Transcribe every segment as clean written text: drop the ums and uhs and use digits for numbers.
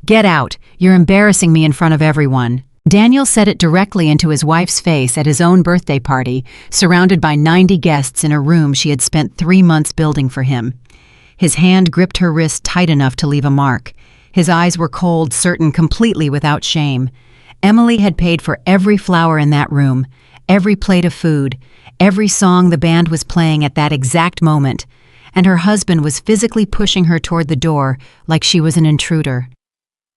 "Get out! You're embarrassing me in front of everyone." Daniel said it directly into his wife's face at his own birthday party, surrounded by 90 guests in a room she had spent 3 months building for him. His hand gripped her wrist tight enough to leave a mark. His eyes were cold, certain, completely without shame. Emily had paid for every flower in that room, every plate of food, every song the band was playing at that exact moment, and her husband was physically pushing her toward the door like she was an intruder.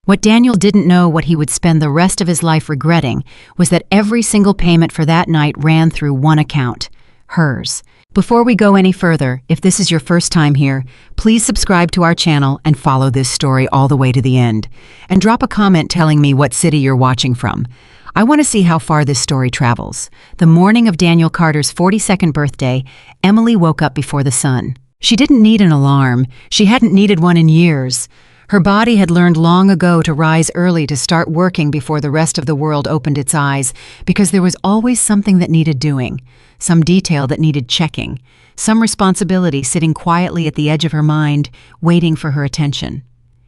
What Daniel didn't know, what he would spend the rest of his life regretting, was that every single payment for that night ran through one account, hers. Before we go any further, if this is your first time here, please subscribe to our channel and follow this story all the way to the end. And drop a comment telling me what city you're watching from. I want to see how far this story travels. The morning of Daniel Carter's 42nd birthday, Emily woke up before the sun. She didn't need an alarm. She hadn't needed one in years. Her body had learned long ago to rise early to start working before the rest of the world opened its eyes, because there was always something that needed doing, some detail that needed checking, some responsibility sitting quietly at the edge of her mind, waiting for her attention.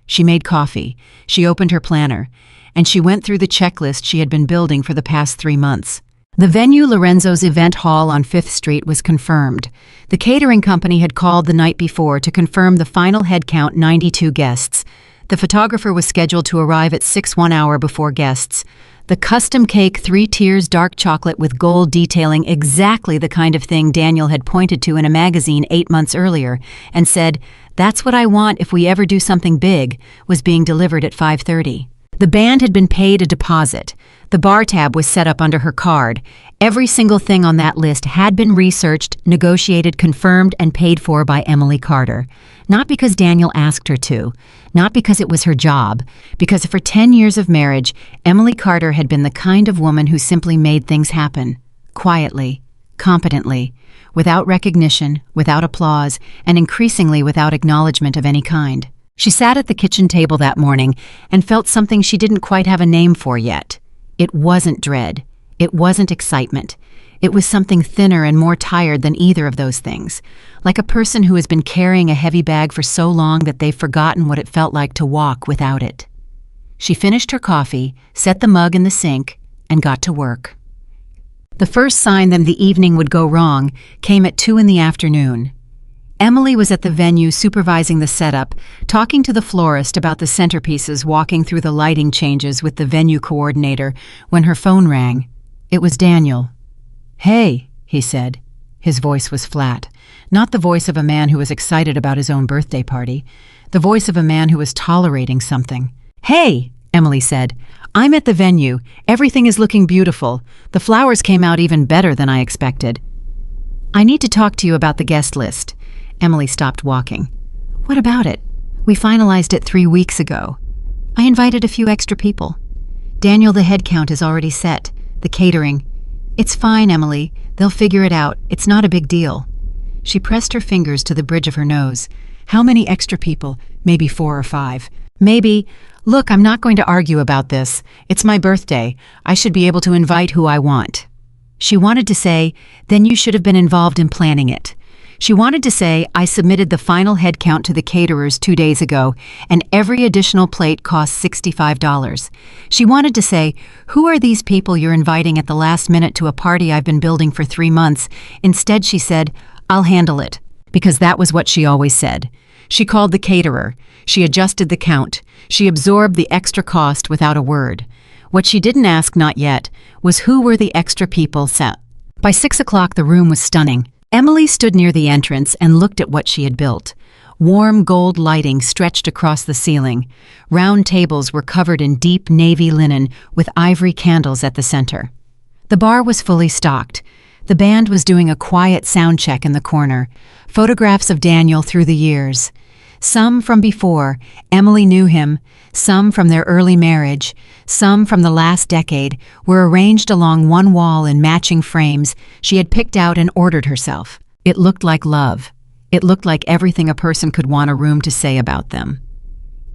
She made coffee, she opened her planner, and she went through the checklist she had been building for the past 3 months. The venue, Lorenzo's Event Hall on 5th Street, was confirmed. The catering company had called the night before to confirm the final head count, 92 guests. The photographer was scheduled to arrive at 6 1 hour before guests. The custom cake, 3 tiers dark chocolate with gold detailing, exactly the kind of thing Daniel had pointed to in a magazine 8 months earlier and said, "That's what I want if we ever do something big," was being delivered at 5:30. The band had been paid a deposit. The bar tab was set up under her card. Every single thing on that list had been researched, negotiated, confirmed, and paid for by Emily Carter. Not because Daniel asked her to, not because it was her job, because for 10 years of marriage, Emily Carter had been the kind of woman who simply made things happen. Quietly, competently, without recognition, without applause, and increasingly without acknowledgement of any kind. She sat at the kitchen table that morning and felt something she didn't quite have a name for yet. It wasn't dread. It wasn't excitement. It was something thinner and more tired than either of those things, like a person who has been carrying a heavy bag for so long that they've forgotten what it felt like to walk without it. She finished her coffee, set the mug in the sink, and got to work. The first sign that the evening would go wrong came at 2 in the afternoon. Emily was at the venue supervising the setup, talking to the florist about the centerpieces, walking through the lighting changes with the venue coordinator, when her phone rang. It was Daniel. "Hey," he said. His voice was flat, not the voice of a man who was excited about his own birthday party, the voice of a man who was tolerating something. "Hey," Emily said. "I'm at the venue. Everything is looking beautiful. The flowers came out even better than I expected." "I need to talk to you about the guest list." Emily stopped walking. "What about it? We finalized it 3 weeks ago. I invited a few extra people. Daniel, the head count is already set. The catering. It's fine, Emily. They'll figure it out. It's not a big deal." She pressed her fingers to the bridge of her nose. "How many extra people? Maybe 4 or 5. Maybe. Look, I'm not going to argue about this. It's my birthday. I should be able to invite who I want." She wanted to say, "Then you should have been involved in planning it." She wanted to say, "I submitted the final head count to the caterers 2 days ago, and every additional plate costs $65. She wanted to say, "Who are these people you're inviting at the last minute to a party I've been building for 3 months?" Instead, she said, "I'll handle it," because that was what she always said. She called the caterer. She adjusted the count. She absorbed the extra cost without a word. What she didn't ask, not yet, was who were the extra people. By 6 o'clock, the room was stunning. Emily stood near the entrance and looked at what she had built. Warm gold lighting stretched across the ceiling. Round tables were covered in deep navy linen with ivory candles at the center. The bar was fully stocked. The band was doing a quiet sound check in the corner. Photographs of Daniel through the years. Some from before, Emily knew him, some from their early marriage, some from the last decade, were arranged along one wall in matching frames she had picked out and ordered herself. It looked like love. It looked like everything a person could want a room to say about them.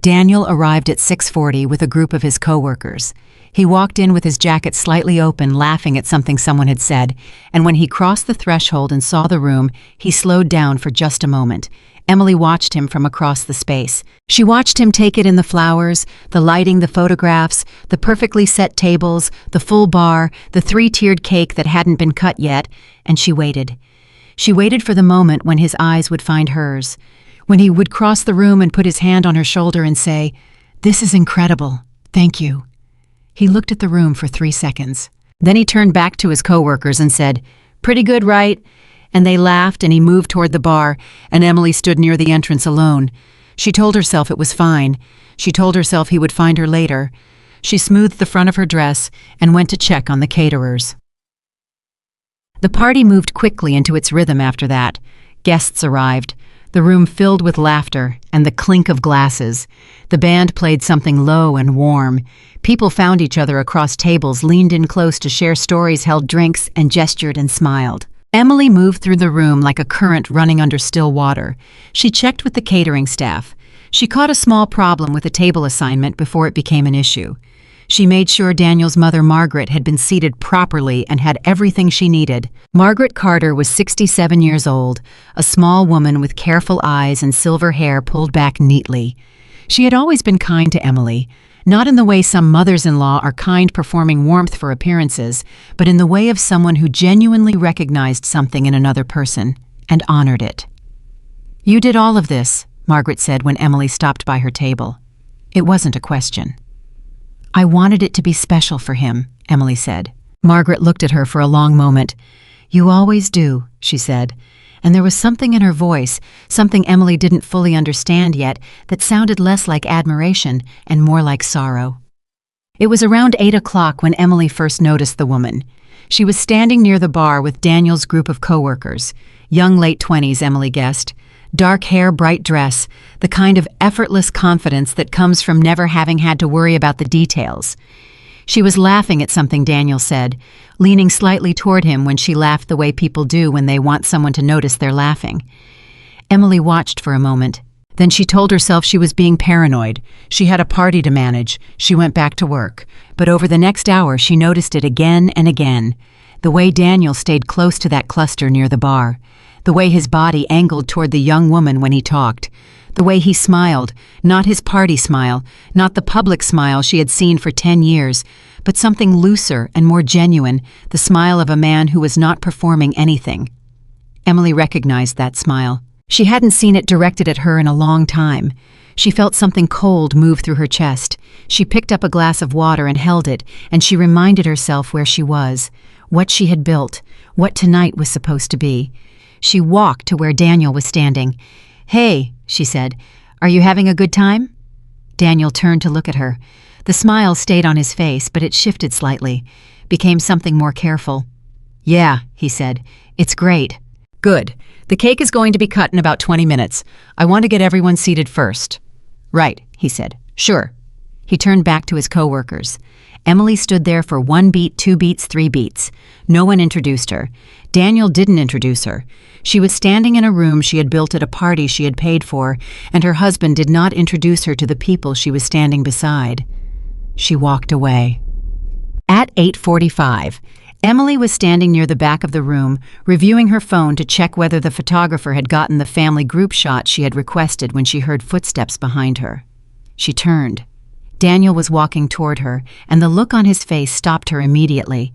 Daniel arrived at 6:40 with a group of his co-workers. He walked in with his jacket slightly open, laughing at something someone had said, and when he crossed the threshold and saw the room, he slowed down for just a moment. Emily watched him from across the space. She watched him take it in the flowers, the lighting, the photographs, the perfectly set tables, the full bar, the three-tiered cake that hadn't been cut yet, and she waited. She waited for the moment when his eyes would find hers, when he would cross the room and put his hand on her shoulder and say, "This is incredible. Thank you." He looked at the room for 3 seconds. Then he turned back to his coworkers and said, "Pretty good, right?" And they laughed, and he moved toward the bar, and Emily stood near the entrance alone. She told herself it was fine. She told herself he would find her later. She smoothed the front of her dress and went to check on the caterers. The party moved quickly into its rhythm after that. Guests arrived. The room filled with laughter and the clink of glasses. The band played something low and warm. People found each other across tables, leaned in close to share stories, held drinks, and gestured and smiled. Emily moved through the room like a current running under still water. She checked with the catering staff. She caught a small problem with a table assignment before it became an issue. She made sure Daniel's mother, Margaret, had been seated properly and had everything she needed. Margaret Carter was 67 years old, a small woman with careful eyes and silver hair pulled back neatly. She had always been kind to Emily, not in the way some mothers-in-law are kind, performing warmth for appearances, but in the way of someone who genuinely recognized something in another person and honored it. "You did all of this," Margaret said when Emily stopped by her table. It wasn't a question. "I wanted it to be special for him," Emily said. Margaret looked at her for a long moment. "You always do," she said, and there was something in her voice, something Emily didn't fully understand yet, that sounded less like admiration and more like sorrow. It was around 8 o'clock when Emily first noticed the woman. She was standing near the bar with Daniel's group of coworkers. Young late 20s, Emily guessed. Dark hair, bright dress, the kind of effortless confidence that comes from never having had to worry about the details. She was laughing at something Daniel said, leaning slightly toward him when she laughed the way people do when they want someone to notice they're laughing. Emily watched for a moment. Then she told herself she was being paranoid. She had a party to manage. She went back to work. But over the next hour, she noticed it again and again. The way Daniel stayed close to that cluster near the bar. The way his body angled toward the young woman when he talked. The way he smiled, not his party smile, not the public smile she had seen for 10 years, but something looser and more genuine, the smile of a man who was not performing anything. Emily recognized that smile. She hadn't seen it directed at her in a long time. She felt something cold move through her chest. She picked up a glass of water and held it, and she reminded herself where she was, what she had built, what tonight was supposed to be. She walked to where Daniel was standing. "Hey," she said, "are you having a good time?" Daniel turned to look at her. The smile stayed on his face, but it shifted slightly, became something more careful. "Yeah," he said, "it's great." "Good. The cake is going to be cut in about 20 minutes. I want to get everyone seated first." "Right," he said. "Sure." He turned back to his coworkers. Emily stood there for 1 beat, 2 beats, 3 beats. No one introduced her. Daniel didn't introduce her. She was standing in a room she had built at a party she had paid for, and her husband did not introduce her to the people she was standing beside. She walked away. At 8:45, Emily was standing near the back of the room, reviewing her phone to check whether the photographer had gotten the family group shot she had requested when she heard footsteps behind her. She turned. Daniel was walking toward her, and the look on his face stopped her immediately.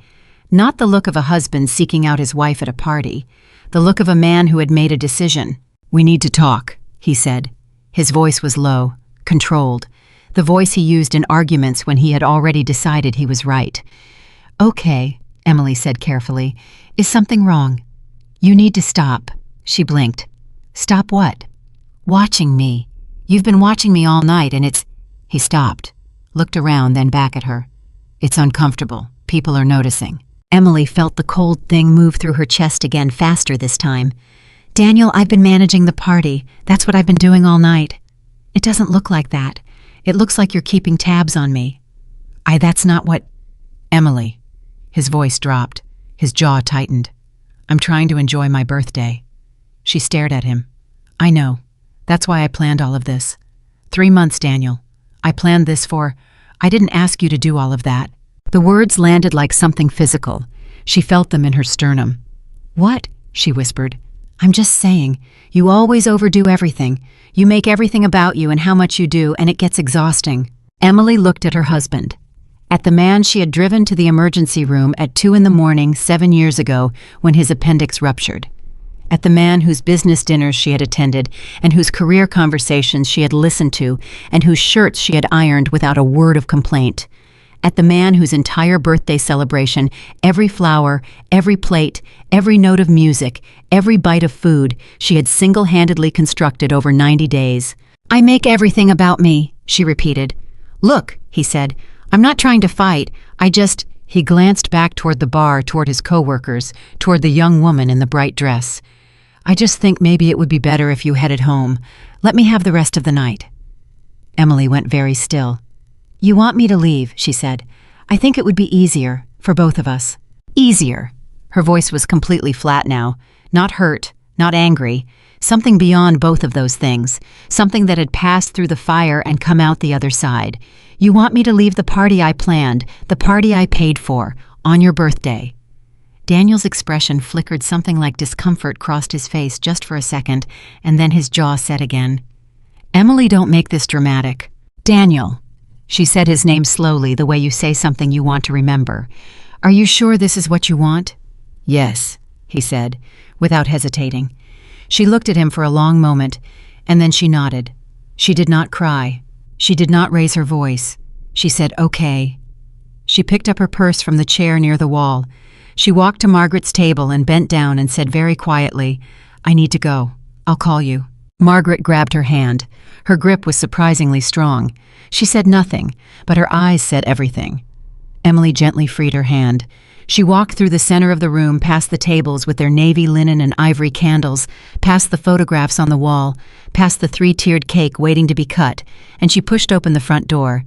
Not the look of a husband seeking out his wife at a party. The look of a man who had made a decision. "We need to talk," he said. His voice was low, controlled, the voice he used in arguments when he had already decided he was right. "Okay," Emily said carefully. "Is something wrong?" "You need to stop." She blinked. "Stop what?" "Watching me. You've been watching me all night and it's—" He stopped, looked around, then back at her. "It's uncomfortable. People are noticing." Emily felt the cold thing move through her chest again, faster this time. "Daniel, I've been managing the party. That's what I've been doing all night." "It doesn't look like that. It looks like you're keeping tabs on me." That's not what—" "Emily." His voice dropped. His jaw tightened. "I'm trying to enjoy my birthday." She stared at him. "I know. That's why I planned all of this. 3 months, Daniel. I planned this for— I didn't ask you to do all of that." The words landed like something physical. She felt them in her sternum. "What?" she whispered. I'm just saying, you always overdo everything. You make everything about you and how much you do, and it gets exhausting. Emily looked at her husband. At the man she had driven to the emergency room at 2 a.m. 7 years ago when his appendix ruptured. At the man whose business dinners she had attended and whose career conversations she had listened to and whose shirts she had ironed without a word of complaint. At the man whose entire birthday celebration, every flower, every plate, every note of music, every bite of food, she had single-handedly constructed over 90 days. "I make everything about me," she repeated. "Look," he said, "I'm not trying to fight. He glanced back toward the bar, toward his co-workers, toward the young woman in the bright dress. "I just think maybe it would be better if you headed home. Let me have the rest of the night." Emily went very still. "You want me to leave," she said. "I think it would be easier, for both of us." "Easier." Her voice was completely flat now. Not hurt, not angry. Something beyond both of those things. Something that had passed through the fire and come out the other side. "You want me to leave the party I planned, the party I paid for, on your birthday." Daniel's expression flickered. Something like discomfort crossed his face just for a second, and then his jaw set again. "Emily, don't make this dramatic." "Daniel." She said his name slowly, the way you say something you want to remember. "Are you sure this is what you want?" "Yes," he said, without hesitating. She looked at him for a long moment, and then she nodded. She did not cry. She did not raise her voice. She said, "Okay." She picked up her purse from the chair near the wall. She walked to Margaret's table and bent down and said very quietly, "I need to go. I'll call you." Margaret grabbed her hand. Her grip was surprisingly strong. She said nothing, but her eyes said everything. Emily gently freed her hand. She walked through the center of the room, past the tables with their navy linen and ivory candles, past the photographs on the wall, past the 3-tiered cake waiting to be cut, and she pushed open the front door.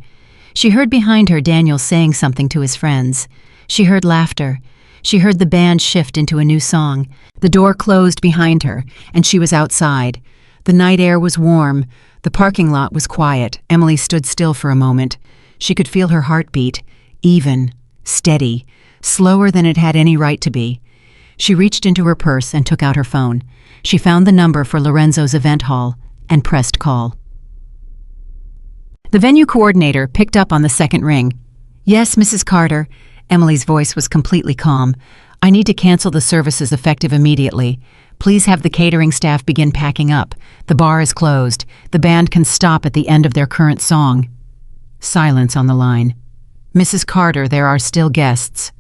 She heard behind her Daniel saying something to his friends. She heard laughter. She heard the band shift into a new song. The door closed behind her, and she was outside. The night air was warm. The parking lot was quiet. Emily stood still for a moment. She could feel her heartbeat, even, steady, slower than it had any right to be. She reached into her purse and took out her phone. She found the number for Lorenzo's event hall and pressed call. The venue coordinator picked up on the second ring. "Yes, Mrs. Carter." Emily's voice was completely calm. "I need to cancel the services effective immediately. Please have the catering staff begin packing up. The bar is closed. The band can stop at the end of their current song." Silence on the line. "Mrs. Carter, there are still guests."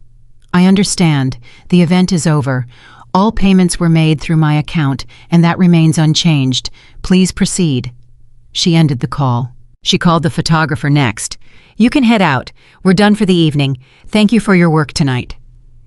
"I understand. The event is over. All payments were made through my account, and that remains unchanged. Please proceed." She ended the call. She called the photographer next. "You can head out. We're done for the evening. Thank you for your work tonight."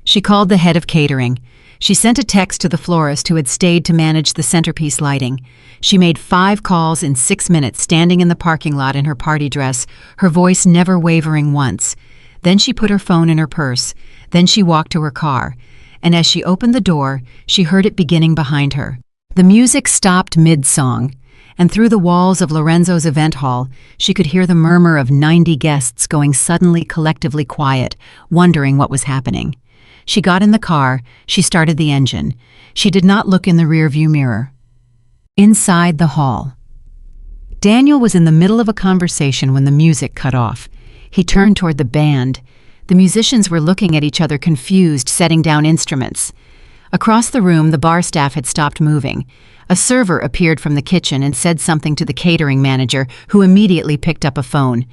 She called the head of catering. She sent a text to the florist who had stayed to manage the centerpiece lighting. She made 5 calls in 6 minutes, standing in the parking lot in her party dress, her voice never wavering once. Then she put her phone in her purse. Then she walked to her car. And as she opened the door, she heard it beginning behind her. The music stopped mid-song, and through the walls of Lorenzo's event hall, she could hear the murmur of 90 guests going suddenly collectively quiet, wondering what was happening. She got in the car. She started the engine. She did not look in the rearview mirror. Inside the hall. Daniel was in the middle of a conversation when the music cut off. He turned toward the band. The musicians were looking at each other confused, setting down instruments. Across the room, the bar staff had stopped moving. A server appeared from the kitchen and said something to the catering manager, who immediately picked up a phone.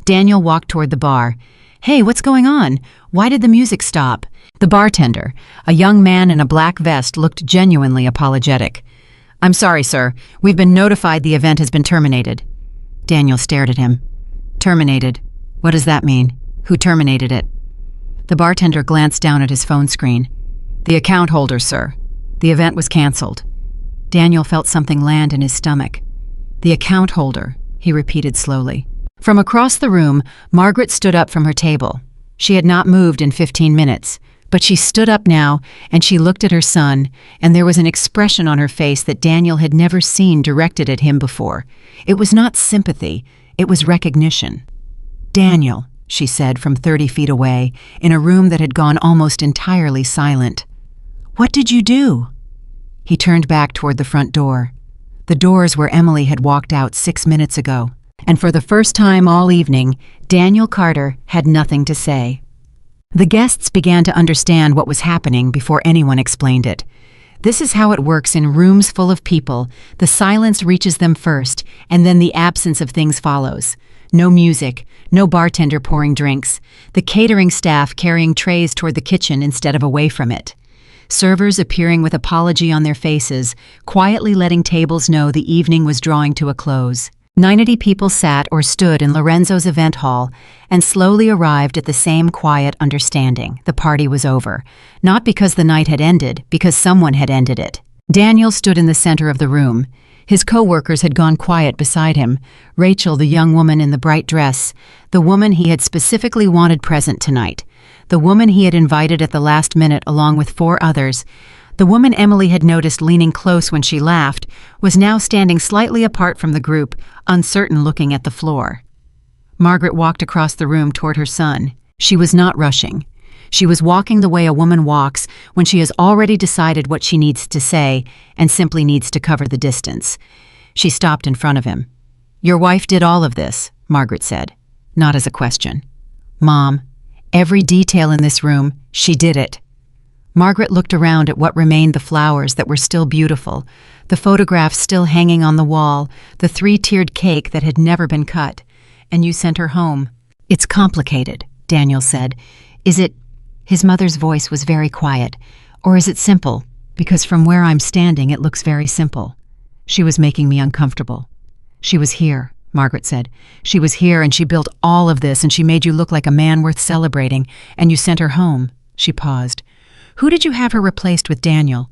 Daniel walked toward the bar. "Hey, what's going on? Why did the music stop?" The bartender, a young man in a black vest, looked genuinely apologetic. "I'm sorry, sir. We've been notified the event has been terminated." Daniel stared at him. "Terminated? What does that mean? Who terminated it?" The bartender glanced down at his phone screen. "The account holder, sir. The event was canceled." Daniel felt something land in his stomach. "The account holder," he repeated slowly. From across the room, Margaret stood up from her table. She had not moved in 15 minutes, but she stood up now, and she looked at her son, and there was an expression on her face that Daniel had never seen directed at him before. It was not sympathy, it was recognition. "Daniel," she said from 30 feet away, in a room that had gone almost entirely silent. "What did you do?" He turned back toward the front door. The doors where Emily had walked out 6 minutes ago. And for the first time all evening, Daniel Carter had nothing to say. The guests began to understand what was happening before anyone explained it. This is how it works in rooms full of people. The silence reaches them first, and then the absence of things follows. No music, no bartender pouring drinks, the catering staff carrying trays toward the kitchen instead of away from it. Servers appearing with apology on their faces, quietly letting tables know the evening was drawing to a close. 90 people sat or stood in Lorenzo's event hall and slowly arrived at the same quiet understanding. The party was over. Not because the night had ended, because someone had ended it. Daniel stood in the center of the room. His co-workers had gone quiet beside him. Rachel, the young woman in the bright dress, the woman he had specifically wanted present tonight, the woman he had invited at the last minute along with 4 others, the woman Emily had noticed leaning close when she laughed, was now standing slightly apart from the group, uncertain, looking at the floor. Margaret walked across the room toward her son. She was not rushing. She was walking the way a woman walks when she has already decided what she needs to say and simply needs to cover the distance. She stopped in front of him. "Your wife did all of this," Margaret said, not as a question. "Mom, every detail in this room, she did it." Margaret looked around at what remained, the flowers that were still beautiful, the photographs still hanging on the wall, the 3-tiered cake that had never been cut. "And you sent her home." "It's complicated," Daniel said. "Is it—" His mother's voice was very quiet. "Or is it simple? Because from where I'm standing, it looks very simple." "She was making me uncomfortable." "She was here," Margaret said. "She was here and she built all of this and she made you look like a man worth celebrating, and you sent her home." She paused. "Who did you have her replaced with, Daniel?"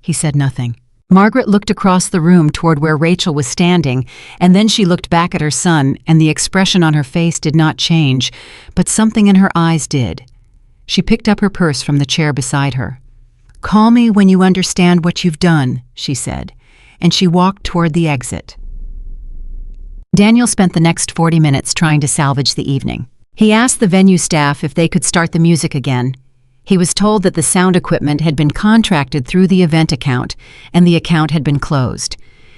He said nothing. Margaret looked across the room toward where Rachel was standing, and then she looked back at her son, and the expression on her face did not change, but something in her eyes did. She picked up her purse from the chair beside her. "Call me when you understand what you've done," she said, and she walked toward the exit. Daniel spent the next 40 minutes trying to salvage the evening. He asked the venue staff if they could start the music again. He was told that the sound equipment had been contracted through the event account, and the account had been closed.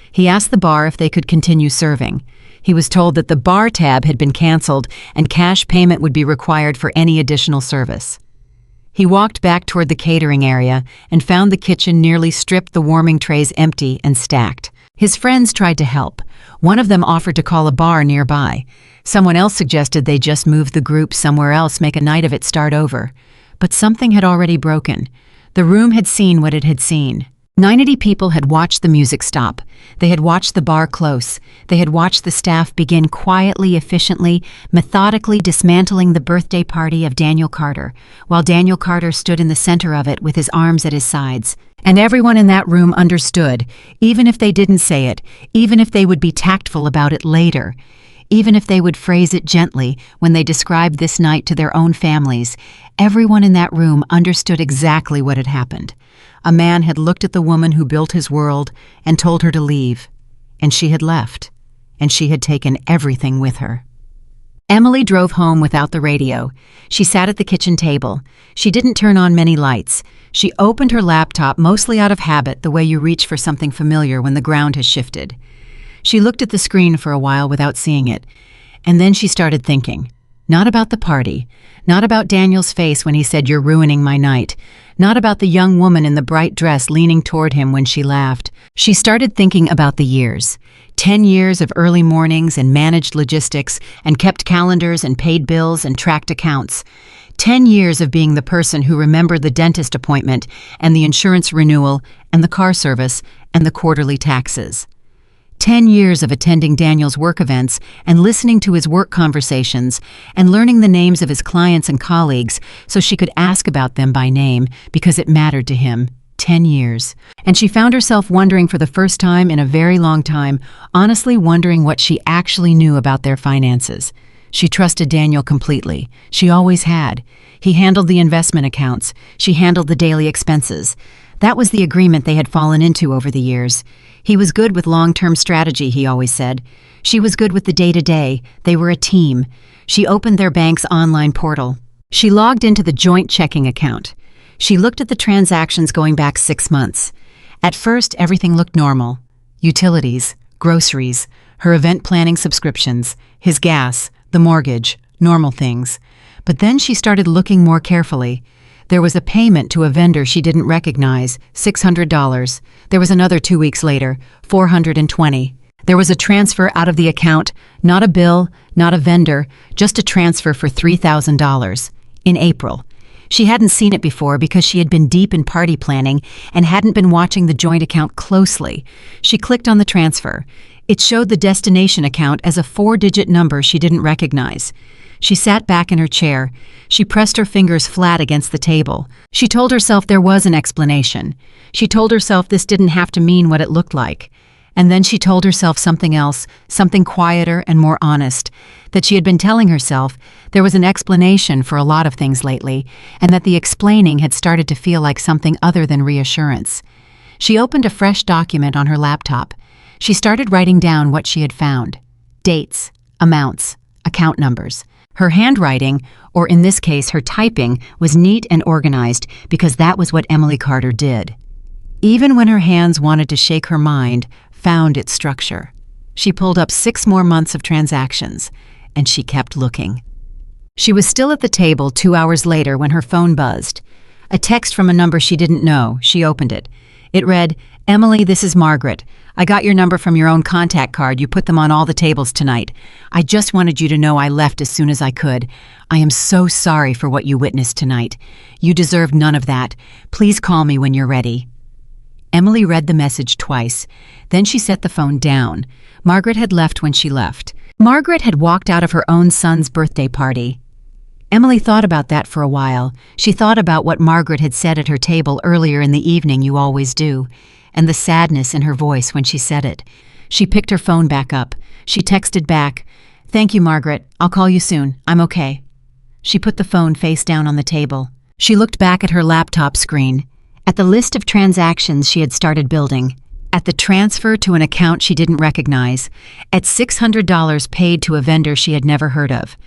He asked the bar if they could continue serving. He was told that the bar tab had been canceled and cash payment would be required for any additional service. He walked back toward the catering area and found the kitchen nearly stripped, the warming trays empty and stacked. His friends tried to help. One of them offered to call a bar nearby. Someone else suggested they just move the group somewhere else, make a night of it, start over. But something had already broken. The room had seen what it had seen. 90 people had watched the music stop. They had watched the bar close. They had watched the staff begin quietly, efficiently, methodically dismantling the birthday party of Daniel Carter, while Daniel Carter stood in the center of it with his arms at his sides. And everyone in that room understood, even if they didn't say it, even if they would be tactful about it later, even if they would phrase it gently when they described this night to their own families, everyone in that room understood exactly what had happened. A man had looked at the woman who built his world and told her to leave, and she had left, and she had taken everything with her. Emily drove home without the radio. She sat at the kitchen table. She didn't turn on many lights. She opened her laptop mostly out of habit, the way you reach for something familiar when the ground has shifted. She looked at the screen for a while without seeing it, and then she started thinking. Not about the party, not about Daniel's face when he said, "You're ruining my night," not about the young woman in the bright dress leaning toward him when she laughed. She started thinking about the years. 10 years of early mornings and managed logistics and kept calendars and paid bills and tracked accounts. 10 years of being the person who remembered the dentist appointment and the insurance renewal and the car service and the quarterly taxes. 10 years of attending Daniel's work events and listening to his work conversations and learning the names of his clients and colleagues so she could ask about them by name because it mattered to him. 10 years. And she found herself wondering for the first time in a very long time, honestly wondering what she actually knew about their finances. She trusted Daniel completely. She always had. He handled the investment accounts. She handled the daily expenses. That was the agreement they had fallen into over the years. He was good with long-term strategy, he always said. She was good with the day-to-day. They were a team. She opened their bank's online portal. She logged into the joint checking account. She looked at the transactions going back 6 months. At first, everything looked normal. Utilities, groceries, her event planning subscriptions, his gas, the mortgage, normal things. But then she started looking more carefully. There was a payment to a vendor she didn't recognize, $600. There was another 2 weeks later, $420. There was a transfer out of the account, not a bill, not a vendor, just a transfer for $3,000. In April. She hadn't seen it before because she had been deep in party planning and hadn't been watching the joint account closely. She clicked on the transfer. It showed the destination account as a 4-digit number she didn't recognize. She sat back in her chair. She pressed her fingers flat against the table. She told herself there was an explanation. She told herself this didn't have to mean what it looked like. And then she told herself something else, something quieter and more honest, that she had been telling herself there was an explanation for a lot of things lately, and that the explaining had started to feel like something other than reassurance. She opened a fresh document on her laptop. She started writing down what she had found. Dates, amounts, account numbers. Her handwriting, or in this case her typing, was neat and organized because that was what Emily Carter did. Even when her hands wanted to shake, her mind found its structure. She pulled up 6 more months of transactions, and she kept looking. She was still at the table 2 hours later when her phone buzzed. A text from a number she didn't know. She opened it. It read, "Emily, this is Margaret. I got your number from your own contact card. You put them on all the tables tonight. I just wanted you to know I left as soon as I could. I am so sorry for what you witnessed tonight. You deserved none of that. Please call me when you're ready." Emily read the message twice. Then she set the phone down. Margaret had left when she left. Margaret had walked out of her own son's birthday party. Emily thought about that for a while. She thought about what Margaret had said at her table earlier in the evening, "You always do," and the sadness in her voice when she said it. She picked her phone back up. She texted back, "Thank you, Margaret. I'll call you soon. I'm okay." She put the phone face down on the table. She looked back at her laptop screen, at the list of transactions she had started building, at the transfer to an account she didn't recognize, at $600 paid to a vendor she had never heard of.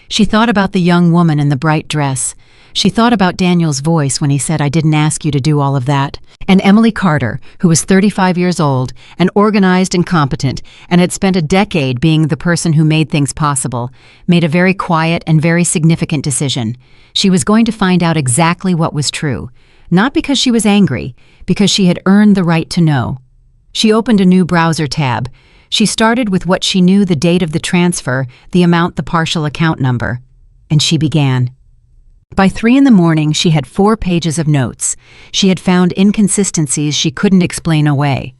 She thought about the young woman in the bright dress. She thought about Daniel's voice when he said, "I didn't ask you to do all of that." And Emily Carter, who was 35 years old and organized and competent and had spent a decade being the person who made things possible, made a very quiet and very significant decision. She was going to find out exactly what was true. Not because she was angry, because she had earned the right to know. She opened a new browser tab. She started with what she knew: the date of the transfer, the amount, the partial account number. And she began. By 3 in the morning, she had 4 pages of notes. She had found inconsistencies she couldn't explain away.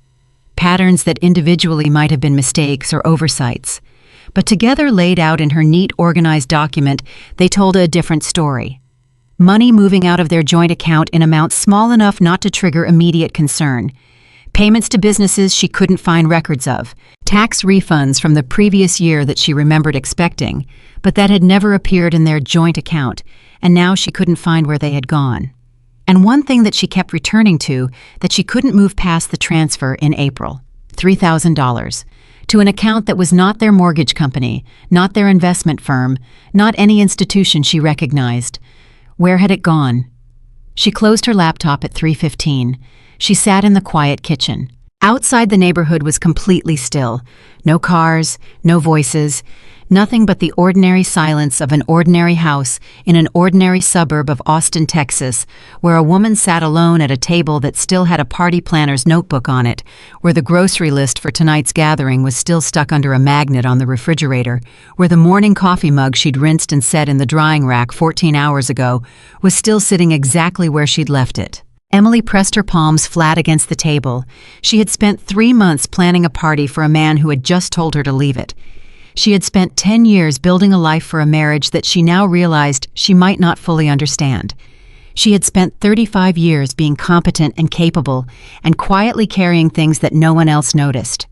Patterns that individually might have been mistakes or oversights. But together, laid out in her neat, organized document, they told a different story. Money moving out of their joint account in amounts small enough not to trigger immediate concern. Payments to businesses she couldn't find records of. Tax refunds from the previous year that she remembered expecting, but that had never appeared in their joint account, and now she couldn't find where they had gone. And one thing that she kept returning to, that she couldn't move past: the transfer in April. $3,000. To an account that was not their mortgage company, not their investment firm, not any institution she recognized. Where had it gone? She closed her laptop at 3:15. She sat in the quiet kitchen. Outside, the neighborhood was completely still. No cars, no voices, nothing but the ordinary silence of an ordinary house in an ordinary suburb of Austin, Texas, where a woman sat alone at a table that still had a party planner's notebook on it, where the grocery list for tonight's gathering was still stuck under a magnet on the refrigerator, where the morning coffee mug she'd rinsed and set in the drying rack 14 hours ago was still sitting exactly where she'd left it. Emily pressed her palms flat against the table. She had spent 3 months planning a party for a man who had just told her to leave it. She had spent 10 years building a life for a marriage that she now realized she might not fully understand. She had spent 35 years being competent and capable and quietly carrying things that no one else noticed.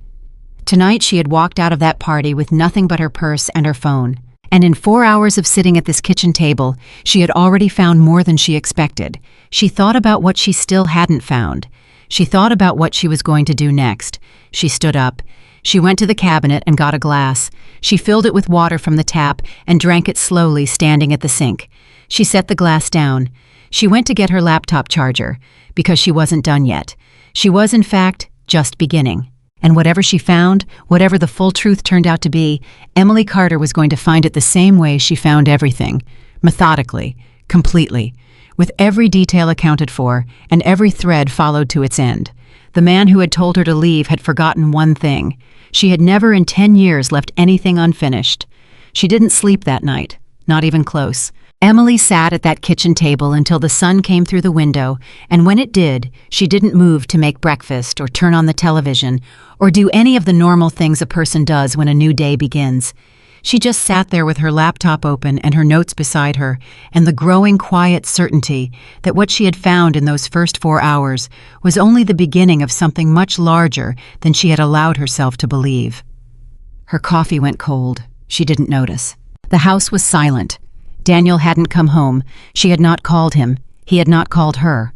Tonight she had walked out of that party with nothing but her purse and her phone. And in 4 hours of sitting at this kitchen table, she had already found more than she expected. She thought about what she still hadn't found. She thought about what she was going to do next. She stood up. She went to the cabinet and got a glass. She filled it with water from the tap and drank it slowly, standing at the sink. She set the glass down. She went to get her laptop charger, because she wasn't done yet. She was, in fact, just beginning. And whatever she found, whatever the full truth turned out to be, Emily Carter was going to find it the same way she found everything, methodically, completely, with every detail accounted for and every thread followed to its end. The man who had told her to leave had forgotten one thing. She had never in 10 years left anything unfinished. She didn't sleep that night, not even close. Emily sat at that kitchen table until the sun came through the window, and when it did, she didn't move to make breakfast or turn on the television or do any of the normal things a person does when a new day begins. She just sat there with her laptop open and her notes beside her, and the growing quiet certainty that what she had found in those first 4 hours was only the beginning of something much larger than she had allowed herself to believe. Her coffee went cold. She didn't notice. The house was silent. Daniel hadn't come home. She had not called him. He had not called her.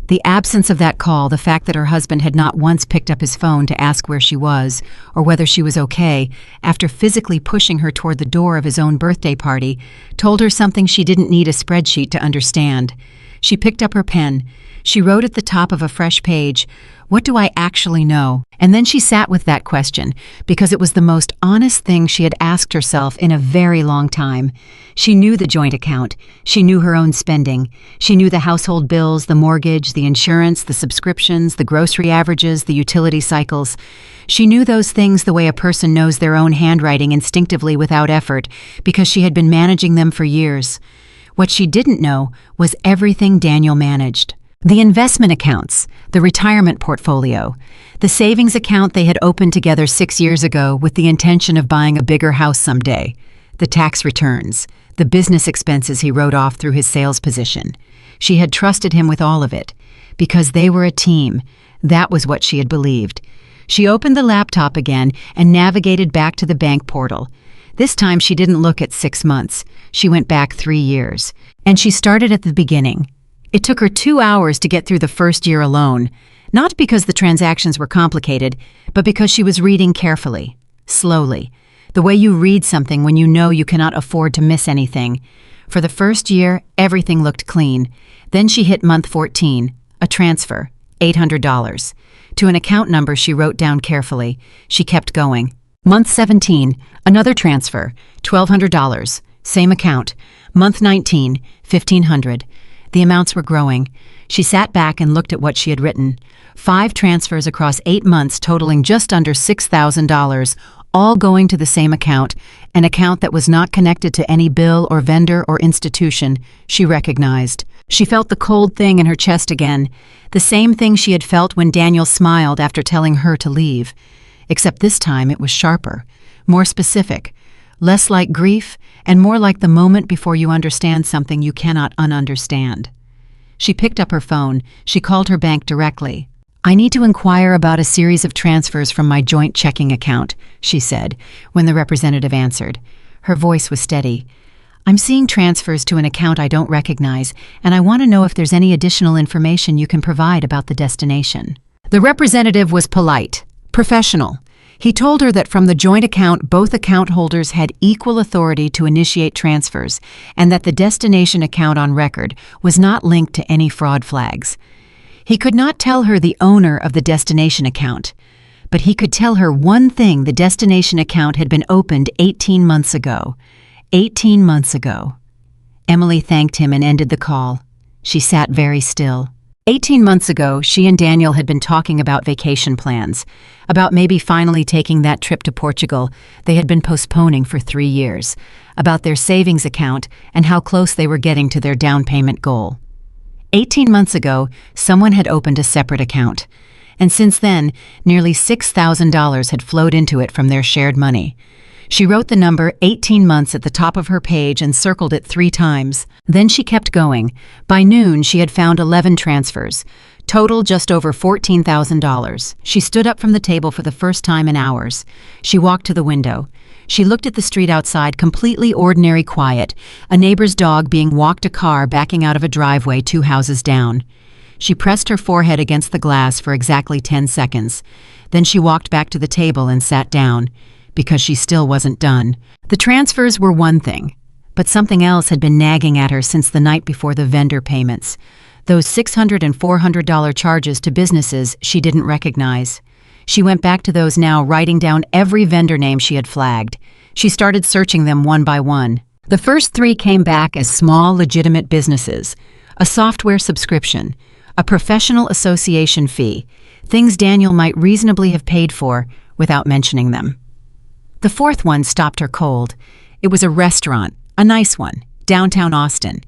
The absence of that call, the fact that her husband had not once picked up his phone to ask where she was or whether she was okay, after physically pushing her toward the door of his own birthday party, told her something she didn't need a spreadsheet to understand. She picked up her pen. She wrote at the top of a fresh page, "What do I actually know?" And then she sat with that question, because it was the most honest thing she had asked herself in a very long time. She knew the joint account. She knew her own spending. She knew the household bills, the mortgage, the insurance, the subscriptions, the grocery averages, the utility cycles. She knew those things the way a person knows their own handwriting instinctively without effort, because she had been managing them for years. What she didn't know was everything Daniel managed. The investment accounts, the retirement portfolio, the savings account they had opened together 6 years ago with the intention of buying a bigger house someday, the tax returns, the business expenses he wrote off through his sales position. She had trusted him with all of it, because they were a team. That was what she had believed. She opened the laptop again and navigated back to the bank portal. This time she didn't look at 6 months. She went back 3 years. And she started at the beginning. It took her 2 hours to get through the first year alone, not because the transactions were complicated, but because she was reading carefully, slowly, the way you read something when you know you cannot afford to miss anything. For the first year, everything looked clean. Then she hit month 14, a transfer, $800, to an account number she wrote down carefully. She kept going. Month 17, another transfer, $1,200, same account. Month 19, $1,500. The amounts were growing. She sat back and looked at what she had written. 5 transfers across 8 months totaling just under $6,000, all going to the same account, an account that was not connected to any bill or vendor or institution she recognized. She felt the cold thing in her chest again, the same thing she had felt when Daniel smiled after telling her to leave. Except this time it was sharper, more specific, less like grief, and more like the moment before you understand something you cannot ununderstand. She picked up her phone. She called her bank directly. "I need to inquire about a series of transfers from my joint checking account," she said, when the representative answered. Her voice was steady. "I'm seeing transfers to an account I don't recognize, and I want to know if there's any additional information you can provide about the destination." The representative was polite, professional. He told her that from the joint account, both account holders had equal authority to initiate transfers, and that the destination account on record was not linked to any fraud flags. He could not tell her the owner of the destination account, but he could tell her one thing: the destination account had been opened 18 months ago. 18 months ago. Emily thanked him and ended the call. She sat very still. 18 months ago, she and Daniel had been talking about vacation plans, about maybe finally taking that trip to Portugal they had been postponing for 3 years, about their savings account and how close they were getting to their down payment goal. 18 months ago, someone had opened a separate account, and since then, nearly $6,000 had flowed into it from their shared money. She wrote the number 18 months at the top of her page and circled it 3 times. Then she kept going. By noon, she had found 11 transfers, total just over $14,000. She stood up from the table for the first time in hours. She walked to the window. She looked at the street outside, completely ordinary quiet, a neighbor's dog being walked, a car backing out of a driveway 2 houses down. She pressed her forehead against the glass for exactly 10 seconds. Then she walked back to the table and sat down, because she still wasn't done. The transfers were one thing, but something else had been nagging at her since the night before the vendor payments. those $600 and $400 charges to businesses she didn't recognize. She went back to those now, writing down every vendor name she had flagged. She started searching them one by one. The first 3 came back as small, legitimate businesses: a software subscription, a professional association fee, things Daniel might reasonably have paid for without mentioning them. The 4th one stopped her cold. It was a restaurant, a nice one, downtown Austin.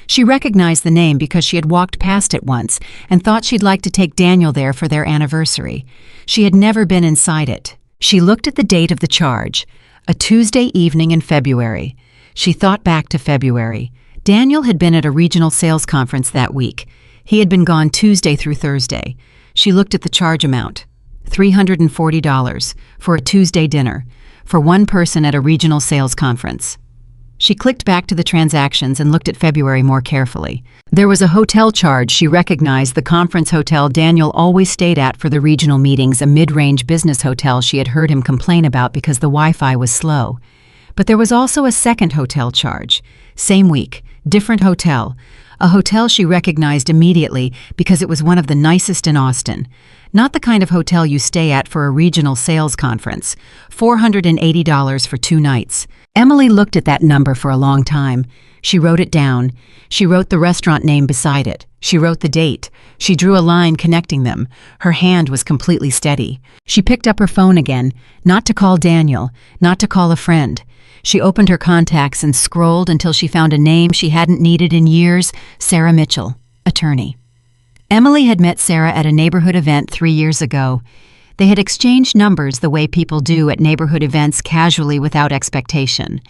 She recognized the name because she had walked past it once and thought she'd like to take Daniel there for their anniversary. She had never been inside it. She looked at the date of the charge, a Tuesday evening in February. She thought back to February. Daniel had been at a regional sales conference that week. He had been gone Tuesday through Thursday. She looked at the charge amount, $340 for a Tuesday dinner, for one person at a regional sales conference. She clicked back to the transactions and looked at February more carefully. There was a hotel charge. She recognized the conference hotel Daniel always stayed at for the regional meetings, a mid-range business hotel she had heard him complain about because the Wi-Fi was slow. But there was also a second hotel charge. Same week, different hotel. A hotel she recognized immediately because it was one of the nicest in Austin. Not the kind of hotel you stay at for a regional sales conference. $480 for 2 nights. Emily looked at that number for a long time. She wrote it down. She wrote the restaurant name beside it. She wrote the date. She drew a line connecting them. Her hand was completely steady. She picked up her phone again, not to call Daniel, not to call a friend. She opened her contacts and scrolled until she found a name she hadn't needed in years: Sarah Mitchell, attorney. Emily had met Sarah at a neighborhood event 3 years ago. They had exchanged numbers the way people do at neighborhood events, casually without expectation.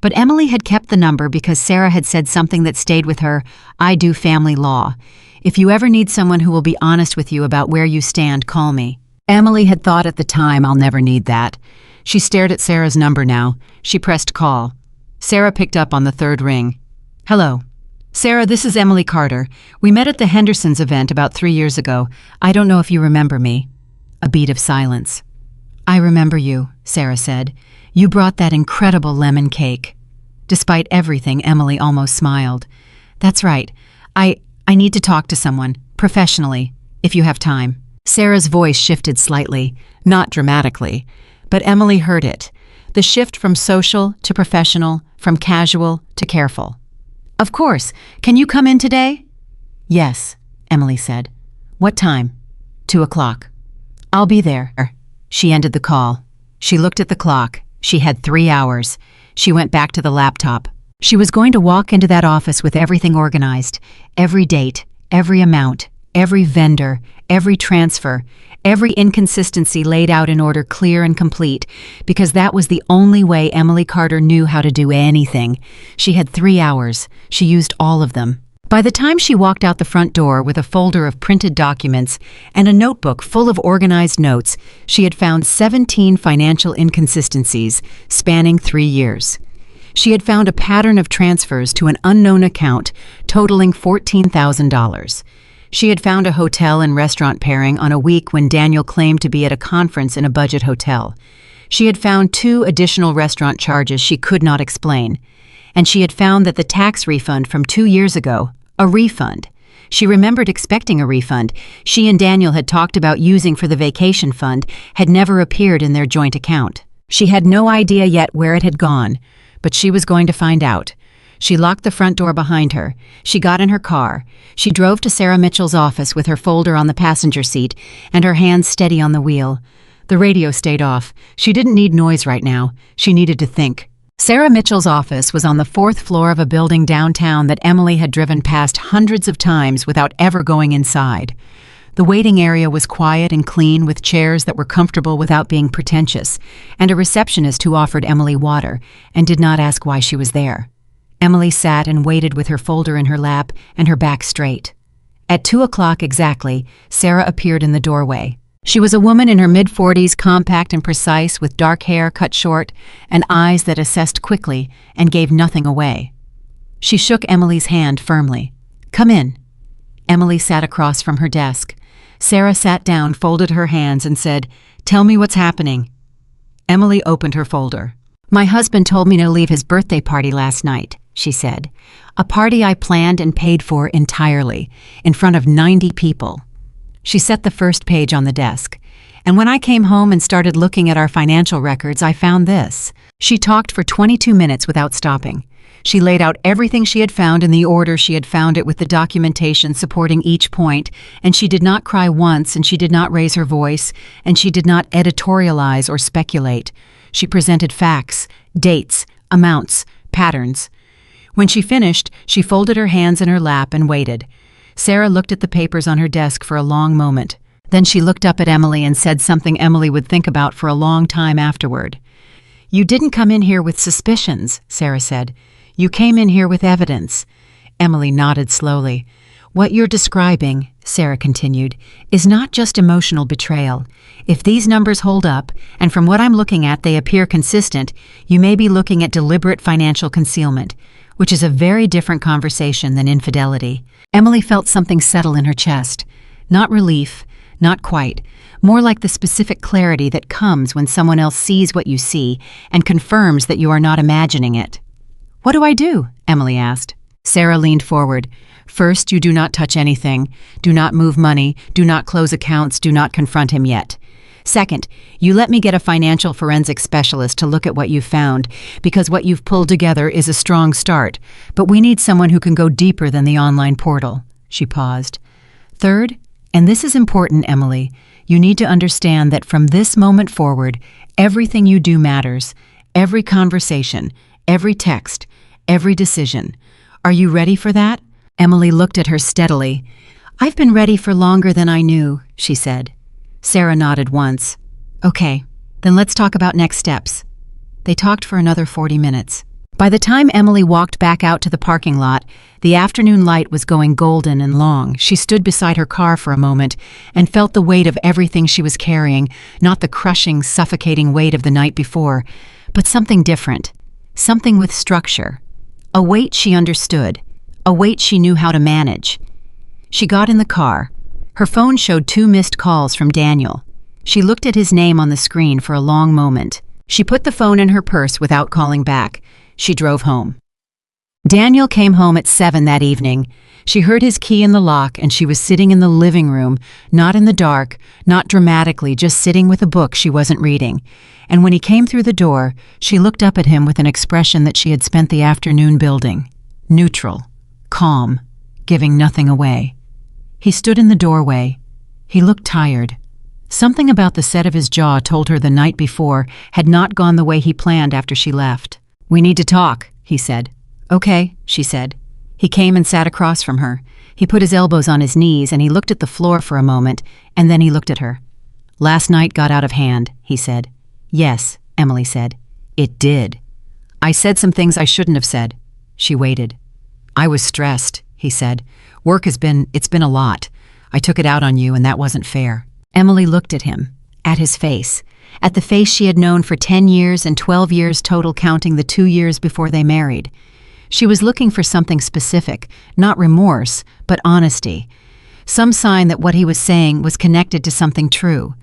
But Emily had kept the number because Sarah had said something that stayed with her: "I do family law. If you ever need someone who will be honest with you about where you stand, call me." Emily had thought at the time, "I'll never need that." She stared at Sarah's number now. She pressed call. Sarah picked up on the 3rd ring. "Hello. Sarah, this is Emily Carter. We met at the Hendersons event about 3 years ago. I don't know if you remember me." A beat of silence. "I remember you," Sarah said. "You brought that incredible lemon cake." Despite everything, Emily almost smiled. "That's right. I need to talk to someone, professionally, if you have time." Sarah's voice shifted slightly, not dramatically, but Emily heard it. The shift from social to professional, from casual to careful. "Of course. Can you come in today?" "Yes," Emily said. "What time?" 2 o'clock. "I'll be there." She ended the call. She looked at the clock. She had 3 hours. She went back to the laptop. She was going to walk into that office with everything organized. Every date, every amount, every vendor, every transfer, every inconsistency laid out in order, clear and complete, because that was the only way Emily Carter knew how to do anything. She had 3 hours. She used all of them. By the time she walked out the front door with a folder of printed documents and a notebook full of organized notes, she had found 17 financial inconsistencies spanning 3 years. She had found a pattern of transfers to an unknown account totaling $14,000. She had found a hotel and restaurant pairing on a week when Daniel claimed to be at a conference in a budget hotel. She had found 2 additional restaurant charges she could not explain. And she had found that the tax refund from 2 years ago, a refund. She remembered expecting a refund she and Daniel had talked about using for the vacation fund, had never appeared in their joint account. She had no idea yet where it had gone, but she was going to find out. She locked the front door behind her. She got in her car. She drove to Sarah Mitchell's office with her folder on the passenger seat and her hands steady on the wheel. The radio stayed off. She didn't need noise right now. She needed to think. Sarah Mitchell's office was on the 4th floor of a building downtown that Emily had driven past hundreds of times without ever going inside. The waiting area was quiet and clean, with chairs that were comfortable without being pretentious, and a receptionist who offered Emily water and did not ask why she was there. Emily sat and waited with her folder in her lap and her back straight. At 2 o'clock exactly, Sarah appeared in the doorway. She was a woman in her mid-40s, compact and precise, with dark hair cut short and eyes that assessed quickly and gave nothing away. She shook Emily's hand firmly. "Come in." Emily sat across from her desk. Sarah sat down, folded her hands, and said, "Tell me what's happening." Emily opened her folder. "My husband told me to leave his birthday party last night," she said. "A party I planned and paid for entirely, in front of 90 people." She set the first page on the desk. "And when I came home and started looking at our financial records, I found this." She talked for 22 minutes without stopping. She laid out everything she had found in the order she had found it, with the documentation supporting each point, and she did not cry once, and she did not raise her voice, and she did not editorialize or speculate. She presented facts, dates, amounts, patterns. When she finished, she folded her hands in her lap and waited. Sarah looked at the papers on her desk for a long moment. Then she looked up at Emily and said something Emily would think about for a long time afterward. "You didn't come in here with suspicions," Sarah said. "You came in here with evidence." Emily nodded slowly. "What you're describing," Sarah continued, "is not just emotional betrayal. If these numbers hold up, and from what I'm looking at they appear consistent, you may be looking at deliberate financial concealment, which is a very different conversation than infidelity." Emily felt something settle in her chest. Not relief, not quite. More like the specific clarity that comes when someone else sees what you see and confirms that you are not imagining it. "What do I do?" Emily asked. Sarah leaned forward. "First, you do not touch anything. Do not move money. Do not close accounts. Do not confront him yet. Second, you let me get a financial forensic specialist to look at what you've found, because what you've pulled together is a strong start, but we need someone who can go deeper than the online portal." She paused. "Third, and this is important, Emily, you need to understand that from this moment forward, everything you do matters. Every conversation, every text, every decision. Are you ready for that?" Emily looked at her steadily. "I've been ready for longer than I knew," she said. Sarah nodded once. "Okay, then let's talk about next steps." They talked for another 40 minutes. By the time Emily walked back out to the parking lot, the afternoon light was going golden and long. She stood beside her car for a moment and felt the weight of everything she was carrying, not the crushing, suffocating weight of the night before, but something different. Something with structure. A weight she understood. A weight she knew how to manage. She got in the car. Her phone showed 2 missed calls from Daniel. She looked at his name on the screen for a long moment. She put the phone in her purse without calling back. She drove home. Daniel came home at 7 that evening. She heard his key in the lock, and she was sitting in the living room, not in the dark, not dramatically, just sitting with a book she wasn't reading. And when he came through the door, she looked up at him with an expression that she had spent the afternoon building. Neutral, calm, giving nothing away. He stood in the doorway. He looked tired. Something about the set of his jaw told her the night before had not gone the way he planned after she left. "We need to talk," he said. "Okay," she said. He came and sat across from her. He put his elbows on his knees and he looked at the floor for a moment, and then he looked at her. "Last night got out of hand," he said. "Yes," Emily said. "It did. I said some things I shouldn't have said." She waited. "I was stressed," he said. It's been a lot. I took it out on you, and that wasn't fair." Emily looked at him, at his face, at the face she had known for 10 years and 12 years total, counting the 2 years before they married. She was looking for something specific, not remorse, but honesty. Some sign that what he was saying was connected to something true.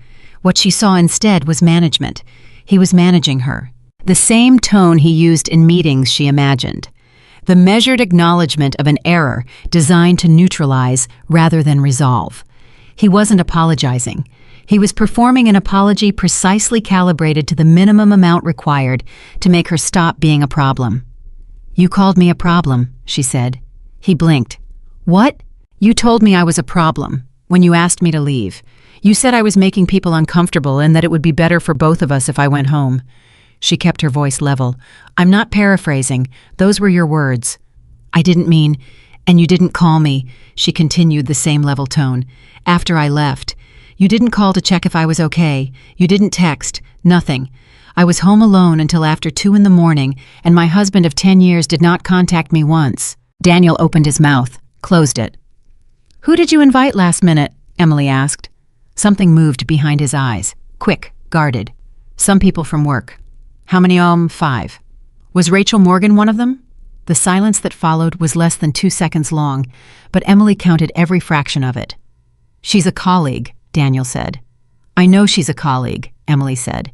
What she saw instead was management. He was managing her. The same tone he used in meetings she imagined. The measured acknowledgement of an error designed to neutralize rather than resolve. He wasn't apologizing. He was performing an apology precisely calibrated to the minimum amount required to make her stop being a problem. "You called me a problem," she said. He blinked. "What?" "You told me I was a problem when you asked me to leave. You said I was making people uncomfortable and that it would be better for both of us if I went home." She kept her voice level. "I'm not paraphrasing. Those were your words." "I didn't mean, and you didn't call me," she continued, the same level tone. "After I left. You didn't call to check if I was okay. You didn't text. Nothing. I was home alone until after 2 in the morning, and my husband of 10 years did not contact me once." Daniel opened his mouth, closed it. "Who did you invite last minute?" Emily asked. Something moved behind his eyes. Quick, guarded. "Some people from work." "How many? 5. Was Rachel Morgan one of them?" The silence that followed was less than 2 seconds long, but Emily counted every fraction of it. "She's a colleague," Daniel said. "I know she's a colleague," Emily said.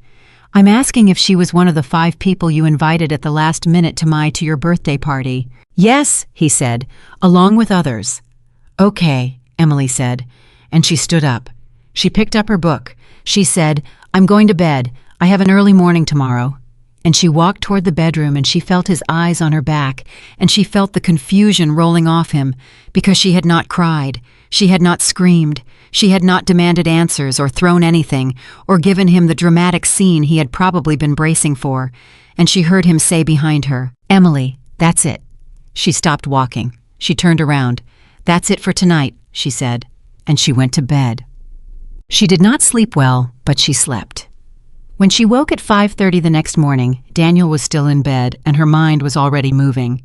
I'm asking if she was one of the 5 people you invited at the last minute to your birthday party. Yes, he said, along with others. Okay, Emily said, and she stood up. She picked up her book. She said, I'm going to bed. I have an early morning tomorrow. And she walked toward the bedroom, and she felt his eyes on her back, and she felt the confusion rolling off him, because she had not cried, she had not screamed, she had not demanded answers or thrown anything, or given him the dramatic scene he had probably been bracing for. And she heard him say behind her, Emily, that's it. She stopped walking. She turned around. That's it for tonight, she said, and she went to bed. She did not sleep well, but she slept. When she woke at 5:30 the next morning, Daniel was still in bed and her mind was already moving.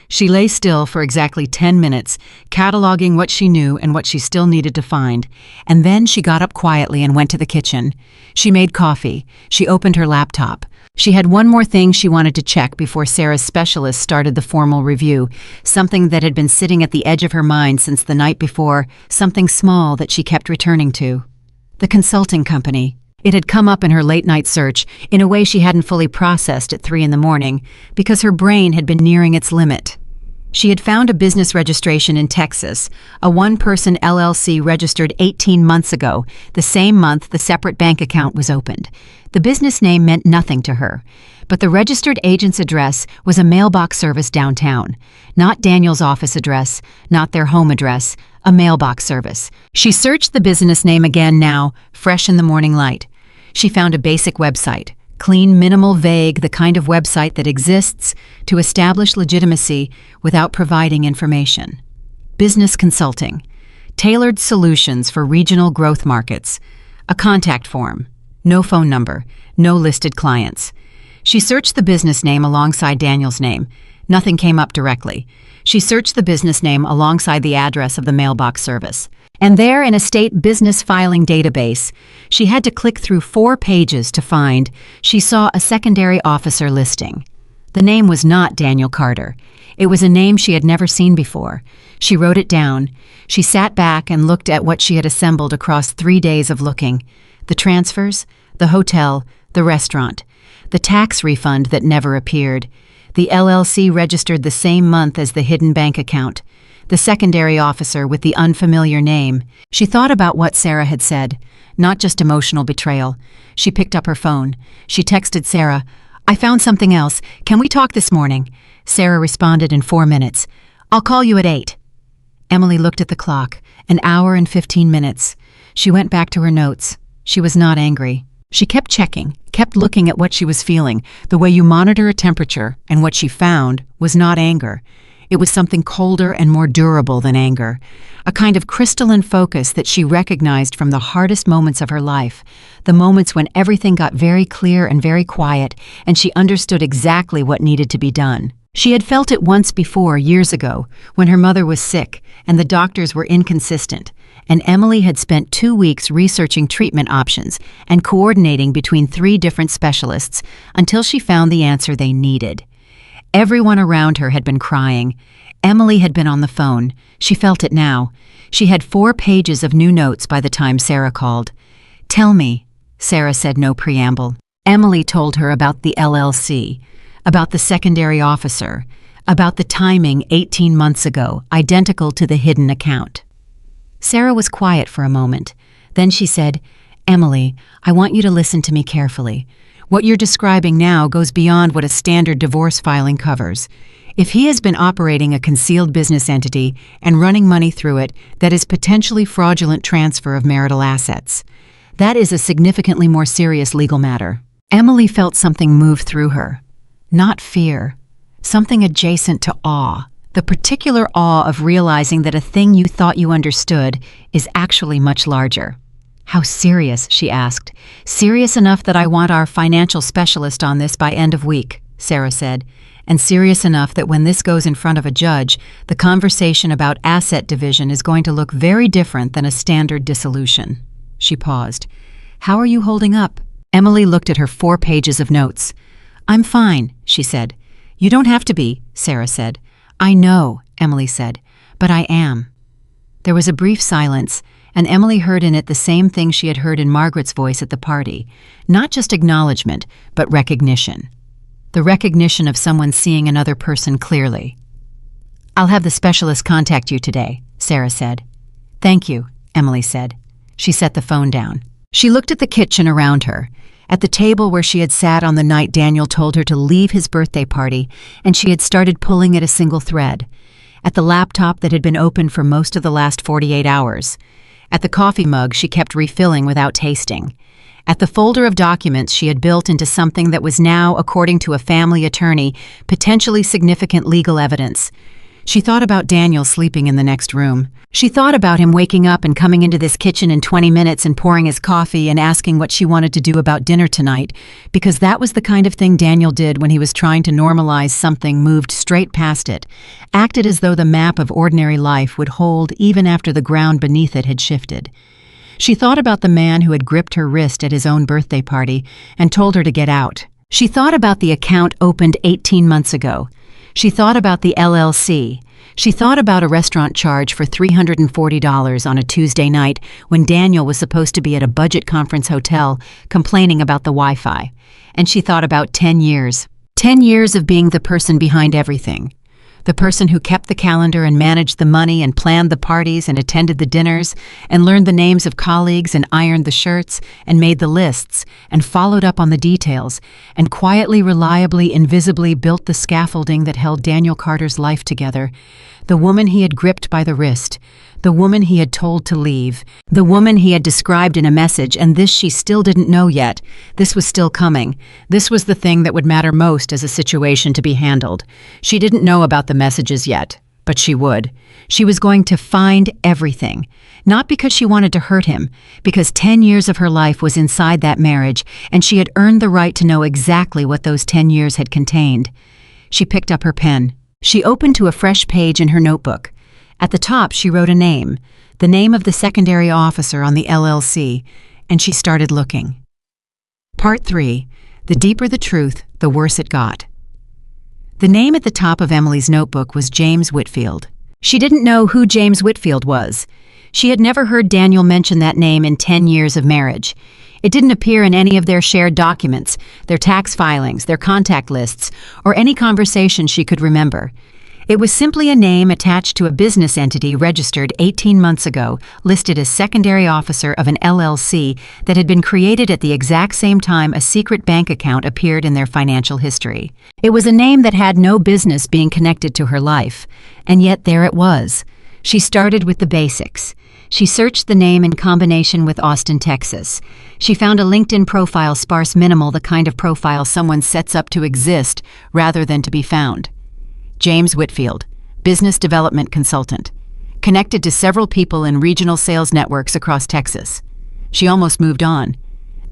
She lay still for exactly 10 minutes, cataloging what she knew and what she still needed to find, and then she got up quietly and went to the kitchen. She made coffee. She opened her laptop. She had one more thing she wanted to check before Sarah's specialist started the formal review, something that had been sitting at the edge of her mind since the night before, something small that she kept returning to. The consulting company. It had come up in her late-night search in a way she hadn't fully processed at 3 in the morning because her brain had been nearing its limit. She had found a business registration in Texas, a one-person LLC registered 18 months ago, the same month the separate bank account was opened. The business name meant nothing to her, but the registered agent's address was a mailbox service downtown. Not Daniel's office address, not their home address, a mailbox service. She searched the business name again now, fresh in the morning light. She found a basic website, clean, minimal, vague, the kind of website that exists to establish legitimacy without providing information. Business consulting, tailored solutions for regional growth markets, a contact form, no phone number, no listed clients. She searched the business name alongside Daniel's name. Nothing came up directly. She searched the business name alongside the address of the mailbox service. And there, in a state business filing database, she had to click through 4 pages to find she saw a secondary officer listing. The name was not Daniel Carter. It was a name she had never seen before. She wrote it down. She sat back and looked at what she had assembled across 3 days of looking. The transfers, the hotel, the restaurant, the tax refund that never appeared. The LLC registered the same month as the hidden bank account. The secondary officer with the unfamiliar name. She thought about what Sarah had said, not just emotional betrayal. She picked up her phone. She texted Sarah, I found something else. Can we talk this morning? Sarah responded in 4 minutes. I'll call you at 8. Emily looked at the clock. 1 hour and 15 minutes. She went back to her notes. She was not angry. She kept checking, kept looking at what she was feeling, the way you monitor a temperature, and what she found was not anger. It was something colder and more durable than anger, a kind of crystalline focus that she recognized from the hardest moments of her life, the moments when everything got very clear and very quiet, and she understood exactly what needed to be done. She had felt it once before, years ago, when her mother was sick and the doctors were inconsistent, and Emily had spent 2 weeks researching treatment options and coordinating between 3 different specialists until she found the answer they needed. Everyone around her had been crying. Emily had been on the phone. She felt it now. She had 4 pages of new notes by the time Sarah called. Tell me, Sarah said, no preamble. Emily told her about the LLC, about the secondary officer, about the timing 18 months ago, identical to the hidden account. Sarah was quiet for a moment. Then she said, Emily, I want you to listen to me carefully. What you're describing now goes beyond what a standard divorce filing covers. If he has been operating a concealed business entity and running money through it, that is potentially fraudulent transfer of marital assets. That is a significantly more serious legal matter. Emily felt something move through her. Not fear. Something adjacent to awe. The particular awe of realizing that a thing you thought you understood is actually much larger. How serious, she asked. Serious enough that I want our financial specialist on this by end of week, Sarah said. And serious enough that when this goes in front of a judge, the conversation about asset division is going to look very different than a standard dissolution. She paused. How are you holding up? Emily looked at her 4 pages of notes. I'm fine, she said. You don't have to be, Sarah said. I know, Emily said, but I am. There was a brief silence, and Emily heard in it the same thing she had heard in Margaret's voice at the party. Not just acknowledgement, but recognition. The recognition of someone seeing another person clearly. "I'll have the specialist contact you today," Sarah said. "Thank you," Emily said. She set the phone down. She looked at the kitchen around her, at the table where she had sat on the night Daniel told her to leave his birthday party, and she had started pulling at a single thread, at the laptop that had been open for most of the last 48 hours, at the coffee mug she kept refilling without tasting, at the folder of documents she had built into something that was now, according to a family attorney, potentially significant legal evidence. She thought about Daniel sleeping in the next room. She thought about him waking up and coming into this kitchen in 20 minutes and pouring his coffee and asking what she wanted to do about dinner tonight, because that was the kind of thing Daniel did when he was trying to normalize something, moved straight past it, acted as though the map of ordinary life would hold even after the ground beneath it had shifted. She thought about the man who had gripped her wrist at his own birthday party and told her to get out. She thought about the account opened 18 months ago. She thought about the LLC. She thought about a restaurant charge for $340 on a Tuesday night when Daniel was supposed to be at a budget conference hotel complaining about the Wi-Fi. And she thought about 10 years. 10 years of being the person behind everything. The person who kept the calendar and managed the money and planned the parties and attended the dinners and learned the names of colleagues and ironed the shirts and made the lists and followed up on the details and quietly, reliably, invisibly built the scaffolding that held Daniel Carter's life together. The woman he had gripped by the wrist, the woman he had told to leave, the woman he had described in a message, and this she still didn't know yet. This was still coming. This was the thing that would matter most as a situation to be handled. She didn't know about the messages yet, but she would. She was going to find everything. Not because she wanted to hurt him, because 10 years of her life was inside that marriage, and she had earned the right to know exactly what those 10 years had contained. She picked up her pen. She opened to a fresh page in her notebook. At the top, she wrote a name, the name of the secondary officer on the LLC, and she started looking. Part 3. The deeper the truth, the worse it got. The name at the top of Emily's notebook was James Whitfield. She didn't know who James Whitfield was. She had never heard Daniel mention that name in 10 years of marriage. It didn't appear in any of their shared documents, their tax filings, their contact lists, or any conversation she could remember. It was simply a name attached to a business entity registered 18 months ago, listed as secondary officer of an LLC that had been created at the exact same time a secret bank account appeared in their financial history. It was a name that had no business being connected to her life, and yet there it was. She started with the basics. She searched the name in combination with Austin, Texas. She found a LinkedIn profile sparse, minimal, the kind of profile someone sets up to exist rather than to be found. James Whitfield, business development consultant, connected to several people in regional sales networks across Texas. She almost moved on.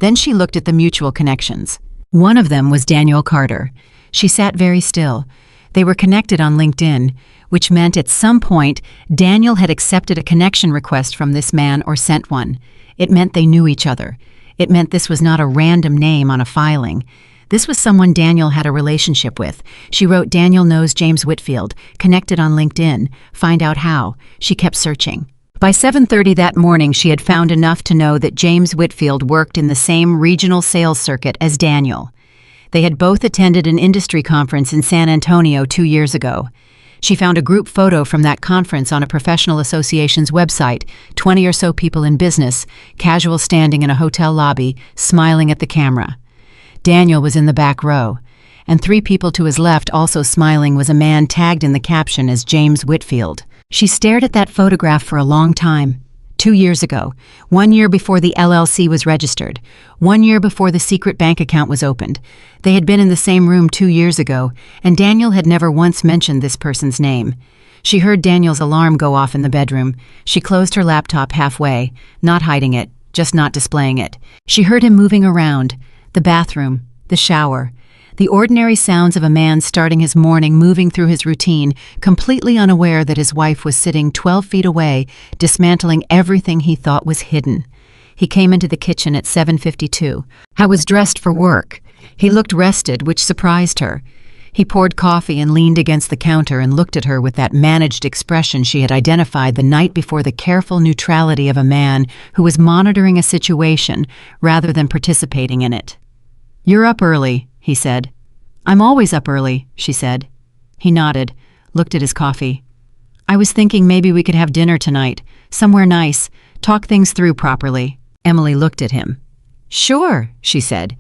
Then she looked at the mutual connections. One of them was Daniel Carter. She sat very still. They were connected on LinkedIn, which meant at some point Daniel had accepted a connection request from this man or sent one. It meant they knew each other. It meant this was not a random name on a filing. This was someone Daniel had a relationship with. She wrote, "Daniel knows James Whitfield, connected on LinkedIn, find out how." She kept searching. By 7:30 that morning, she had found enough to know that James Whitfield worked in the same regional sales circuit as Daniel. They had both attended an industry conference in San Antonio 2 years ago. She found a group photo from that conference on a professional association's website, 20 or so people in business, casual standing in a hotel lobby, smiling at the camera. Daniel was in the back row, and 3 people to his left, also smiling, was a man tagged in the caption as James Whitfield. She stared at that photograph for a long time. 2 years ago, 1 year before the LLC was registered, 1 year before the secret bank account was opened. They had been in the same room 2 years ago, and Daniel had never once mentioned this person's name. She heard Daniel's alarm go off in the bedroom. She closed her laptop halfway, not hiding it, just not displaying it. She heard him moving around. The bathroom, the shower, the ordinary sounds of a man starting his morning, moving through his routine, completely unaware that his wife was sitting 12 feet away, dismantling everything he thought was hidden. He came into the kitchen at 7:52. I was dressed for work. He looked rested, which surprised her. He poured coffee and leaned against the counter and looked at her with that managed expression she had identified the night before, the careful neutrality of a man who was monitoring a situation rather than participating in it. "You're up early," he said. "I'm always up early," she said. He nodded, looked at his coffee. "I was thinking maybe we could have dinner tonight, somewhere nice, talk things through properly." Emily looked at him. "Sure," she said.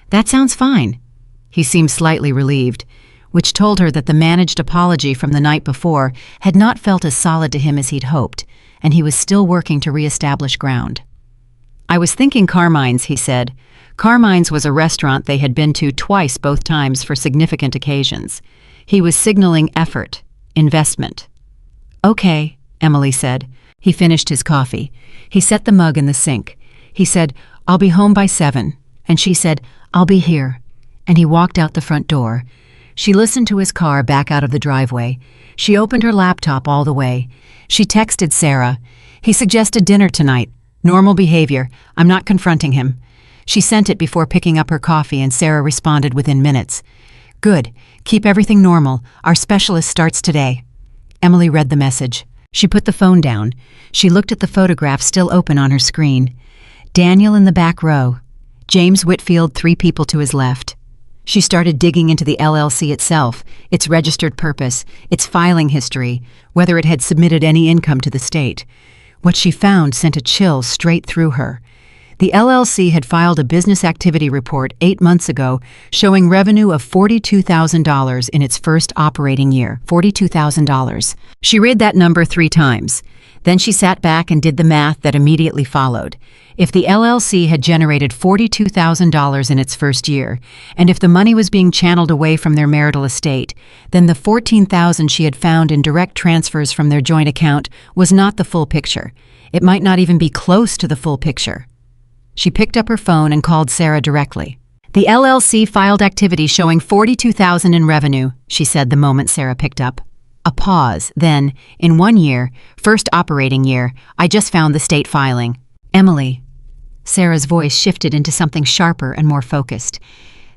"That sounds fine." He seemed slightly relieved, which told her that the managed apology from the night before had not felt as solid to him as he'd hoped, and he was still working to reestablish ground. "I was thinking Carmine's," he said. Carmine's was a restaurant they had been to twice, both times for significant occasions. He was signaling effort, investment. "Okay," Emily said. He finished his coffee. He set the mug in the sink. He said, "I'll be home by 7." And she said, "I'll be here." And he walked out the front door. She listened to his car back out of the driveway. She opened her laptop all the way. She texted Sarah. "He suggested dinner tonight. Normal behavior. I'm not confronting him." She sent it before picking up her coffee, and Sarah responded within minutes. "Good. Keep everything normal. Our specialist starts today." Emily read the message. She put the phone down. She looked at the photograph still open on her screen. Daniel in the back row. James Whitfield 3 people to his left. She started digging into the LLC itself, its registered purpose, its filing history, whether it had submitted any income to the state. What she found sent a chill straight through her. The LLC had filed a business activity report 8 months ago showing revenue of $42,000 in its first operating year. $42,000. She read that number 3 times. Then she sat back and did the math that immediately followed. If the LLC had generated $42,000 in its first year, and if the money was being channeled away from their marital estate, then the $14,000 she had found in direct transfers from their joint account was not the full picture. It might not even be close to the full picture. She picked up her phone and called Sarah directly. "The LLC filed activity showing $42,000 in revenue," she said the moment Sarah picked up. A pause, then, "In 1 year, first operating year, I just found the state filing." "Emily." Sarah's voice shifted into something sharper and more focused.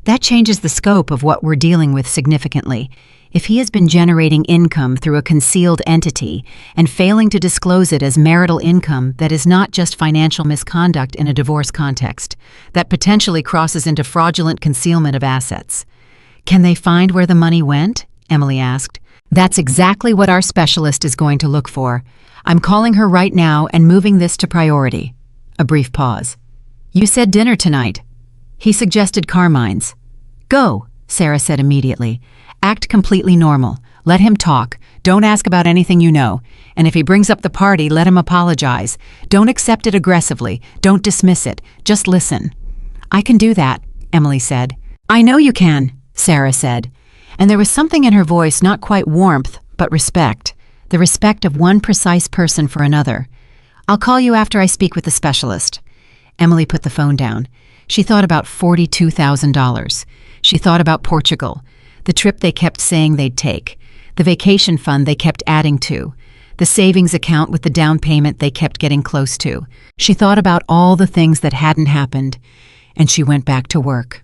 "That changes the scope of what we're dealing with significantly. If he has been generating income through a concealed entity and failing to disclose it as marital income, that is not just financial misconduct in a divorce context. That potentially crosses into fraudulent concealment of assets." "Can they find where the money went?" Emily asked. "That's exactly what our specialist is going to look for. I'm calling her right now and moving this to priority." A brief pause. "You said dinner tonight." "He suggested Carmine's." "Go," Sarah said immediately. "Act completely normal. Let him talk. Don't ask about anything you know. And if he brings up the party, let him apologize. Don't accept it aggressively. Don't dismiss it. Just listen." "I can do that," Emily said. "I know you can," Sarah said. And there was something in her voice, not quite warmth, but respect. The respect of one precise person for another. "I'll call you after I speak with the specialist." Emily put the phone down. She thought about $42,000. She thought about Portugal, the trip they kept saying they'd take, the vacation fund they kept adding to, the savings account with the down payment they kept getting close to. She thought about all the things that hadn't happened, and she went back to work.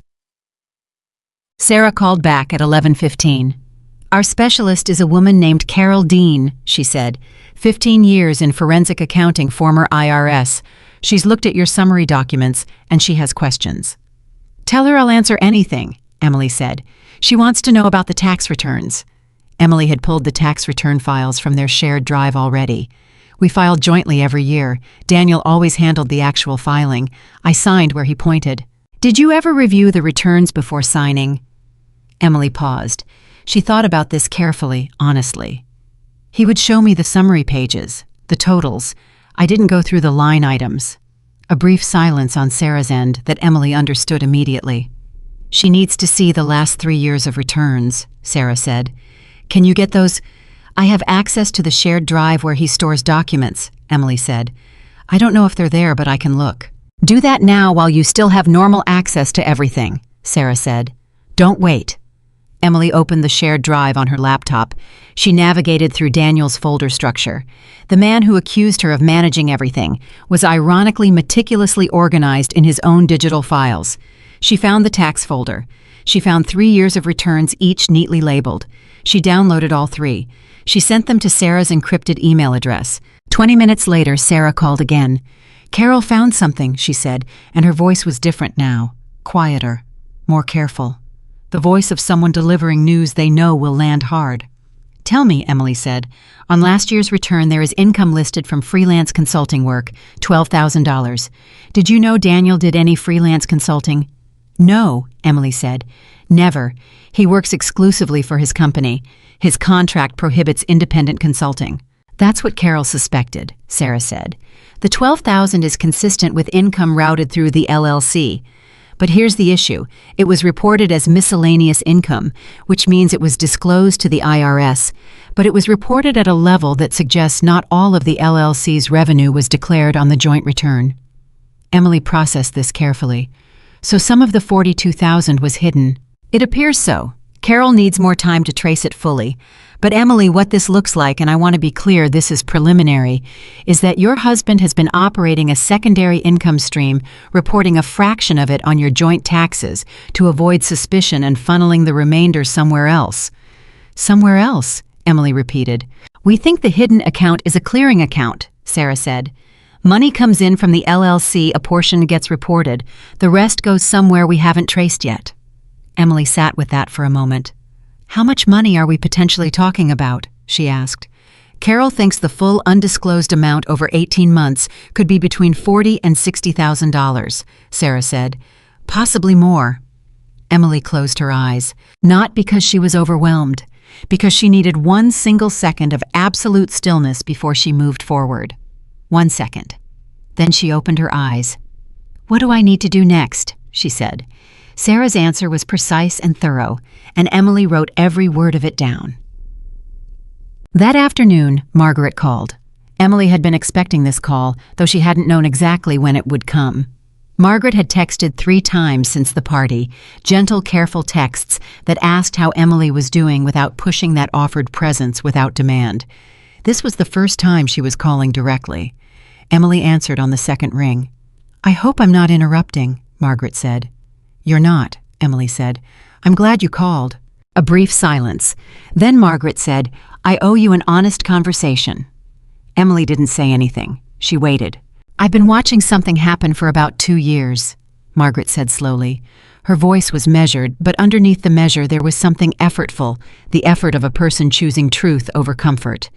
Sarah called back at 11:15. "Our specialist is a woman named Carol Dean," she said. 15 years in forensic accounting, former IRS. She's looked at your summary documents, and she has questions." "Tell her I'll answer anything," Emily said. "She wants to know about the tax returns." Emily had pulled the tax return files from their shared drive already. "We filed jointly every year. Daniel always handled the actual filing. I signed where he pointed." "Did you ever review the returns before signing?" Emily paused. She thought about this carefully, honestly. "He would show me the summary pages, the totals. I didn't go through the line items." A brief silence on Sarah's end that Emily understood immediately. "She needs to see the last 3 years of returns," Sarah said. "Can you get those?" "I have access to the shared drive where he stores documents," Emily said. "I don't know if they're there, but I can look." "Do that now while you still have normal access to everything," Sarah said. "Don't wait." Emily opened the shared drive on her laptop. She navigated through Daniel's folder structure. The man who accused her of managing everything was ironically meticulously organized in his own digital files. She found the tax folder. She found 3 years of returns, each neatly labeled. She downloaded all 3. She sent them to Sarah's encrypted email address. 20 minutes later, Sarah called again. "Carol found something," she said, and her voice was different now. Quieter. More careful. The voice of someone delivering news they know will land hard. "Tell me," Emily said. "On last year's return there is income listed from freelance consulting work, $12,000. Did you know Daniel did any freelance consulting?" "No," Emily said. "Never. He works exclusively for his company. His contract prohibits independent consulting." "That's what Carol suspected," Sarah said. "The $12,000 is consistent with income routed through the LLC. But here's the issue. It was reported as miscellaneous income, which means it was disclosed to the IRS, but it was reported at a level that suggests not all of the LLC's revenue was declared on the joint return." Emily processed this carefully. "So some of the $42,000 was hidden." "It appears so. Carol needs more time to trace it fully. But Emily, what this looks like, and I want to be clear, this is preliminary, is that your husband has been operating a secondary income stream, reporting a fraction of it on your joint taxes to avoid suspicion and funneling the remainder somewhere else." "Somewhere else," Emily repeated. "We think the hidden account is a clearing account," Sarah said. "Money comes in from the LLC, a portion gets reported. The rest goes somewhere we haven't traced yet." Emily sat with that for a moment. "How much money are we potentially talking about?" she asked. "Carol thinks the full undisclosed amount over 18 months could be between $40,000 and $60,000, Sarah said. "Possibly more." Emily closed her eyes, not because she was overwhelmed, because she needed 1 single second of absolute stillness before she moved forward. 1 second. Then she opened her eyes. "What do I need to do next?" she said. Sarah's answer was precise and thorough, and Emily wrote every word of it down. That afternoon, Margaret called. Emily had been expecting this call, though she hadn't known exactly when it would come. Margaret had texted 3 times since the party, gentle, careful texts that asked how Emily was doing without pushing that offered presence without demand. This was the first time she was calling directly. Emily answered on the second ring. "I hope I'm not interrupting," Margaret said. "You're not," Emily said. "I'm glad you called." A brief silence. Then Margaret said, "I owe you an honest conversation." Emily didn't say anything. She waited. "I've been watching something happen for about 2 years," Margaret said slowly. Her voice was measured, but underneath the measure there was something effortful, the effort of a person choosing truth over comfort.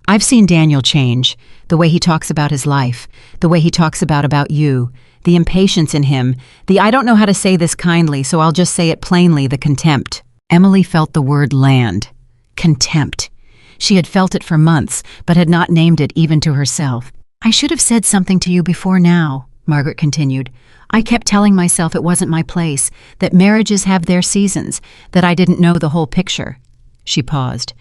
"I've seen Daniel change, the way he talks about his life, the way he talks about you, the impatience in him, the I don't know how to say this kindly, so I'll just say it plainly, the contempt." Emily felt the word land. Contempt. She had felt it for months, but had not named it even to herself. "I should have said something to you before now," Margaret continued. "I kept telling myself it wasn't my place, that marriages have their seasons, that I didn't know the whole picture." She paused.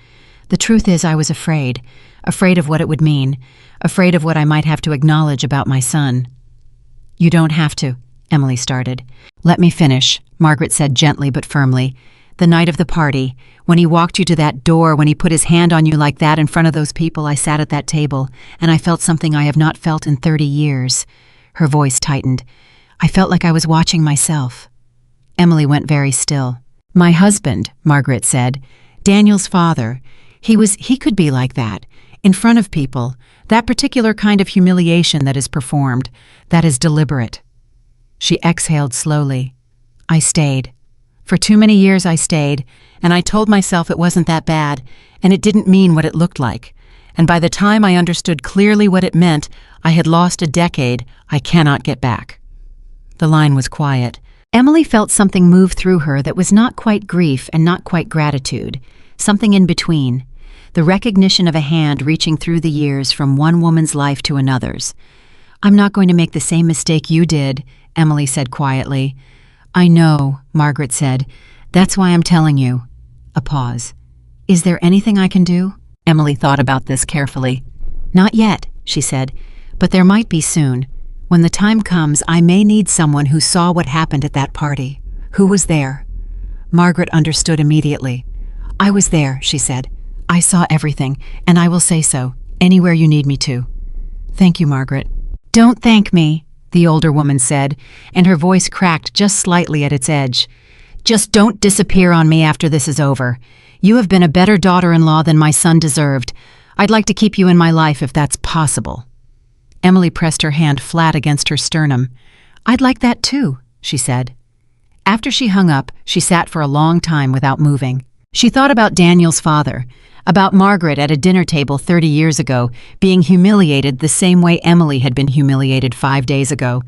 "The truth is I was afraid of what it would mean, afraid of what I might have to acknowledge about my son." "You don't have to," Emily started. "Let me finish," Margaret said gently but firmly. "The night of the party, when he walked you to that door, when he put his hand on you like that in front of those people, I sat at that table, and I felt something I have not felt in 30 years. Her voice tightened. "I felt like I was watching myself." Emily went very still. "My husband," Margaret said, "Daniel's father, he could be like that, in front of people, that particular kind of humiliation that is performed, that is deliberate." She exhaled slowly. "I stayed. For too many years I stayed, and I told myself it wasn't that bad, and it didn't mean what it looked like. And by the time I understood clearly what it meant, I had lost a decade I cannot get back." The line was quiet. Emily felt something move through her that was not quite grief and not quite gratitude, something in between, the recognition of a hand reaching through the years from one woman's life to another's. "I'm not going to make the same mistake you did," Emily said quietly. "I know," Margaret said. "That's why I'm telling you." A pause. "Is there anything I can do?" Emily thought about this carefully. "Not yet," she said, "but there might be soon. When the time comes, I may need someone who saw what happened at that party. Who was there?" Margaret understood immediately. "I was there," she said. "I saw everything, and I will say so, anywhere you need me to." "Thank you, Margaret." "Don't thank me," the older woman said, and her voice cracked just slightly at its edge. Just don't disappear on me after this is over. You have been a better daughter-in-law than my son deserved. I'd like to keep you in my life if that's possible." Emily pressed her hand flat against her sternum. "I'd like that too," she said. After she hung up, she sat for a long time without moving. She thought about Daniel's father, about Margaret at a dinner table 30 years ago, being humiliated the same way Emily had been humiliated 5 days ago,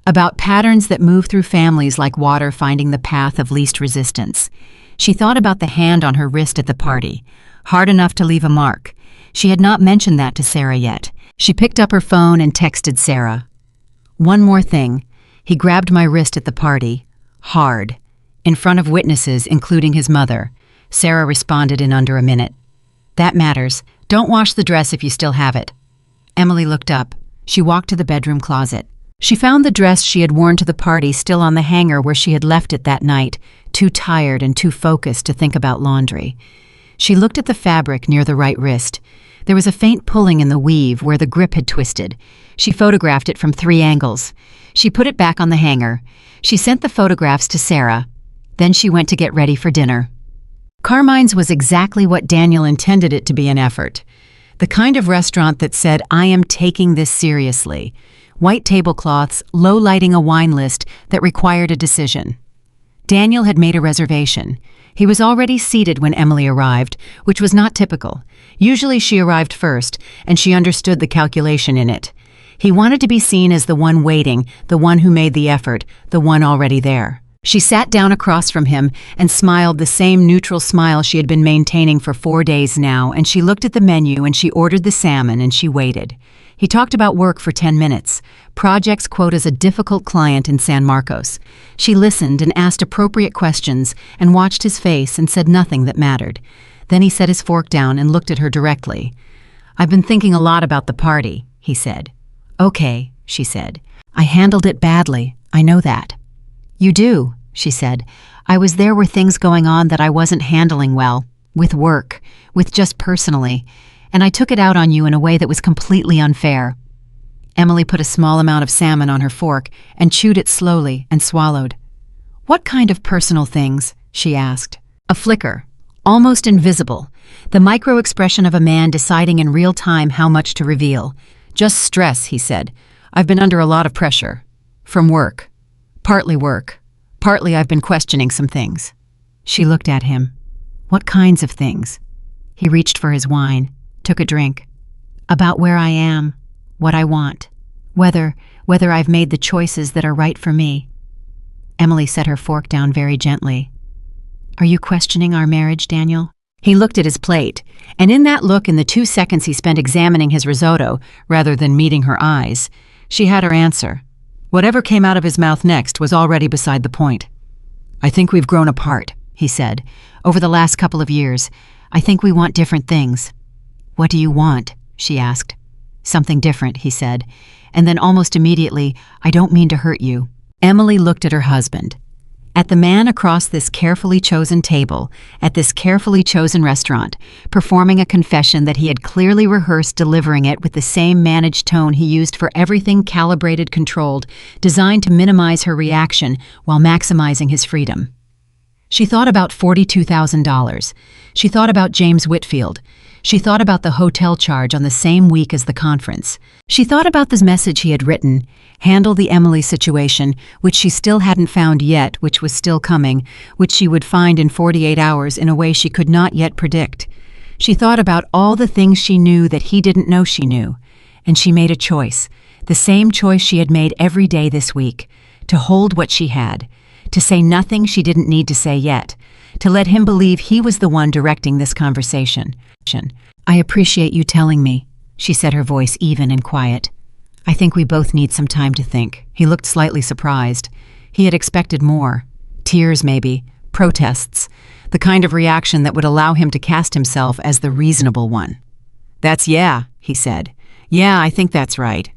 about patterns that move through families like water finding the path of least resistance. She thought about the hand on her wrist at the party, hard enough to leave a mark. She had not mentioned that to Sarah yet. She picked up her phone and texted Sarah. "One more thing. He grabbed my wrist at the party. Hard. In front of witnesses, including his mother." Sarah responded in under a minute. "That matters. Don't wash the dress if you still have it." Emily looked up. She walked to the bedroom closet. She found the dress she had worn to the party still on the hanger where she had left it that night, too tired and too focused to think about laundry. She looked at the fabric near the right wrist. There was a faint pulling in the weave where the grip had twisted. She photographed it from 3 angles. She put it back on the hanger. She sent the photographs to Sarah. Then she went to get ready for dinner. Carmine's was exactly what Daniel intended it to be, an effort. The kind of restaurant that said, "I am taking this seriously." White tablecloths, low lighting, a wine list that required a decision. Daniel had made a reservation. He was already seated when Emily arrived, which was not typical. Usually she arrived first, and she understood the calculation in it. He wanted to be seen as the one waiting, the one who made the effort, the one already there. She sat down across from him and smiled the same neutral smile she had been maintaining for 4 days now, and she looked at the menu and she ordered the salmon and she waited. He talked about work for 10 minutes, projects quote as a difficult client in San Marcos. She listened and asked appropriate questions and watched his face and said nothing that mattered. Then he set his fork down and looked at her directly. "I've been thinking a lot about the party," he said. "Okay," she said. "I handled it badly, I know that." "You do," she said. "I was there were things going on that I wasn't handling well, with work, with just personally, and I took it out on you in a way that was completely unfair." Emily put a small amount of salmon on her fork and chewed it slowly and swallowed. "What kind of personal things?" she asked. A flicker, almost invisible, the micro-expression of a man deciding in real time how much to reveal. "Just stress," he said. "I've been under a lot of pressure. From work. Partly work. Partly I've been questioning some things." She looked at him. "What kinds of things?" He reached for his wine, took a drink. "About where I am, what I want, whether I've made the choices that are right for me." Emily set her fork down very gently. "Are you questioning our marriage, Daniel?" He looked at his plate, and in that look, in the 2 seconds he spent examining his risotto, rather than meeting her eyes, she had her answer. Whatever came out of his mouth next was already beside the point. "I think we've grown apart," he said. "Over the last couple of years, I think we want different things." "What do you want?" she asked. "Something different," he said. And then almost immediately, "I don't mean to hurt you." Emily looked at her husband. At the man across this carefully chosen table, at this carefully chosen restaurant, performing a confession that he had clearly rehearsed, delivering it with the same managed tone he used for everything, calibrated, controlled, designed to minimize her reaction while maximizing his freedom. She thought about $42,000. She thought about James Whitfield. She thought about the hotel charge on the same week as the conference. She thought about this message he had written, handle the Emily situation, which she still hadn't found yet, which was still coming, which she would find in 48 hours in a way she could not yet predict. She thought about all the things she knew that he didn't know she knew, and she made a choice, the same choice she had made every day this week, to hold what she had, to say nothing she didn't need to say yet, to let him believe he was the one directing this conversation. "I appreciate you telling me," she said, her voice even and quiet. "I think we both need some time to think." He looked slightly surprised. He had expected more. Tears, maybe. Protests. The kind of reaction that would allow him to cast himself as the reasonable one. Yeah, he said. "Yeah, I think that's right."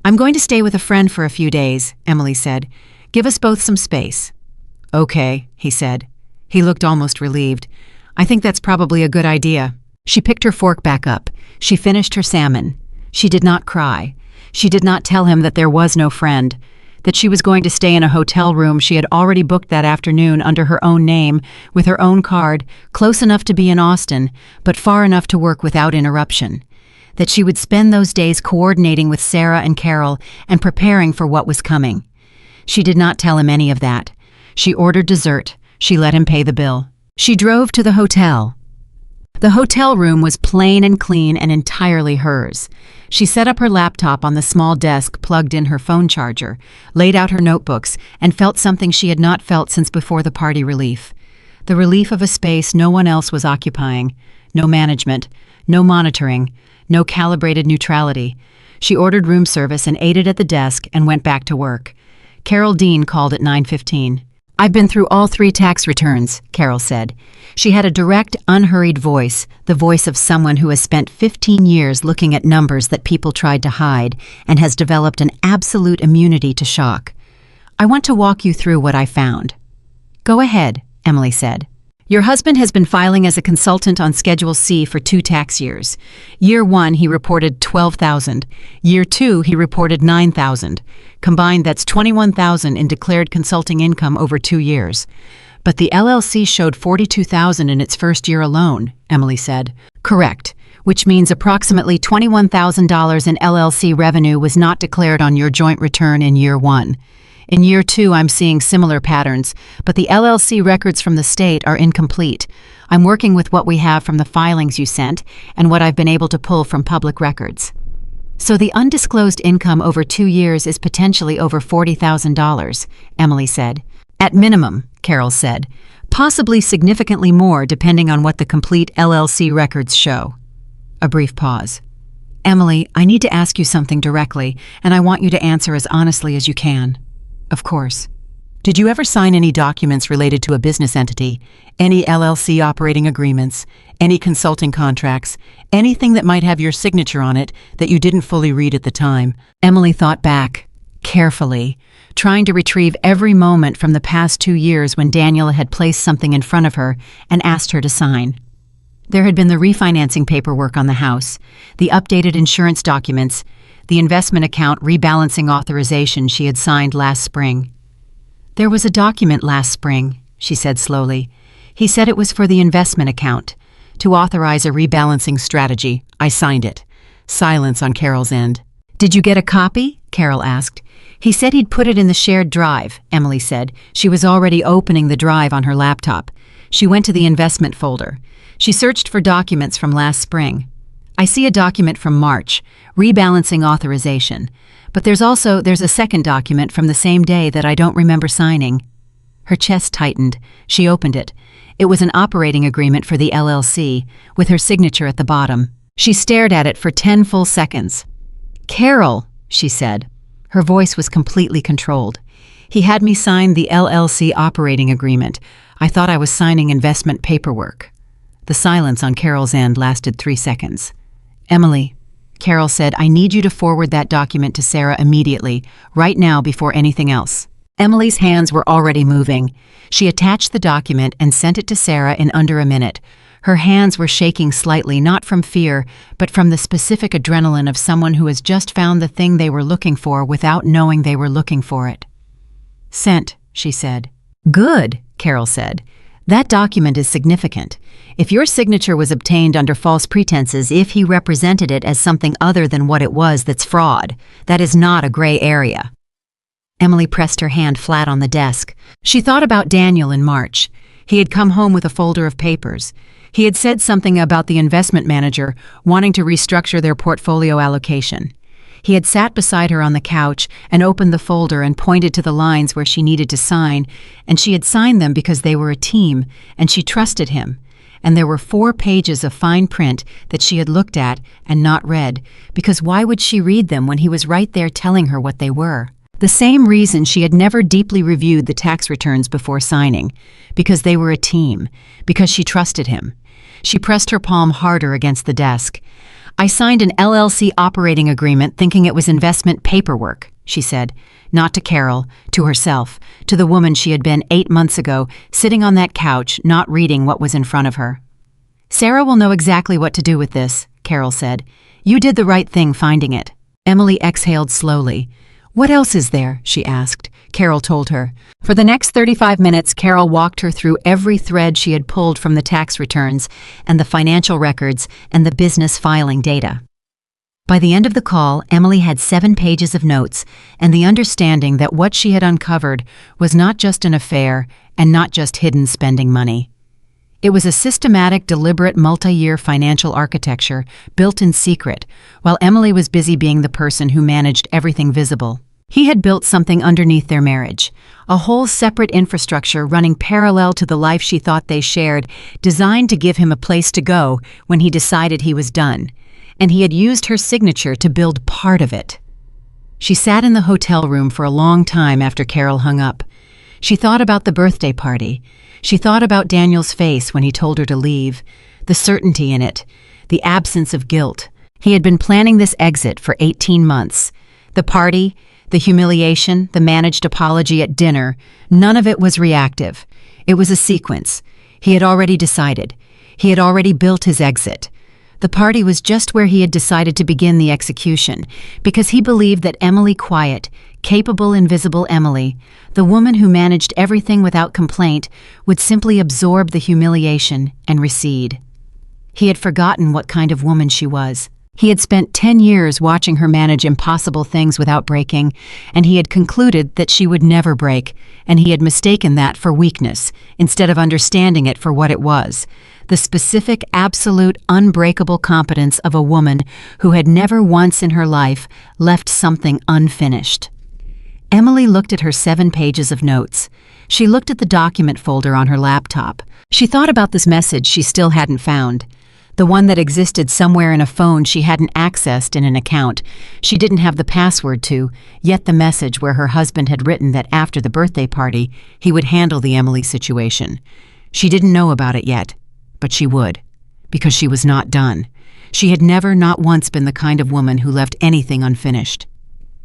"I'm going to stay with a friend for a few days," Emily said. "Give us both some space." "Okay," he said. He looked almost relieved. "I think that's probably a good idea." She picked her fork back up. She finished her salmon. She did not cry. She did not tell him that there was no friend. that she was going to stay in a hotel room she had already booked that afternoon under her own name, with her own card, close enough to be in Austin, but far enough to work without interruption. That she would spend those days coordinating with Sarah and Carol and preparing for what was coming. She did not tell him any of that. She ordered dessert. She let him pay the bill. She drove to the hotel. The hotel room was plain and clean and entirely hers. She set up her laptop on the small desk, plugged in her phone charger, laid out her notebooks, and felt something she had not felt since before the party relief. The relief of a space no one else was occupying. No management, no monitoring, no calibrated neutrality. She ordered room service and ate it at the desk and went back to work. Carol Dean called at 9:15. "I've been through all 3 tax returns," Carol said. She had a direct, unhurried voice, the voice of someone who has spent 15 years looking at numbers that people tried to hide and has developed an absolute immunity to shock. "I want to walk you through what I found." "Go ahead," Emily said. "Your husband has been filing as a consultant on Schedule C for 2 tax years. Year 1, he reported $12,000. Year 2, he reported $9,000. Combined, that's $21,000 in declared consulting income over 2 years. But the LLC showed $42,000 in its first year alone," Emily said. "Correct, which means approximately $21,000 in LLC revenue was not declared on your joint return in year 1. In year 2, I'm seeing similar patterns, but the LLC records from the state are incomplete. I'm working with what we have from the filings you sent and what I've been able to pull from public records." "So the undisclosed income over 2 years is potentially over $40,000, Emily said. "At minimum," Carol said. "Possibly significantly more depending on what the complete LLC records show." A brief pause. "Emily, I need to ask you something directly, and I want you to answer as honestly as you can." "Of course." "Did you ever sign any documents related to a business entity? Any LLC operating agreements? Any consulting contracts? Anything that might have your signature on it that you didn't fully read at the time?" Emily thought back, carefully, trying to retrieve every moment from the past 2 years when Daniel had placed something in front of her and asked her to sign. There had been the refinancing paperwork on the house, the updated insurance documents, the investment account rebalancing authorization she had signed last spring. "There was a document last spring," she said slowly. "He said it was for the investment account, to authorize a rebalancing strategy. I signed it." Silence on Carol's end. "Did you get a copy?" Carol asked. "He said he'd put it in the shared drive," Emily said. She was already opening the drive on her laptop. She went to the investment folder. She searched for documents from last spring. "I see a document from March, rebalancing authorization. But there's a second document from the same day that I don't remember signing." Her chest tightened. She opened it. It was an operating agreement for the LLC, with her signature at the bottom. She stared at it for 10 full seconds. "Carol," she said. Her voice was completely controlled. "He had me sign the LLC operating agreement. I thought I was signing investment paperwork." The silence on Carol's end lasted 3 seconds. "Emily," Carol said, "I need you to forward that document to Sarah immediately, right now before anything else." Emily's hands were already moving. She attached the document and sent it to Sarah in under a minute. Her hands were shaking slightly, not from fear, but from the specific adrenaline of someone who has just found the thing they were looking for without knowing they were looking for it. "Sent," she said. "Good," Carol said. "That document is significant. If your signature was obtained under false pretenses, if he represented it as something other than what it was, that's fraud. That is not a gray area." Emily pressed her hand flat on the desk. She thought about Daniel in March. He had come home with a folder of papers. He had said something about the investment manager wanting to restructure their portfolio allocation. He had sat beside her on the couch and opened the folder and pointed to the lines where she needed to sign, and she had signed them because they were a team, and she trusted him. And there were 4 pages of fine print that she had looked at and not read, because why would she read them when he was right there telling her what they were? The same reason she had never deeply reviewed the tax returns before signing, because they were a team, because she trusted him. She pressed her palm harder against the desk. "I signed an LLC operating agreement thinking it was investment paperwork," she said, not to Carol, to herself, to the woman she had been 8 months ago, sitting on that couch, not reading what was in front of her. "Sarah will know exactly what to do with this," Carol said. "You did the right thing finding it." Emily exhaled slowly. "What else is there?" she asked. Carol told her. For the next 35 minutes, Carol walked her through every thread she had pulled from the tax returns and the financial records and the business filing data. By the end of the call, Emily had 7 pages of notes and the understanding that what she had uncovered was not just an affair and not just hidden spending money. It was a systematic, deliberate, multi-year financial architecture built in secret, while Emily was busy being the person who managed everything visible. He had built something underneath their marriage, a whole separate infrastructure running parallel to the life she thought they shared, designed to give him a place to go when he decided he was done. And he had used her signature to build part of it. She sat in the hotel room for a long time after Carol hung up. She thought about the birthday party. She thought about Daniel's face when he told her to leave, the certainty in it, the absence of guilt. He had been planning this exit for 18 months. The party, the humiliation, the managed apology at dinner, none of it was reactive. It was a sequence. He had already decided. He had already built his exit. The party was just where he had decided to begin the execution, because he believed that Emily Quiet, capable, invisible Emily, the woman who managed everything without complaint, would simply absorb the humiliation and recede. He had forgotten what kind of woman she was. He had spent 10 years watching her manage impossible things without breaking, and he had concluded that she would never break, and he had mistaken that for weakness, instead of understanding it for what it was. The specific, absolute, unbreakable competence of a woman who had never once in her life left something unfinished. Emily looked at her 7 pages of notes. She looked at the document folder on her laptop. She thought about this message she still hadn't found, the one that existed somewhere in a phone she hadn't accessed in an account she didn't have the password to, yet the message where her husband had written that after the birthday party he would handle the Emily situation. She didn't know about it yet. But she would, because she was not done. She had never, not once, been the kind of woman who left anything unfinished.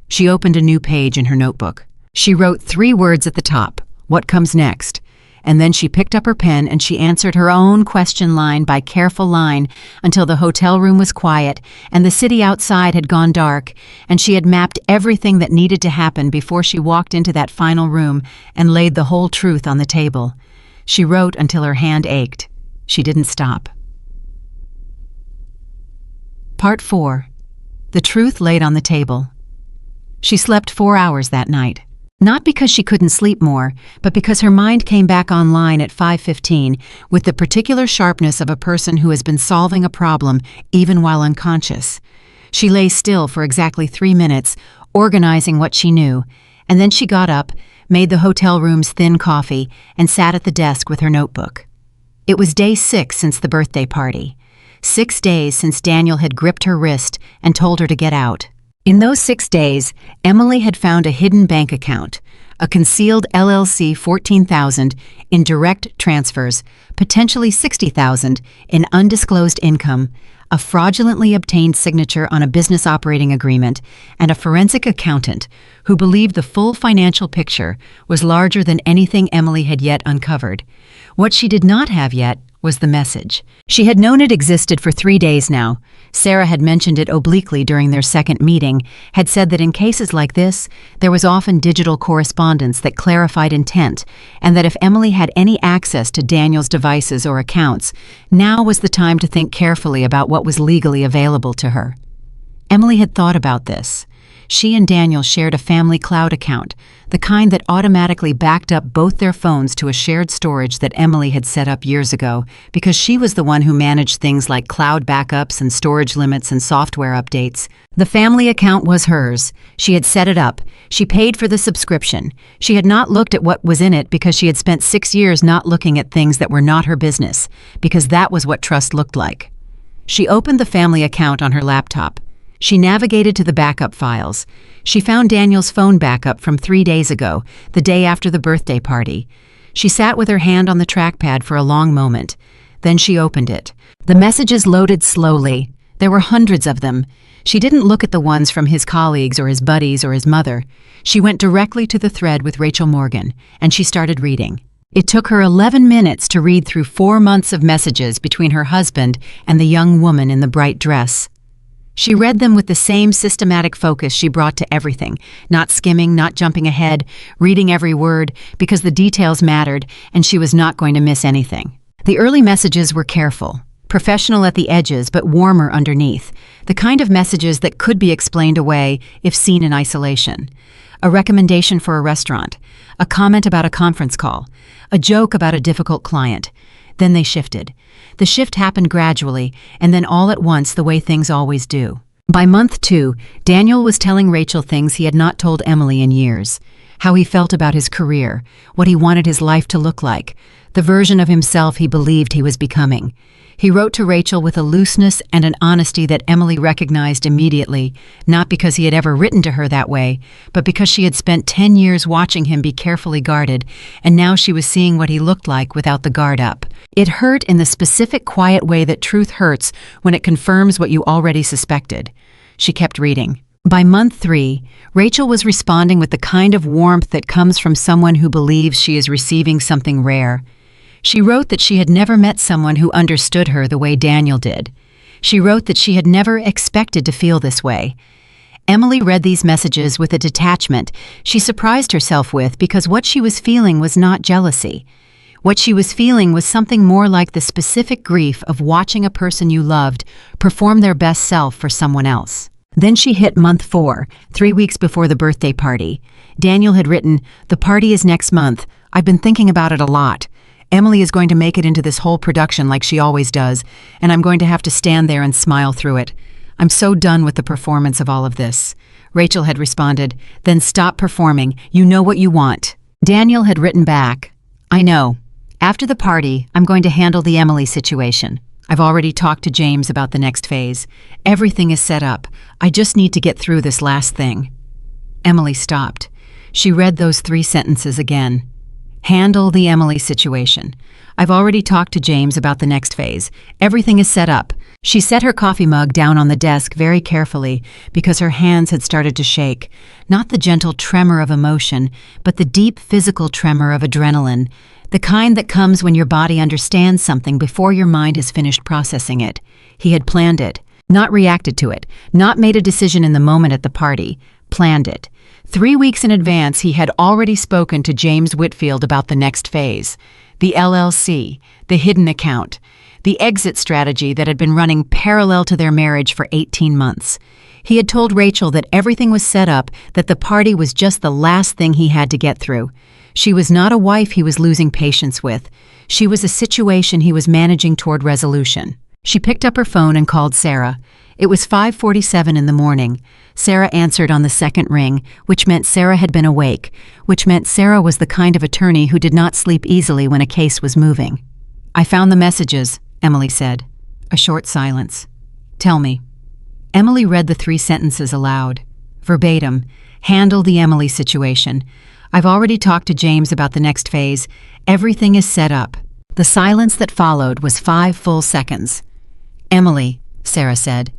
She opened a new page in her notebook. She wrote 3 words at the top, "What comes next?" And then she picked up her pen and she answered her own question line by careful line until the hotel room was quiet and the city outside had gone dark, and she had mapped everything that needed to happen before she walked into that final room and laid the whole truth on the table. She wrote until her hand ached. She didn't stop. Part 4. The truth laid on the table. She slept 4 hours that night. Not because she couldn't sleep more, but because her mind came back online at 5:15 with the particular sharpness of a person who has been solving a problem even while unconscious. She lay still for exactly 3 minutes, organizing what she knew, and then she got up, made the hotel room's thin coffee, and sat at the desk with her notebook. It was day 6 since the birthday party. 6 days since Daniel had gripped her wrist and told her to get out. In those 6 days, Emily had found a hidden bank account, a concealed LLC, $14,000 in direct transfers, potentially $60,000 in undisclosed income, a fraudulently obtained signature on a business operating agreement, and a forensic accountant who believed the full financial picture was larger than anything Emily had yet uncovered. What she did not have yet was the message. She had known it existed for 3 days now. Sarah had mentioned it obliquely during their second meeting, had said that in cases like this, there was often digital correspondence that clarified intent, and that if Emily had any access to Daniel's devices or accounts, now was the time to think carefully about what was legally available to her. Emily had thought about this. She and Daniel shared a family cloud account, the kind that automatically backed up both their phones to a shared storage that Emily had set up years ago, because she was the one who managed things like cloud backups and storage limits and software updates. The family account was hers. She had set it up. She paid for the subscription. She had not looked at what was in it because she had spent 6 years not looking at things that were not her business, because that was what trust looked like. She opened the family account on her laptop. She navigated to the backup files. She found Daniel's phone backup from 3 days ago, the day after the birthday party. She sat with her hand on the trackpad for a long moment. Then she opened it. The messages loaded slowly. There were hundreds of them. She didn't look at the ones from his colleagues or his buddies or his mother. She went directly to the thread with Rachel Morgan, and she started reading. It took her 11 minutes to read through 4 months of messages between her husband and the young woman in the bright dress. She read them with the same systematic focus she brought to everything, not skimming, not jumping ahead, reading every word, because the details mattered and she was not going to miss anything. The early messages were careful, professional at the edges but warmer underneath, the kind of messages that could be explained away if seen in isolation. A recommendation for a restaurant, a comment about a conference call, a joke about a difficult client. Then they shifted. The shift happened gradually, and then all at once the way things always do. By month 2, Daniel was telling Rachel things he had not told Emily in years. How he felt about his career, what he wanted his life to look like, the version of himself he believed he was becoming. He wrote to Rachel with a looseness and an honesty that Emily recognized immediately, not because he had ever written to her that way, but because she had spent 10 years watching him be carefully guarded, and now she was seeing what he looked like without the guard up. It hurt in the specific, quiet way that truth hurts when it confirms what you already suspected. She kept reading. By month 3, Rachel was responding with the kind of warmth that comes from someone who believes she is receiving something rare. She wrote that she had never met someone who understood her the way Daniel did. She wrote that she had never expected to feel this way. Emily read these messages with a detachment she surprised herself with because what she was feeling was not jealousy. What she was feeling was something more like the specific grief of watching a person you loved perform their best self for someone else. Then she hit month 4, 3 weeks before the birthday party. Daniel had written, "The party is next month. I've been thinking about it a lot. Emily is going to make it into this whole production like she always does, and I'm going to have to stand there and smile through it. I'm so done with the performance of all of this." Rachel had responded, "Then stop performing. You know what you want." Daniel had written back, "I know. After the party, I'm going to handle the Emily situation. I've already talked to James about the next phase. Everything is set up. I just need to get through this last thing." Emily stopped. She read those 3 sentences again. Handle the Emily situation. I've already talked to James about the next phase. Everything is set up. She set her coffee mug down on the desk very carefully because her hands had started to shake. Not the gentle tremor of emotion, but the deep physical tremor of adrenaline. The kind that comes when your body understands something before your mind has finished processing it. He had planned it, not reacted to it, not made a decision in the moment at the party, planned it. 3 weeks in advance, he had already spoken to James Whitfield about the next phase, the LLC, the hidden account, the exit strategy that had been running parallel to their marriage for 18 months. He had told Rachel that everything was set up, that the party was just the last thing he had to get through. She was not a wife he was losing patience with. She was a situation he was managing toward resolution. She picked up her phone and called Sarah. It was 5:47 in the morning. Sarah answered on the second ring, which meant Sarah had been awake, which meant Sarah was the kind of attorney who did not sleep easily when a case was moving. "I found the messages," Emily said. A short silence. "Tell me." Emily read the 3 sentences aloud. Verbatim. Handle the Emily situation. I've already talked to James about the next phase. Everything is set up. The silence that followed was 5 full seconds. "Emily," Sarah said,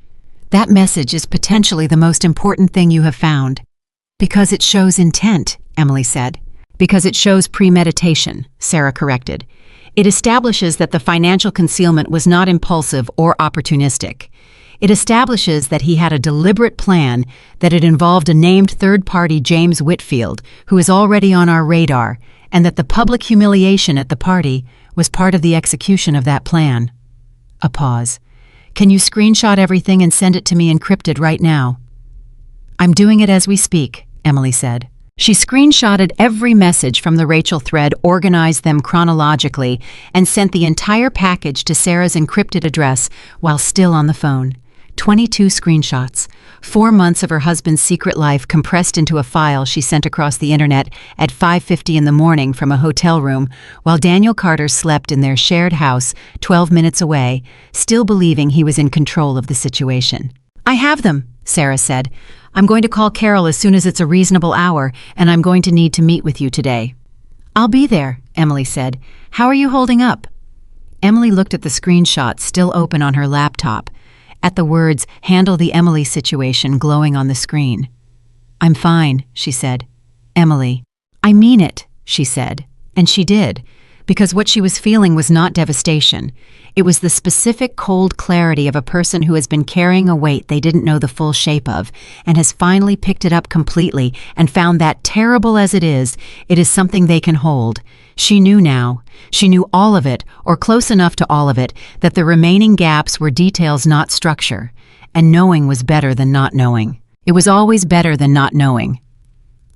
"that message is potentially the most important thing you have found." "Because it shows intent," Emily said. "Because it shows premeditation," Sarah corrected. "It establishes that the financial concealment was not impulsive or opportunistic. It establishes that he had a deliberate plan, that it involved a named third party, James Whitfield, who is already on our radar, and that the public humiliation at the party was part of the execution of that plan." A pause. "Can you screenshot everything and send it to me encrypted right now?" "I'm doing it as we speak," Emily said. She screenshotted every message from the Rachel thread, organized them chronologically, and sent the entire package to Sarah's encrypted address while still on the phone. 22 screenshots. 4 months of her husband's secret life compressed into a file she sent across the internet at 5:50 in the morning from a hotel room while Daniel Carter slept in their shared house 12 minutes away, still believing he was in control of the situation. "I have them," Sarah said. "I'm going to call Carol as soon as it's a reasonable hour, and I'm going to need to meet with you today." "I'll be there," Emily said. "How are you holding up?" Emily looked at the screenshot still open on her laptop, at the words, "Handle the Emily situation," glowing on the screen. "I'm fine," she said. "Emily." "I mean it," she said. And she did. because what she was feeling was not devastation. It was the specific cold clarity of a person who has been carrying a weight they didn't know the full shape of and has finally picked it up completely and found that, terrible as it is something they can hold. She knew now. She knew all of it, or close enough to all of it, that the remaining gaps were details, not structure. And knowing was better than not knowing. It was always better than not knowing.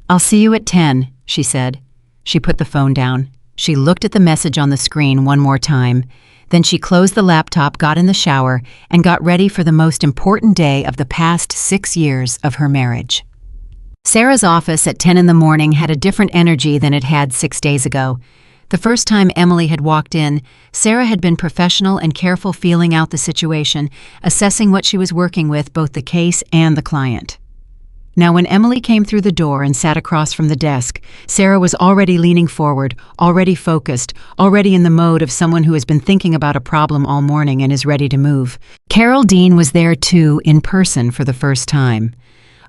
"I'll see you at 10, she said. She put the phone down. She looked at the message on the screen one more time. Then she closed the laptop, got in the shower, and got ready for the most important day of the past 6 years of her marriage. Sarah's office at 10 in the morning had a different energy than it had 6 days ago. The first time Emily had walked in, Sarah had been professional and careful, feeling out the situation, assessing what she was working with, both the case and the client. Now, when Emily came through the door and sat across from the desk, Sarah was already leaning forward, already focused, already in the mode of someone who has been thinking about a problem all morning and is ready to move. Carol Dean was there too, in person for the first time.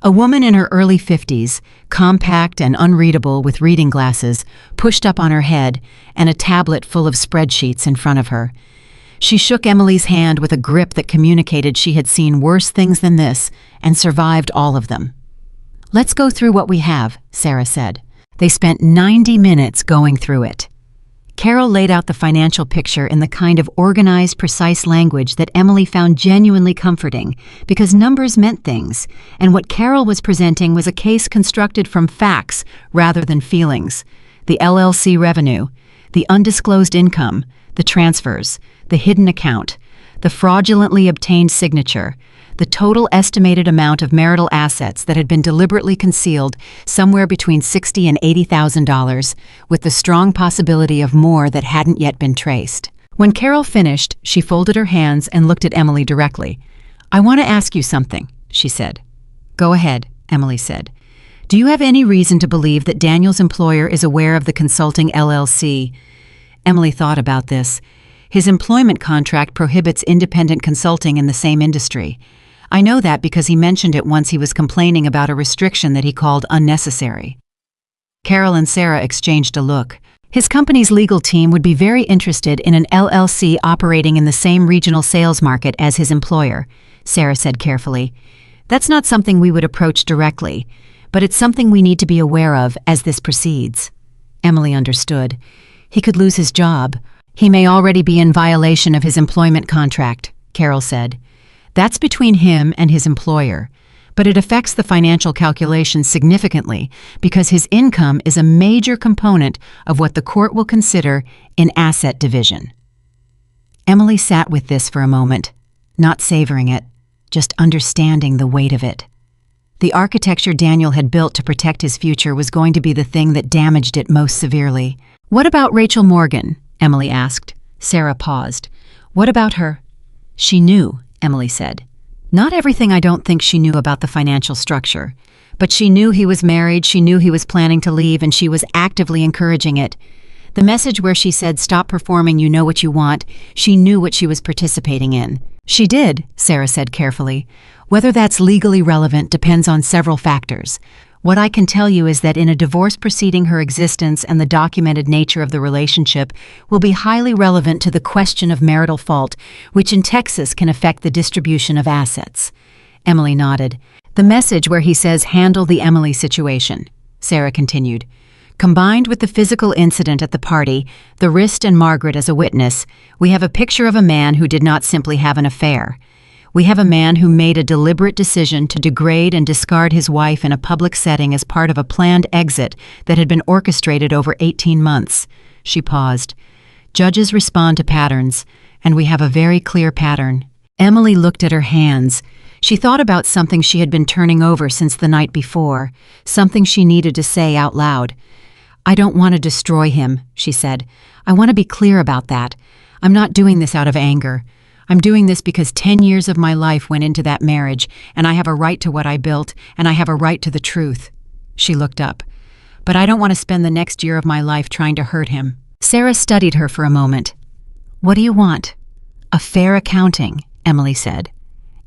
A woman in her early 50s, compact and unreadable with reading glasses, pushed up on her head, and a tablet full of spreadsheets in front of her. She shook Emily's hand with a grip that communicated she had seen worse things than this and survived all of them. "Let's go through what we have," Sarah said. They spent 90 minutes going through it. Carol laid out the financial picture in the kind of organized, precise language that Emily found genuinely comforting, because numbers meant things, and what Carol was presenting was a case constructed from facts rather than feelings. The LLC revenue, the undisclosed income, the transfers, the hidden account, the fraudulently obtained signature, the total estimated amount of marital assets that had been deliberately concealed, somewhere between $60,000 and $80,000, with the strong possibility of more that hadn't yet been traced. When Carol finished, she folded her hands and looked at Emily directly. "I want to ask you something," she said. "Go ahead," Emily said. "Do you have any reason to believe that Daniel's employer is aware of the consulting LLC?" Emily thought about this. His employment contract prohibits independent consulting in the same industry. "I know that because he mentioned it once he was complaining about a restriction that he called unnecessary." Carol and Sarah exchanged a look. "His company's legal team would be very interested in an LLC operating in the same regional sales market as his employer," Sarah said carefully. "That's not something we would approach directly, but it's something we need to be aware of as this proceeds." Emily understood. "He could lose his job. He may already be in violation of his employment contract," Carol said. "That's between him and his employer, but it affects the financial calculations significantly because his income is a major component of what the court will consider an asset division." Emily sat with this for a moment, not savoring it, just understanding the weight of it. The architecture Daniel had built to protect his future was going to be the thing that damaged it most severely. "What about Rachel Morgan?" Emily asked. Sarah paused. "What about her?" "She knew," Emily said. "Not everything I don't think she knew about the financial structure, but she knew he was married, she knew he was planning to leave, and she was actively encouraging it. The message where she said, 'Stop performing, you know what you want,' she knew what she was participating in." "She did," Sarah said carefully. "Whether that's legally relevant depends on several factors. What I can tell you is that in a divorce proceeding, her existence and the documented nature of the relationship will be highly relevant to the question of marital fault, which in Texas can affect the distribution of assets." Emily nodded. "The message where he says, 'Handle the Emily situation,'" Sarah continued. "Combined with the physical incident at the party, the wrist and Margaret as a witness, we have a picture of a man who did not simply have an affair. We have a man who made a deliberate decision to degrade and discard his wife in a public setting as part of a planned exit that had been orchestrated over 18 months. She paused. "Judges respond to patterns, and we have a very clear pattern." Emily looked at her hands. She thought about something she had been turning over since the night before, something she needed to say out loud. "I don't want to destroy him," she said. "I want to be clear about that. I'm not doing this out of anger. I'm doing this because 10 years of my life went into that marriage, and I have a right to what I built, and I have a right to the truth." She looked up. "But I don't want to spend the next year of my life trying to hurt him." Sarah studied her for a moment. "What do you want?" "A fair accounting," Emily said.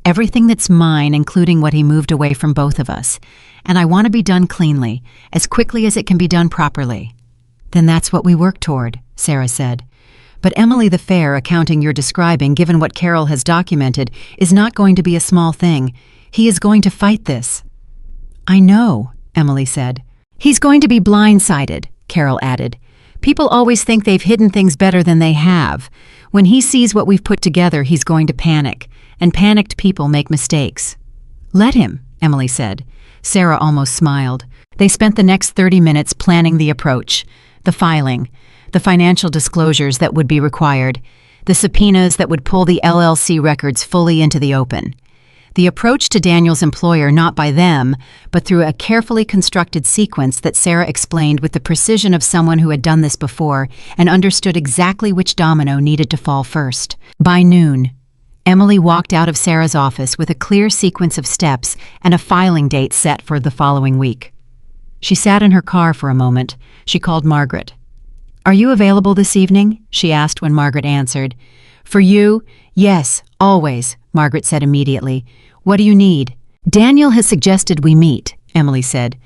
"Everything that's mine, including what he moved away from both of us. And I want to be done cleanly, as quickly as it can be done properly." "Then that's what we work toward," Sarah said. "But Emily the fair accounting you're describing, given what Carol has documented, is not going to be a small thing. He is going to fight this." "I know," Emily said. "He's going to be blindsided," Carol added. "People always think they've hidden things better than they have. When he sees what we've put together, he's going to panic, and panicked people make mistakes." "Let him," Emily said. Sarah almost smiled. They spent the next 30 minutes planning the approach, the filing, the financial disclosures that would be required, the subpoenas that would pull the LLC records fully into the open. The approach to Daniel's employer not by them, but through a carefully constructed sequence that Sarah explained with the precision of someone who had done this before and understood exactly which domino needed to fall first. By noon, Emily walked out of Sarah's office with a clear sequence of steps and a filing date set for the following week. She sat in her car for a moment. She called Margaret. "Are you available this evening?" she asked when Margaret answered. "For you? Yes, always," Margaret said immediately. "What do you need?" "Daniel has suggested we meet," Emily said.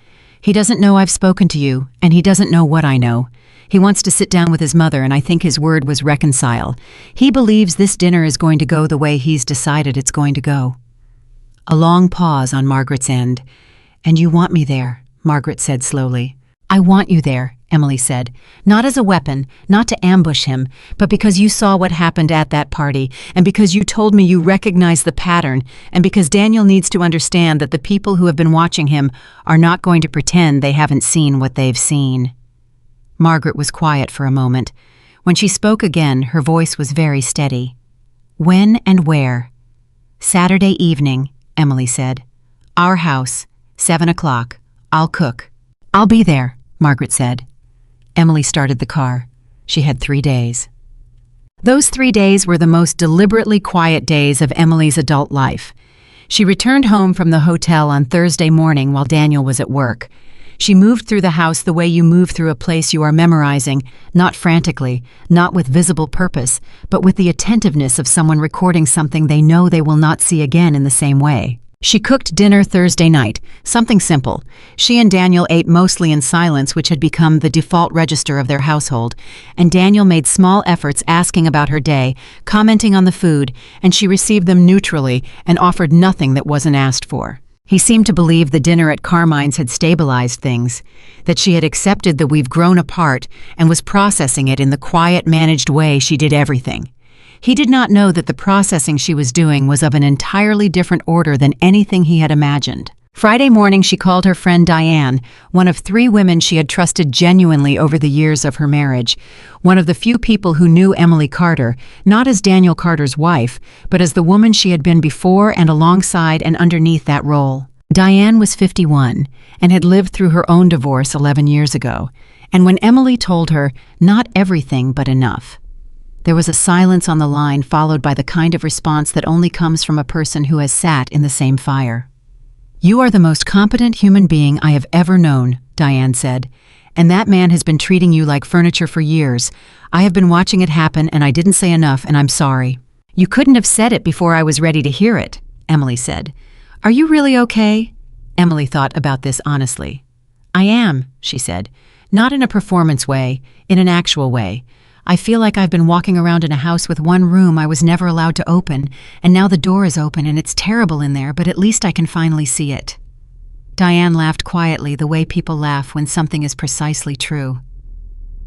"He doesn't know I've spoken to you, and he doesn't know what I know. He wants to sit down with his mother, and I think his word was reconcile. He believes this dinner is going to go the way he's decided it's going to go." A long pause on Margaret's end. "And you want me there," Margaret said slowly. "I want you there," Emily said. "Not as a weapon, not to ambush him, but because you saw what happened at that party, and because you told me you recognize the pattern, and because Daniel needs to understand that the people who have been watching him are not going to pretend they haven't seen what they've seen." Margaret was quiet for a moment. When she spoke again, her voice was very steady. "When and where?" "Saturday evening," Emily said. "Our house, 7 o'clock. I'll cook." "I'll be there," Margaret said. Emily started the car. She had 3 days. Those 3 days were the most deliberately quiet days of Emily's adult life. She returned home from the hotel on Thursday morning while Daniel was at work. She moved through the house the way you move through a place you are memorizing, not frantically, not with visible purpose, but with the attentiveness of someone recording something they know they will not see again in the same way. She cooked dinner Thursday night, something simple. She and Daniel ate mostly in silence, which had become the default register of their household, and Daniel made small efforts asking about her day, commenting on the food, and she received them neutrally and offered nothing that wasn't asked for. He seemed to believe the dinner at Carmine's had stabilized things, that she had accepted that we've grown apart and was processing it in the quiet, managed way she did everything. He did not know that the processing she was doing was of an entirely different order than anything he had imagined. Friday morning she called her friend Diane, one of 3 women she had trusted genuinely over the years of her marriage, one of the few people who knew Emily Carter, not as Daniel Carter's wife, but as the woman she had been before and alongside and underneath that role. Diane was 51 and had lived through her own divorce 11 years ago, and when Emily told her, not everything but enough, there was a silence on the line followed by the kind of response that only comes from a person who has sat in the same fire. "You are the most competent human being I have ever known," Diane said, "and that man has been treating you like furniture for years. I have been watching it happen and I didn't say enough and I'm sorry." "You couldn't have said it before I was ready to hear it," Emily said. "Are you really okay?" Emily thought about this honestly. "I am," she said. "Not in a performance way, in an actual way. I feel like I've been walking around in a house with one room I was never allowed to open, and now the door is open and it's terrible in there, but at least I can finally see it." Diane laughed quietly, the way people laugh when something is precisely true.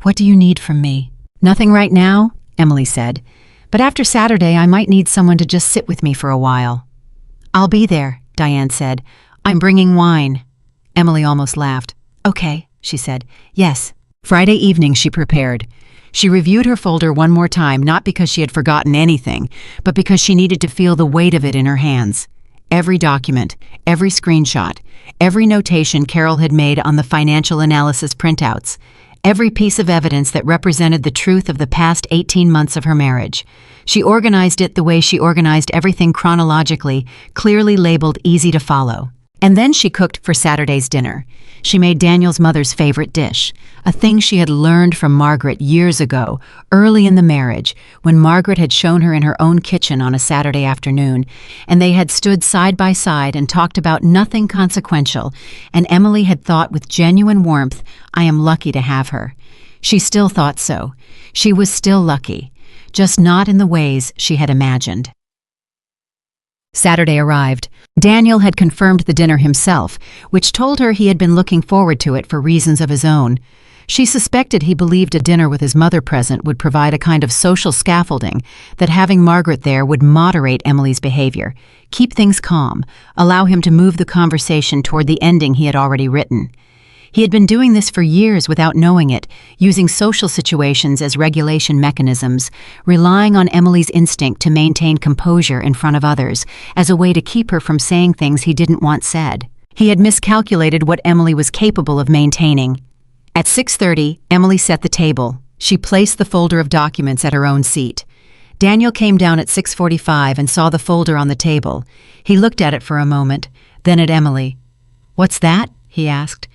"What do you need from me?" "Nothing right now," Emily said. "But after Saturday I might need someone to just sit with me for a while." "I'll be there," Diane said. "I'm bringing wine." Emily almost laughed. "Okay," she said. "Yes." Friday evening she prepared. She reviewed her folder one more time, not because she had forgotten anything, but because she needed to feel the weight of it in her hands. Every document, every screenshot, every notation Carol had made on the financial analysis printouts, every piece of evidence that represented the truth of the past 18 months of her marriage. She organized it the way she organized everything chronologically, clearly labeled easy to follow. And then she cooked for Saturday's dinner. She made Daniel's mother's favorite dish, a thing she had learned from Margaret years ago, early in the marriage, when Margaret had shown her in her own kitchen on a Saturday afternoon, and they had stood side by side and talked about nothing consequential, and Emily had thought with genuine warmth, "I am lucky to have her." She still thought so. She was still lucky, just not in the ways she had imagined. Saturday arrived. Daniel had confirmed the dinner himself, which told her he had been looking forward to it for reasons of his own. She suspected he believed a dinner with his mother present would provide a kind of social scaffolding, that having Margaret there would moderate Emily's behavior, keep things calm, allow him to move the conversation toward the ending he had already written. He had been doing this for years without knowing it, using social situations as regulation mechanisms, relying on Emily's instinct to maintain composure in front of others, as a way to keep her from saying things he didn't want said. He had miscalculated what Emily was capable of maintaining. At 6:30, Emily set the table. She placed the folder of documents at her own seat. Daniel came down at 6:45 and saw the folder on the table. He looked at it for a moment, then at Emily. "What's that?" he asked.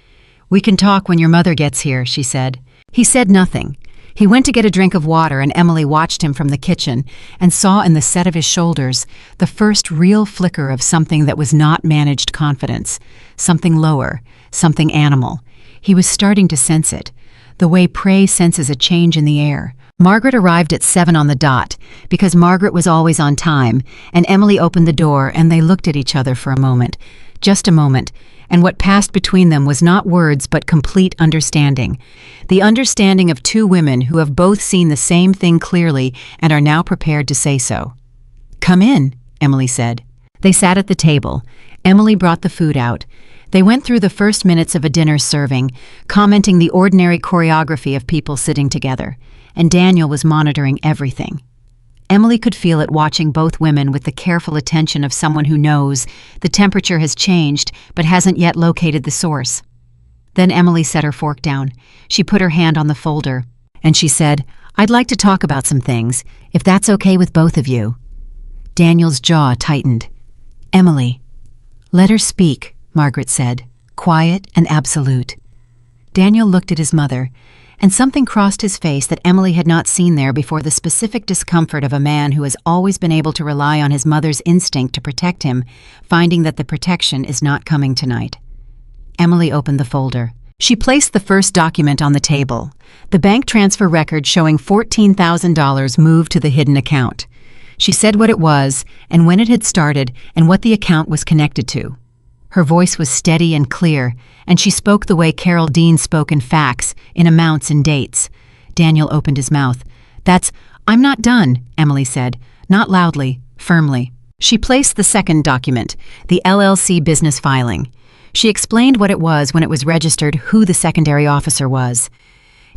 "We can talk when your mother gets here," she said. He said nothing. He went to get a drink of water, and Emily watched him from the kitchen and saw in the set of his shoulders the first real flicker of something that was not managed confidence, something lower, something animal. He was starting to sense it, the way prey senses a change in the air. Margaret arrived at 7 on the dot, because Margaret was always on time, and Emily opened the door and they looked at each other for a moment, just a moment, and what passed between them was not words but complete understanding. The understanding of two women who have both seen the same thing clearly and are now prepared to say so. "Come in," Emily said. They sat at the table. Emily brought the food out. They went through the first minutes of a dinner serving, commenting the ordinary choreography of people sitting together, and Daniel was monitoring everything. Emily could feel it watching both women with the careful attention of someone who knows the temperature has changed but hasn't yet located the source. Then Emily set her fork down. She put her hand on the folder, and she said, "I'd like to talk about some things, if that's okay with both of you." Daniel's jaw tightened. "Emily." "Let her speak," Margaret said, quiet and absolute. Daniel looked at his mother, and something crossed his face that Emily had not seen there before, the specific discomfort of a man who has always been able to rely on his mother's instinct to protect him, finding that the protection is not coming tonight. Emily opened the folder. She placed the first document on the table, the bank transfer record showing $14,000 moved to the hidden account. She said what it was, and when it had started, and what the account was connected to. Her voice was steady and clear, and she spoke the way Carol Dean spoke in facts, in amounts and dates. Daniel opened his mouth. "I'm not done," Emily said, not loudly, firmly. She placed the second document, the LLC business filing. She explained what it was when it was registered, who the secondary officer was.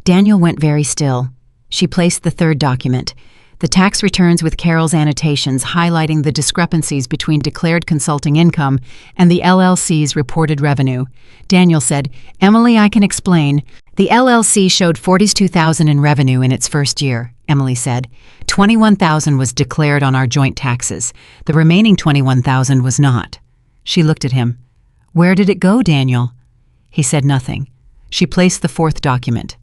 Daniel went very still. She placed the third document, the tax returns with Carol's annotations highlighting the discrepancies between declared consulting income and the LLC's reported revenue. Daniel said, "Emily, I can explain. The LLC showed $42,000 in revenue in its first year," Emily said. "21,000 was declared on our joint taxes. The remaining 21,000 was not." She looked at him. "Where did it go, Daniel?" He said nothing. She placed the fourth document,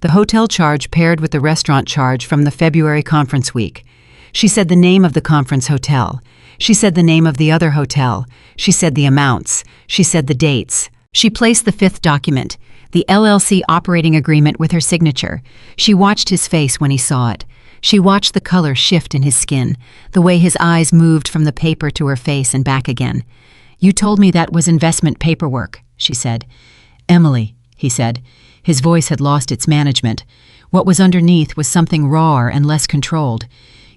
the hotel charge paired with the restaurant charge from the February conference week. She said the name of the conference hotel. She said the name of the other hotel. She said the amounts. She said the dates. She placed the fifth document, the LLC operating agreement, with her signature. She watched his face when he saw it. She watched the color shift in his skin, the way his eyes moved from the paper to her face and back again. "You told me that was investment paperwork," she said. "Emily," he said. His voice had lost its management. What was underneath was something rawer and less controlled.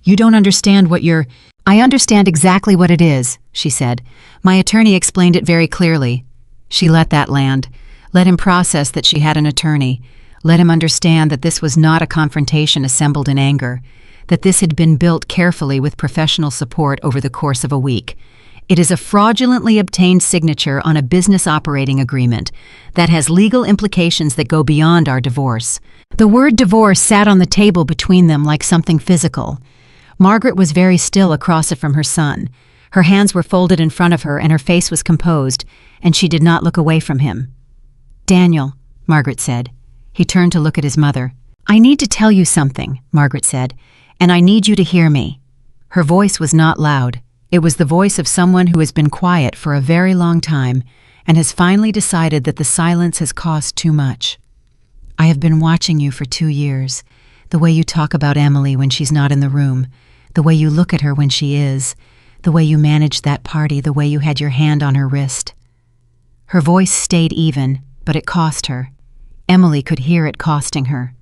"You don't understand what you're—" "I understand exactly what it is," she said. "My attorney explained it very clearly." She let that land. Let him process that she had an attorney. Let him understand that this was not a confrontation assembled in anger, that this had been built carefully with professional support over the course of a week. It is a fraudulently obtained signature on a business operating agreement that has legal implications that go beyond our divorce. The word divorce sat on the table between them like something physical. Margaret was very still across it from her son. Her hands were folded in front of her and her face was composed, and she did not look away from him. "Daniel," Margaret said. He turned to look at his mother. "I need to tell you something," Margaret said, "and I need you to hear me." Her voice was not loud. It was the voice of someone who has been quiet for a very long time and has finally decided that the silence has cost too much. I have been watching you for 2 years. The way you talk about Emily when she's not in the room, the way you look at her when she is, the way you managed that party, the way you had your hand on her wrist. Her voice stayed even, but it cost her. Emily could hear it costing her.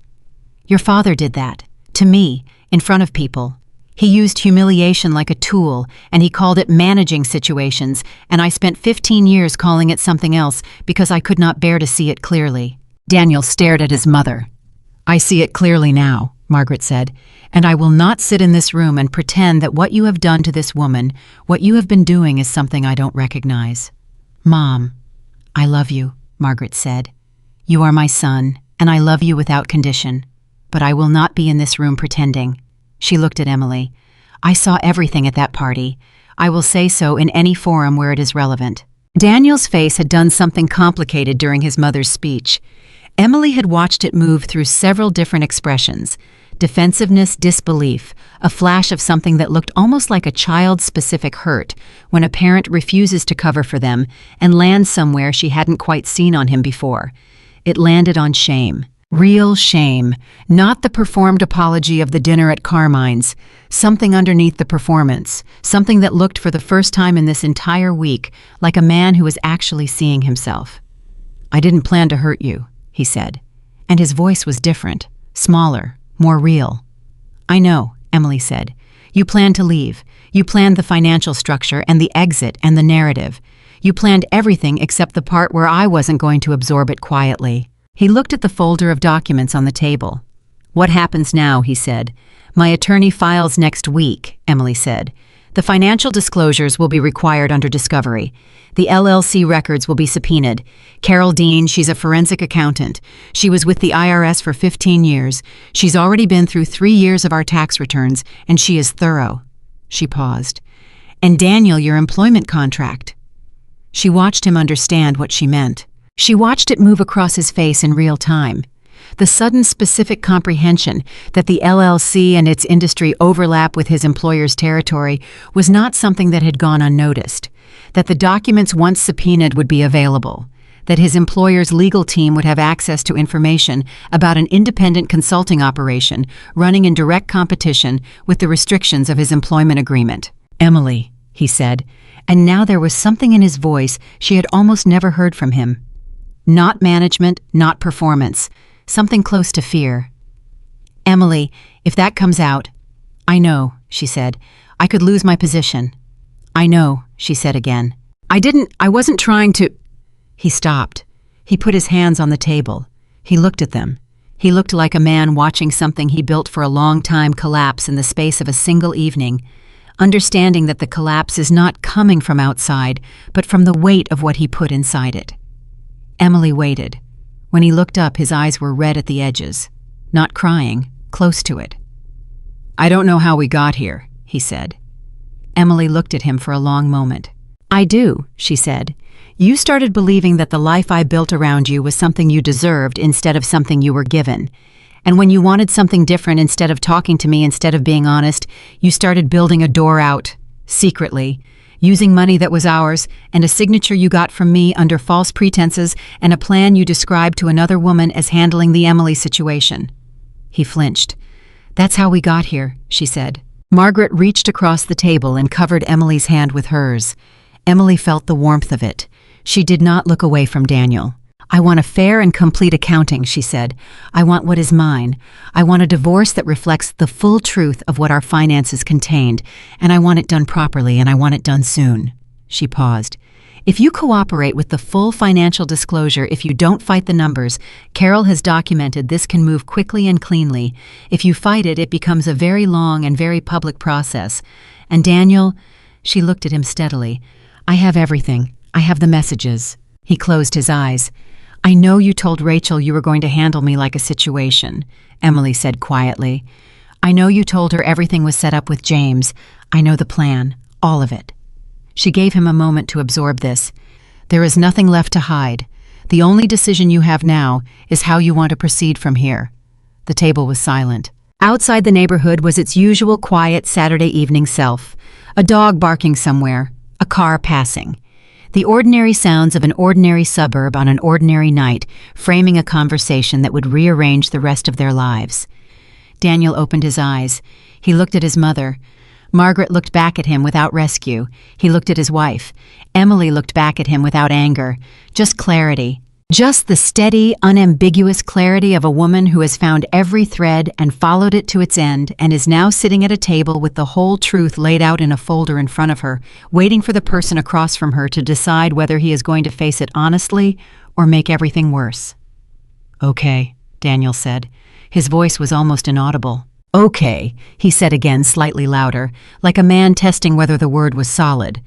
Your father did that, to me, in front of people. He used humiliation like a tool, and he called it managing situations, and I spent 15 years calling it something else because I could not bear to see it clearly. Daniel stared at his mother. I see it clearly now, Margaret said, and I will not sit in this room and pretend that what you have done to this woman, what you have been doing, is something I don't recognize. Mom, I love you, Margaret said. You are my son, and I love you without condition. But I will not be in this room pretending. She looked at Emily. I saw everything at that party. I will say so in any forum where it is relevant. Daniel's face had done something complicated during his mother's speech. Emily had watched it move through several different expressions: defensiveness, disbelief, a flash of something that looked almost like a child-specific hurt when a parent refuses to cover for them and lands somewhere she hadn't quite seen on him before. It landed on shame. Real shame, not the performed apology of the dinner at Carmine's, something underneath the performance, something that looked for the first time in this entire week like a man who was actually seeing himself. I didn't plan to hurt you, he said, and his voice was different, smaller, more real. I know, Emily said. You planned to leave. You planned the financial structure and the exit and the narrative. You planned everything except the part where I wasn't going to absorb it quietly. He looked at the folder of documents on the table. What happens now, he said. My attorney files next week, Emily said. The financial disclosures will be required under discovery. The LLC records will be subpoenaed. Carol Dean, she's a forensic accountant. She was with the IRS for 15 years. She's already been through 3 years of our tax returns, and she is thorough. She paused. And Daniel, your employment contract. She watched him understand what she meant. She watched it move across his face in real time. The sudden specific comprehension that the LLC and its industry overlap with his employer's territory was not something that had gone unnoticed, that the documents once subpoenaed would be available, that his employer's legal team would have access to information about an independent consulting operation running in direct competition with the restrictions of his employment agreement. Emily, he said, and now there was something in his voice she had almost never heard from him. Not management, not performance. Something close to fear. Emily, if that comes out... I know, she said. I could lose my position. I know, she said again. I wasn't trying to... He stopped. He put his hands on the table. He looked at them. He looked like a man watching something he built for a long time collapse in the space of a single evening, understanding that the collapse is not coming from outside, but from the weight of what he put inside it. Emily waited. When he looked up, his eyes were red at the edges. Not crying, close to it. I don't know how we got here, he said. Emily looked at him for a long moment. I do, she said. You started believing that the life I built around you was something you deserved instead of something you were given. And when you wanted something different, instead of talking to me, instead of being honest, you started building a door out, secretly, using money that was ours, and a signature you got from me under false pretenses, and a plan you described to another woman as handling the Emily situation. He flinched. That's how we got here, she said. Margaret reached across the table and covered Emily's hand with hers. Emily felt the warmth of it. She did not look away from Daniel. I want a fair and complete accounting, she said. I want what is mine. I want a divorce that reflects the full truth of what our finances contained, and I want it done properly, and I want it done soon. She paused. If you cooperate with the full financial disclosure, if you don't fight the numbers, Carol has documented this can move quickly and cleanly. If you fight it, it becomes a very long and very public process. And Daniel, she looked at him steadily. I have everything. I have the messages. He closed his eyes. I know you told Rachel you were going to handle me like a situation, Emily said quietly. I know you told her everything was set up with James. I know the plan, all of it. She gave him a moment to absorb this. There is nothing left to hide. The only decision you have now is how you want to proceed from here. The table was silent. Outside the neighborhood was its usual quiet Saturday evening self. A dog barking somewhere, a car passing. The ordinary sounds of an ordinary suburb on an ordinary night, framing a conversation that would rearrange the rest of their lives. Daniel opened his eyes. He looked at his mother. Margaret looked back at him without rescue. He looked at his wife. Emily looked back at him without anger. Just clarity. Just the steady, unambiguous clarity of a woman who has found every thread and followed it to its end and is now sitting at a table with the whole truth laid out in a folder in front of her, waiting for the person across from her to decide whether he is going to face it honestly or make everything worse. "Okay," Daniel said. His voice was almost inaudible. "Okay," he said again, slightly louder, like a man testing whether the word was solid.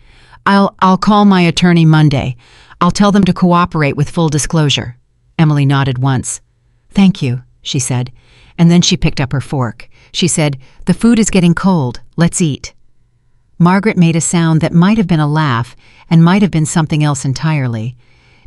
I'll call my attorney Monday. I'll tell them to cooperate with full disclosure." Emily nodded once. "Thank you," she said, and then she picked up her fork. She said, "The food is getting cold. Let's eat." Margaret made a sound that might have been a laugh and might have been something else entirely.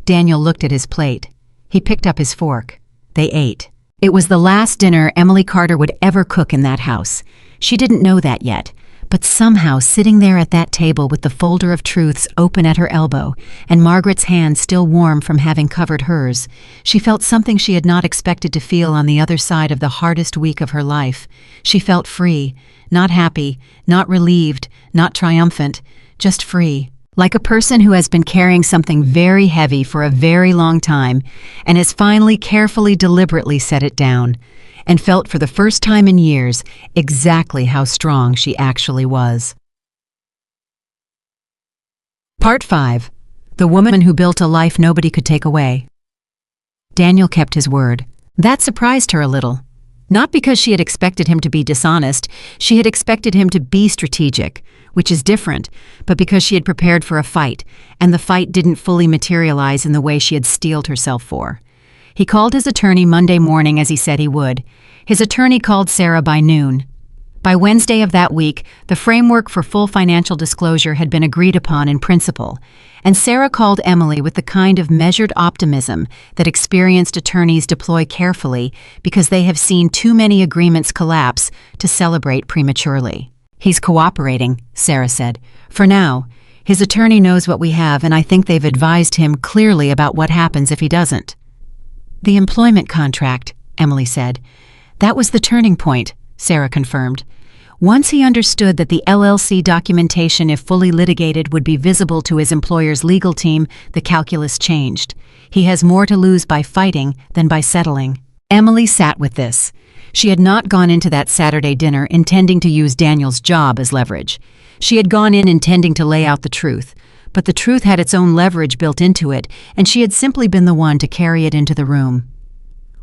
Daniel looked at his plate. He picked up his fork. They ate. It was the last dinner Emily Carter would ever cook in that house. She didn't know that yet. But somehow, sitting there at that table with the folder of truths open at her elbow, and Margaret's hand still warm from having covered hers, she felt something she had not expected to feel on the other side of the hardest week of her life. She felt free, not happy, not relieved, not triumphant, just free. Like a person who has been carrying something very heavy for a very long time and has finally carefully, deliberately set it down, and felt for the first time in years exactly how strong she actually was. Part 5. The Woman Who Built a Life Nobody Could Take Away. Daniel kept his word. That surprised her a little. Not because she had expected him to be dishonest, she had expected him to be strategic, which is different, but because she had prepared for a fight, and the fight didn't fully materialize in the way she had steeled herself for. He called his attorney Monday morning as he said he would. His attorney called Sarah by noon. By Wednesday of that week, the framework for full financial disclosure had been agreed upon in principle, and Sarah called Emily with the kind of measured optimism that experienced attorneys deploy carefully because they have seen too many agreements collapse to celebrate prematurely. "He's cooperating," Sarah said. "For now. His attorney knows what we have, and I think they've advised him clearly about what happens if he doesn't." "The employment contract," Emily said. "That was the turning point," Sarah confirmed. Once he understood that the LLC documentation, if fully litigated, would be visible to his employer's legal team, the calculus changed. He has more to lose by fighting than by settling. Emily sat with this. She had not gone into that Saturday dinner intending to use Daniel's job as leverage. She had gone in intending to lay out the truth. But the truth had its own leverage built into it, and she had simply been the one to carry it into the room.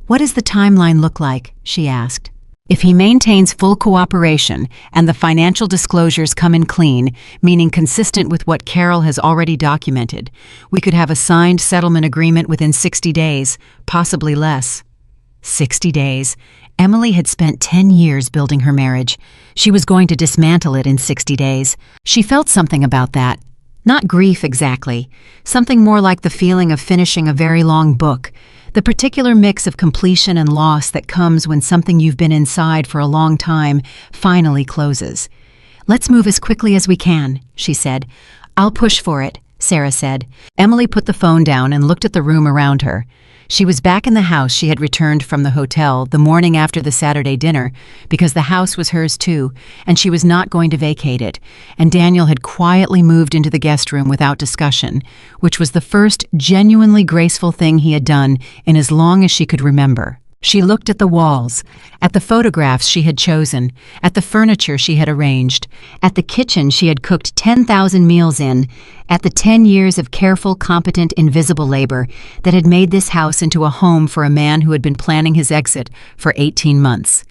"What does the timeline look like?" she asked. "If he maintains full cooperation and the financial disclosures come in clean, meaning consistent with what Carol has already documented, we could have a signed settlement agreement within 60 days, possibly less." 60 days. Emily had spent 10 years building her marriage. She was going to dismantle it in 60 days. She felt something about that. Not grief exactly, something more like the feeling of finishing a very long book, the particular mix of completion and loss that comes when something you've been inside for a long time finally closes. "Let's move as quickly as we can," she said. "I'll push for it," Sarah said. Emily put the phone down and looked at the room around her. She was back in the house she had returned from the hotel the morning after the Saturday dinner, because the house was hers too, and she was not going to vacate it, and Daniel had quietly moved into the guest room without discussion, which was the first genuinely graceful thing he had done in as long as she could remember. She looked at the walls, at the photographs she had chosen, at the furniture she had arranged, at the kitchen she had cooked 10,000 meals in, at the 10 years of careful, competent, invisible labor that had made this house into a home for a man who had been planning his exit for 18 months.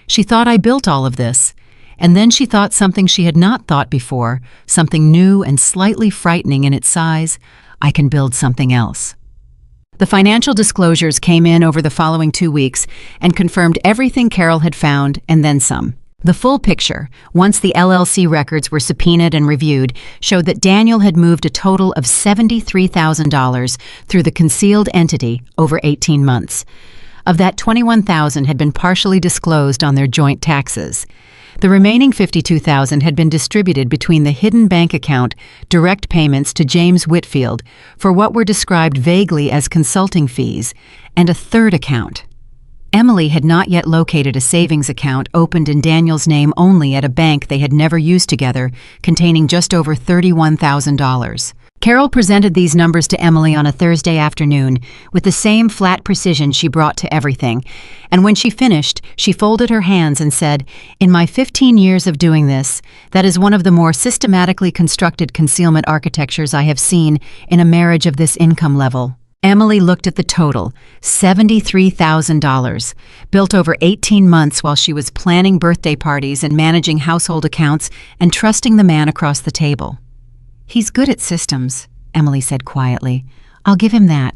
She thought, "I built all of this." And then she thought something she had not thought before, something new and slightly frightening in its size. "I can build something else." The financial disclosures came in over the following 2 weeks and confirmed everything Carol had found, and then some. The full picture, once the LLC records were subpoenaed and reviewed, showed that Daniel had moved a total of $73,000 through the concealed entity over 18 months. Of that, $21,000 had been partially disclosed on their joint taxes. The remaining $52,000 had been distributed between the hidden bank account, direct payments to James Whitfield for what were described vaguely as consulting fees, and a third account. Emily had not yet located a savings account opened in Daniel's name only at a bank they had never used together, containing just over $31,000. Carol presented these numbers to Emily on a Thursday afternoon with the same flat precision she brought to everything, and when she finished, she folded her hands and said, "In my 15 years of doing this, that is one of the more systematically constructed concealment architectures I have seen in a marriage of this income level." Emily looked at the total, $73,000, built over 18 months while she was planning birthday parties and managing household accounts and trusting the man across the table. "He's good at systems," Emily said quietly. "I'll give him that."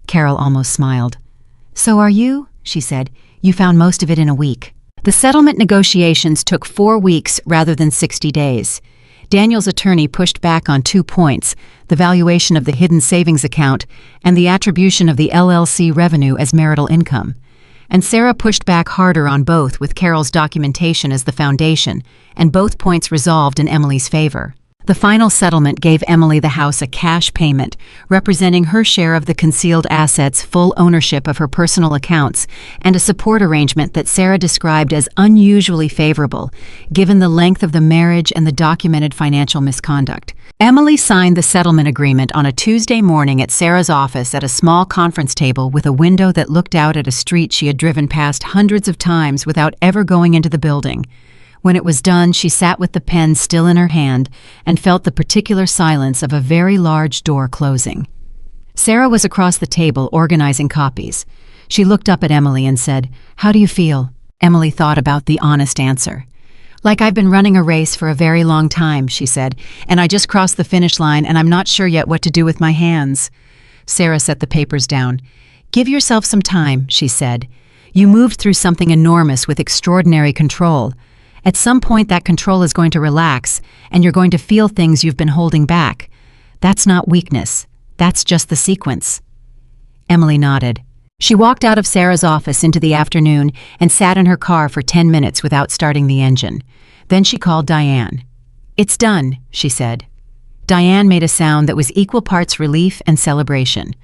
Carol almost smiled. "So are you?" she said. "You found most of it in a week." The settlement negotiations took 4 weeks rather than 60 days. Daniel's attorney pushed back on 2 points, the valuation of the hidden savings account and the attribution of the LLC revenue as marital income. And Sarah pushed back harder on both with Carol's documentation as the foundation, and both points resolved in Emily's favor. The final settlement gave Emily the house a cash payment, representing her share of the concealed assets, full ownership of her personal accounts, and a support arrangement that Sarah described as unusually favorable, given the length of the marriage and the documented financial misconduct. Emily signed the settlement agreement on a Tuesday morning at Sarah's office at a small conference table with a window that looked out at a street she had driven past hundreds of times without ever going into the building. When it was done, she sat with the pen still in her hand and felt the particular silence of a very large door closing. Sarah was across the table organizing copies. She looked up at Emily and said, "How do you feel?" Emily thought about the honest answer. "Like I've been running a race for a very long time," she said, "and I just crossed the finish line and I'm not sure yet what to do with my hands." Sarah set the papers down. "Give yourself some time," she said. "You moved through something enormous with extraordinary control. At some point that control is going to relax, and you're going to feel things you've been holding back. That's not weakness. That's just the sequence." Emily nodded. She walked out of Sarah's office into the afternoon and sat in her car for 10 minutes without starting the engine. Then she called Diane. "It's done," she said. Diane made a sound that was equal parts relief and celebration.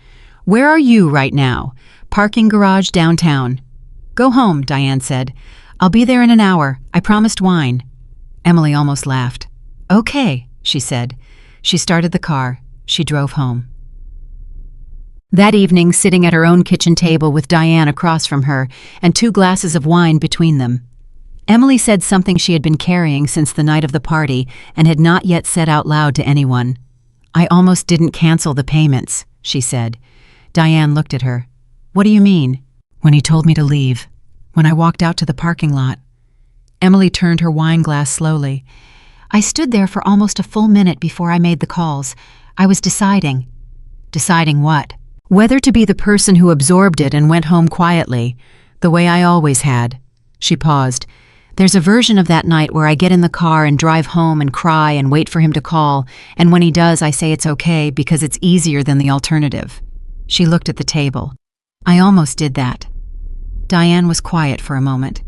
"Where are you right now?" "Parking garage downtown." "Go home," Diane said. "I'll be there in an hour. I promised wine." Emily almost laughed. "Okay," she said. She started the car. She drove home. That evening, sitting at her own kitchen table with Diane across from her and 2 glasses of wine between them, Emily said something she had been carrying since the night of the party and had not yet said out loud to anyone. "I almost didn't cancel the payments," she said. Diane looked at her. "What do you mean?" "When he told me to leave. When I walked out to the parking lot." Emily turned her wine glass slowly. "I stood there for almost a full minute before I made the calls. I was deciding." "Deciding what?" "Whether to be the person who absorbed it and went home quietly, the way I always had." She paused. "There's a version of that night where I get in the car and drive home and cry and wait for him to call, and when he does I say it's okay because it's easier than the alternative." She looked at the table. "I almost did that." Diane was quiet for a moment.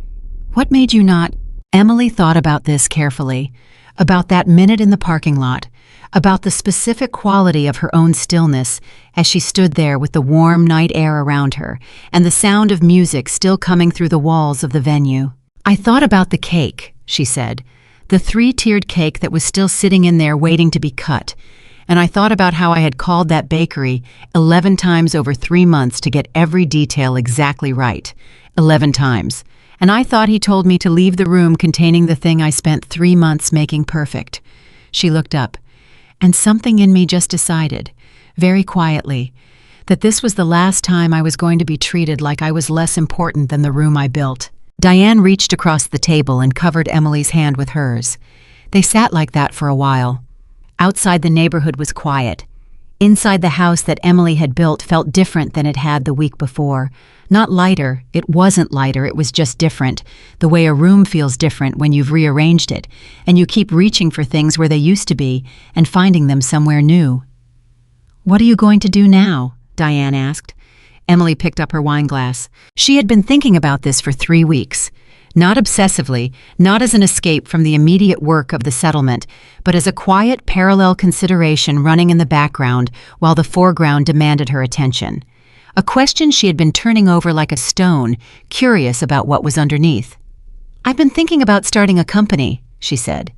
"What made you not—" Emily thought about this carefully, about that minute in the parking lot, about the specific quality of her own stillness as she stood there with the warm night air around her and the sound of music still coming through the walls of the venue. "I thought about the cake," she said, "the 3-tiered cake that was still sitting in there waiting to be cut. And I thought about how I had called that bakery 11 times over 3 months to get every detail exactly right. 11 times. And I thought he told me to leave the room containing the thing I spent 3 months making perfect." She looked up. "And something in me just decided, very quietly, that this was the last time I was going to be treated like I was less important than the room I built." Diane reached across the table and covered Emily's hand with hers. They sat like that for a while. Outside, the neighborhood was quiet. Inside, the house that Emily had built felt different than it had the week before. Not lighter, it wasn't lighter, it was just different, the way a room feels different when you've rearranged it, and you keep reaching for things where they used to be and finding them somewhere new. "What are you going to do now?" Diane asked. Emily picked up her wine glass. She had been thinking about this for 3 weeks. Not obsessively, not as an escape from the immediate work of the settlement, but as a quiet, parallel consideration running in the background while the foreground demanded her attention. A question she had been turning over like a stone, curious about what was underneath. "I've been thinking about starting a company," she said.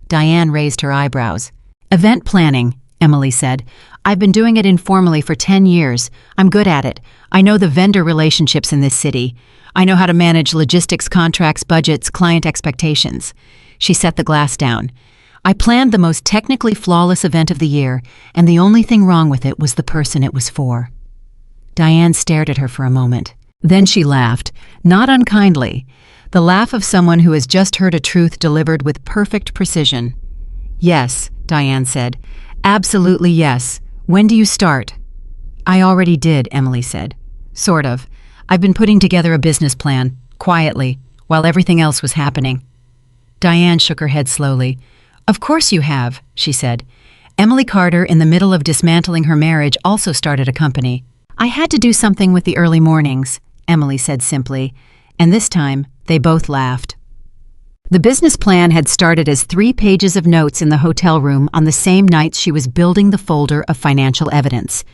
Diane raised her eyebrows. "Event planning," Emily said. "I've been doing it informally for 10 years. I'm good at it. I know the vendor relationships in this city. I know how to manage logistics, contracts, budgets, client expectations." She set the glass down. "I planned the most technically flawless event of the year, and the only thing wrong with it was the person it was for." Diane stared at her for a moment. Then she laughed, not unkindly, the laugh of someone who has just heard a truth delivered with perfect precision. "Yes," Diane said. "Absolutely yes. When do you start?" "I already did," Emily said. "Sort of. I've been putting together a business plan, quietly, while everything else was happening." Diane shook her head slowly. "Of course you have," she said. "Emily Carter, in the middle of dismantling her marriage, also started a company." "I had to do something with the early mornings," Emily said simply, and this time they both laughed. The business plan had started as 3 pages of notes in the hotel room on the same night she was building the folder of financial evidence.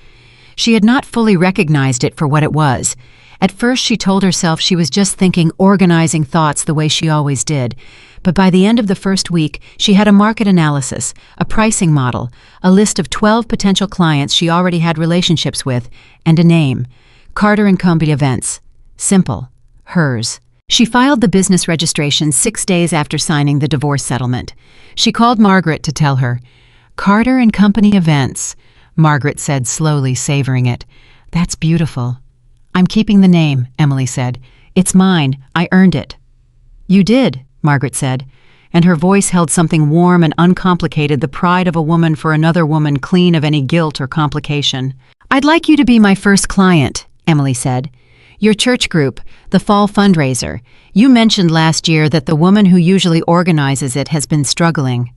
She had not fully recognized it for what it was. At first she told herself she was just thinking, organizing thoughts the way she always did. But by the end of the first week, she had a market analysis, a pricing model, a list of 12 potential clients she already had relationships with, and a name: Carter & Company Events. Simple. Hers. She filed the business registration 6 days after signing the divorce settlement. She called Margaret to tell her. "Carter & Company Events," Margaret said, slowly savoring it. "That's beautiful." "I'm keeping the name," Emily said. "It's mine. I earned it." "You did," Margaret said, and her voice held something warm and uncomplicated, the pride of a woman for another woman, clean of any guilt or complication. "I'd like you to be my first client," Emily said. "Your church group, the fall fundraiser. You mentioned last year that the woman who usually organizes it has been struggling."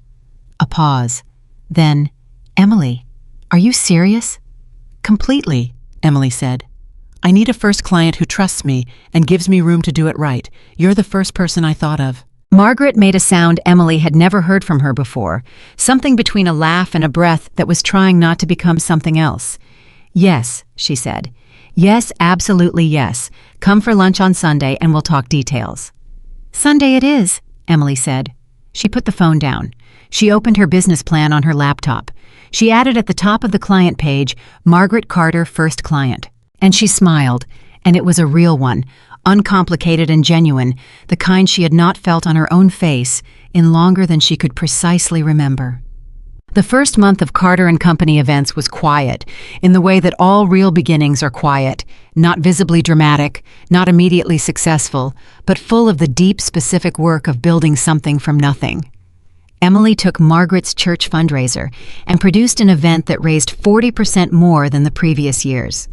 A pause. Then, "Emily, are you serious?" "Completely," Emily said. "I need a first client who trusts me and gives me room to do it right. You're the first person I thought of." Margaret made a sound Emily had never heard from her before, something between a laugh and a breath that was trying not to become something else. "Yes," she said. "Yes, absolutely yes. Come for lunch on Sunday and we'll talk details." "Sunday it is," Emily said. She put the phone down. She opened her business plan on her laptop. She added at the top of the client page, "Margaret Carter, first client." And she smiled, and it was a real one, uncomplicated and genuine, the kind she had not felt on her own face in longer than she could precisely remember. The first month of Carter & Company Events was quiet, in the way that all real beginnings are quiet, not visibly dramatic, not immediately successful, but full of the deep, specific work of building something from nothing. Emily took Margaret's church fundraiser and produced an event that raised 40% more than the previous years.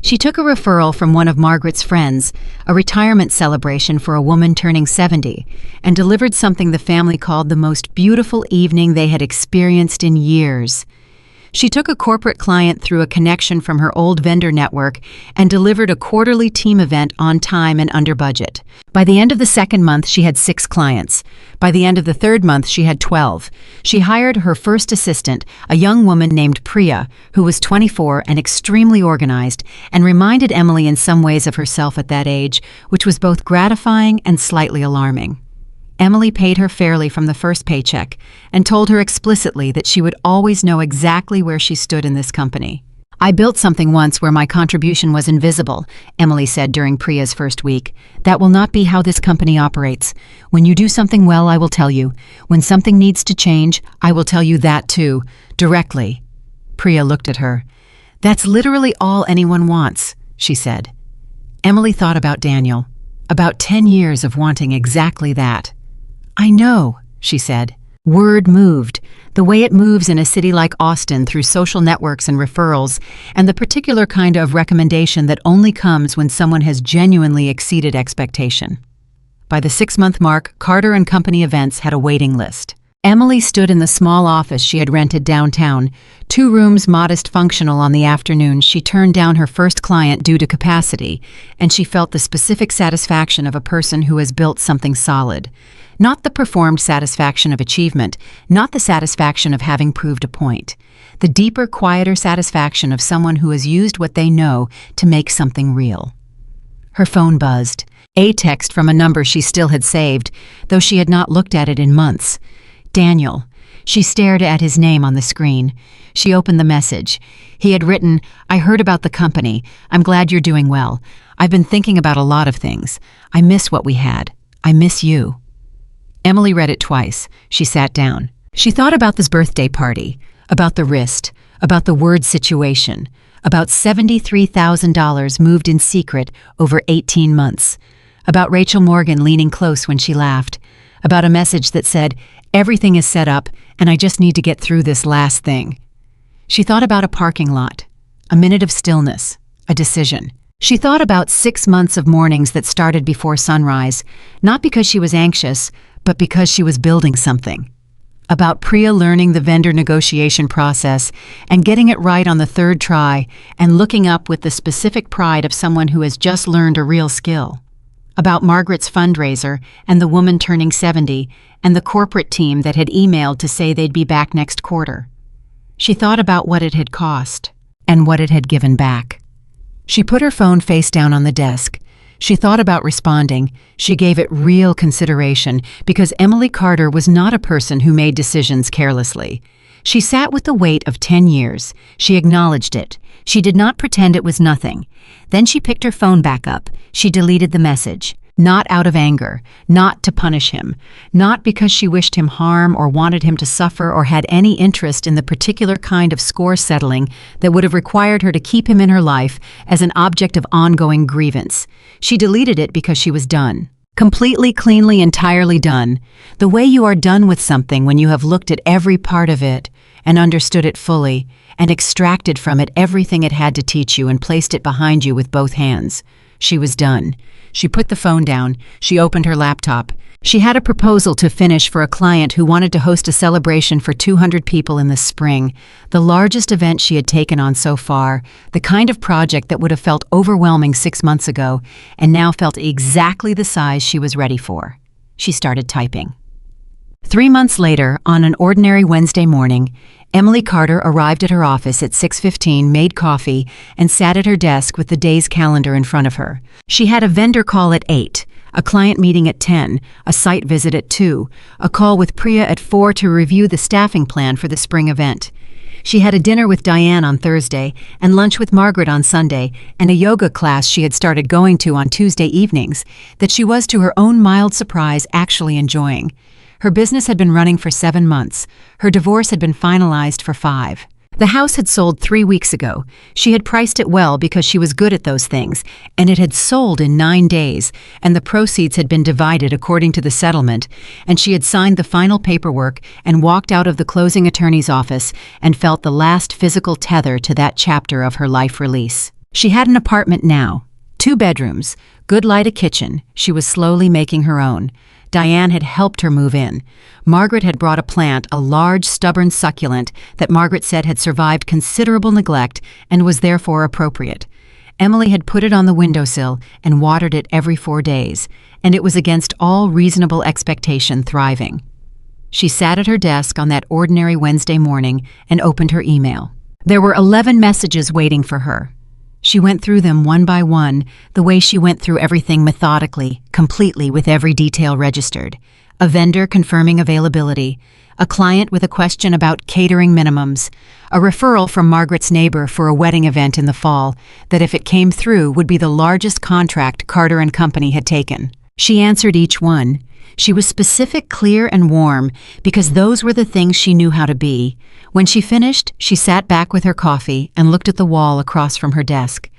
She took a referral from one of Margaret's friends, a retirement celebration for a woman turning 70, and delivered something the family called the most beautiful evening they had experienced in years. She took a corporate client through a connection from her old vendor network and delivered a quarterly team event on time and under budget. By the end of the second month, she had 6 clients. By the end of the third month, she had 12. She hired her first assistant, a young woman named Priya, who was 24 and extremely organized, and reminded Emily in some ways of herself at that age, which was both gratifying and slightly alarming. Emily paid her fairly from the first paycheck and told her explicitly that she would always know exactly where she stood in this company. "I built something once where my contribution was invisible," Emily said during Priya's first week. "That will not be how this company operates. When you do something well, I will tell you. When something needs to change, I will tell you that too, directly." Priya looked at her. "That's literally all anyone wants," she said. Emily thought about Daniel, about 10 years of wanting exactly that. "I know," she said. Word moved, the way it moves in a city like Austin through social networks and referrals, and the particular kind of recommendation that only comes when someone has genuinely exceeded expectation. By the 6-month mark, Carter & Company Events had a waiting list. Emily stood in the small office she had rented downtown, 2 rooms modest functional. On the afternoon she turned down her first client due to capacity, and she felt the specific satisfaction of a person who has built something solid. Not the performed satisfaction of achievement, not the satisfaction of having proved a point. The deeper, quieter satisfaction of someone who has used what they know to make something real. Her phone buzzed. A text from a number she still had saved, though she had not looked at it in months. Daniel. She stared at his name on the screen. She opened the message. He had written, "I heard about the company. I'm glad you're doing well. I've been thinking about a lot of things. I miss what we had. I miss you." Emily read it twice. She sat down. She thought about this birthday party, about the wrist, about the word situation, about $73,000 moved in secret over 18 months, about Rachel Morgan leaning close when she laughed, about a message that said, "Everything is set up, and I just need to get through this last thing." She thought about a parking lot, a minute of stillness, a decision. She thought about 6 months of mornings that started before sunrise, not because she was anxious, but because she was building something. About Priya learning the vendor negotiation process and getting it right on the 3rd try and looking up with the specific pride of someone who has just learned a real skill. About Margaret's fundraiser and the woman turning 70 and the corporate team that had emailed to say they'd be back next quarter. She thought about what it had cost and what it had given back. She put her phone face down on the desk. She thought about responding. She gave it real consideration because Emily Carter was not a person who made decisions carelessly. She sat with the weight of 10 years. She acknowledged it. She did not pretend it was nothing. Then she picked her phone back up. She deleted the message. Not out of anger, not to punish him, not because she wished him harm or wanted him to suffer or had any interest in the particular kind of score settling that would have required her to keep him in her life as an object of ongoing grievance. She deleted it because she was done. Completely, cleanly, entirely done. The way you are done with something when you have looked at every part of it and understood it fully and extracted from it everything it had to teach you and placed it behind you with both hands. She was done. She put the phone down. She opened her laptop. She had a proposal to finish for a client who wanted to host a celebration for 200 people in the spring, the largest event she had taken on so far, the kind of project that would have felt overwhelming 6 months ago and now felt exactly the size she was ready for. She started typing. 3 months later, on an ordinary Wednesday morning, Emily Carter arrived at her office at 6:15, made coffee, and sat at her desk with the day's calendar in front of her. She had a vendor call at 8, a client meeting at 10, a site visit at 2, a call with Priya at 4 to review the staffing plan for the spring event. She had a dinner with Diane on Thursday and lunch with Margaret on Sunday and a yoga class she had started going to on Tuesday evenings that she was, to her own mild surprise, actually enjoying. Her business had been running for 7 months. Her divorce had been finalized for 5. The house had sold 3 weeks ago. She had priced it well because she was good at those things, and it had sold in 9 days, and the proceeds had been divided according to the settlement, and she had signed the final paperwork and walked out of the closing attorney's office and felt the last physical tether to that chapter of her life release. She had an apartment now, 2 bedrooms, good light, a kitchen. She was slowly making her own. Diane had helped her move in. Margaret had brought a plant, a large, stubborn succulent that Margaret said had survived considerable neglect and was therefore appropriate. Emily had put it on the windowsill and watered it every 4 days, and it was against all reasonable expectation thriving. She sat at her desk on that ordinary Wednesday morning and opened her email. There were 11 messages waiting for her. She went through them one by one, the way she went through everything methodically, completely, with every detail registered. A vendor confirming availability, a client with a question about catering minimums, a referral from Margaret's neighbor for a wedding event in the fall that, if it came through, would be the largest contract Carter & Company had taken. She answered each one. She was specific, clear, and warm because those were the things she knew how to be. When she finished, she sat back with her coffee and looked at the wall across from her desk.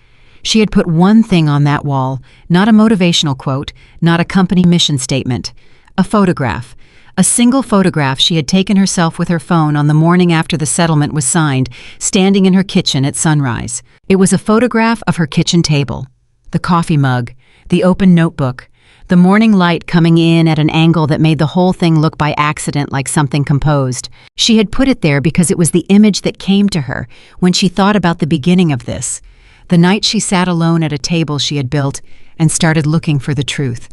She had put one thing on that wall, not a motivational quote, not a company mission statement. A photograph. A single photograph she had taken herself with her phone on the morning after the settlement was signed, standing in her kitchen at sunrise. It was a photograph of her kitchen table, the coffee mug, the open notebook, the morning light coming in at an angle that made the whole thing look by accident like something composed. She had put it there because it was the image that came to her when she thought about the beginning of this, the night she sat alone at a table she had built and started looking for the truth.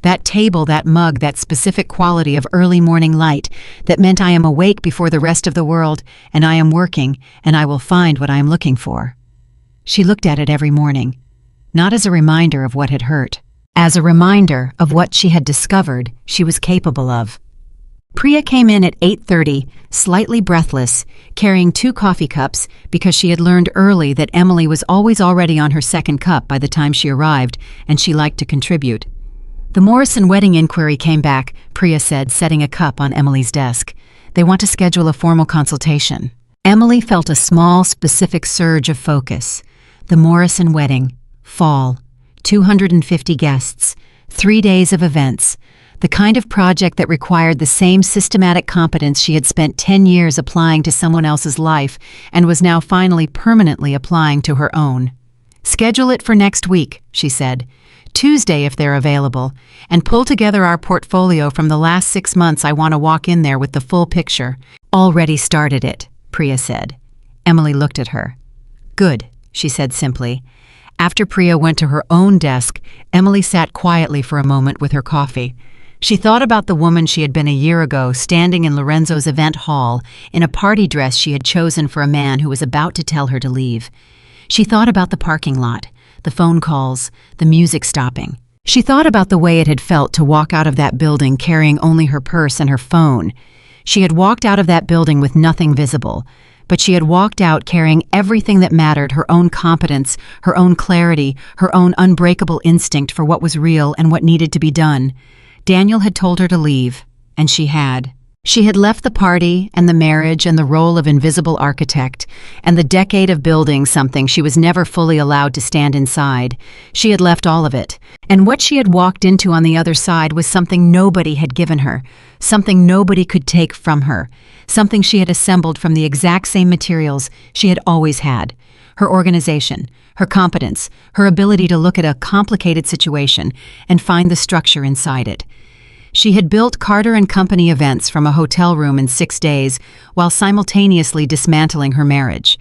That table, that mug, that specific quality of early morning light that meant I am awake before the rest of the world, and I am working, and I will find what I am looking for. She looked at it every morning, not as a reminder of what had hurt, as a reminder of what she had discovered she was capable of. Priya came in at 8:30, slightly breathless, carrying 2 coffee cups because she had learned early that Emily was always already on her second cup by the time she arrived, and she liked to contribute. The Morrison wedding inquiry came back, Priya said, setting a cup on Emily's desk. They want to schedule a formal consultation. Emily felt a small, specific surge of focus. The Morrison wedding, fall, 250 guests, 3 days of events, the kind of project that required the same systematic competence she had spent 10 years applying to someone else's life and was now finally permanently applying to her own. Schedule it for next week, she said. Tuesday if they're available, and pull together our portfolio from the last 6 months. I want to walk in there with the full picture. Already started it, Priya said. Emily looked at her. Good, she said simply. After Priya went to her own desk, Emily sat quietly for a moment with her coffee. She thought about the woman she had been a year ago, standing in Lorenzo's event hall in a party dress she had chosen for a man who was about to tell her to leave. She thought about the parking lot, the phone calls, the music stopping. She thought about the way it had felt to walk out of that building carrying only her purse and her phone. She had walked out of that building with nothing visible, but she had walked out carrying everything that mattered, her own competence, her own clarity, her own unbreakable instinct for what was real and what needed to be done. Daniel had told her to leave, and she had. She had left the party and the marriage and the role of invisible architect and the decade of building something she was never fully allowed to stand inside. She had left all of it, and what she had walked into on the other side was something nobody had given her, something nobody could take from her, something she had assembled from the exact same materials she had always had. Her organization, her competence, her ability to look at a complicated situation and find the structure inside it. She had built Carter & Company events from a hotel room in 6 days while simultaneously dismantling her marriage.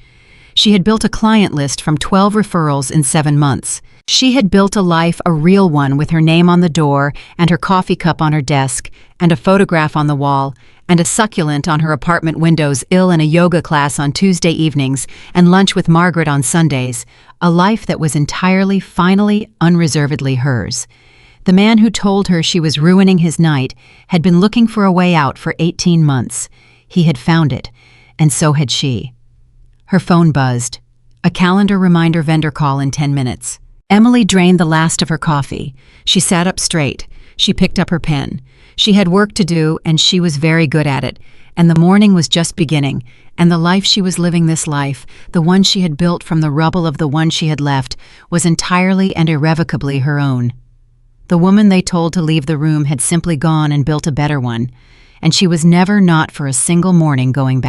She had built a client list from 12 referrals in 7 months. She had built a life, a real one, with her name on the door and her coffee cup on her desk and a photograph on the wall and a succulent on her apartment windows, ill in a yoga class on Tuesday evenings and lunch with Margaret on Sundays, a life that was entirely, finally, unreservedly hers. The man who told her she was ruining his night had been looking for a way out for 18 months. He had found it, and so had she. Her phone buzzed. A calendar reminder vendor call in 10 minutes. Emily drained the last of her coffee. She sat up straight. She picked up her pen. She had work to do, and she was very good at it. And the morning was just beginning, and the life she was living, this life, the one she had built from the rubble of the one she had left, was entirely and irrevocably her own. The woman they told to leave the room had simply gone and built a better one, and she was never, not for a single morning, going back.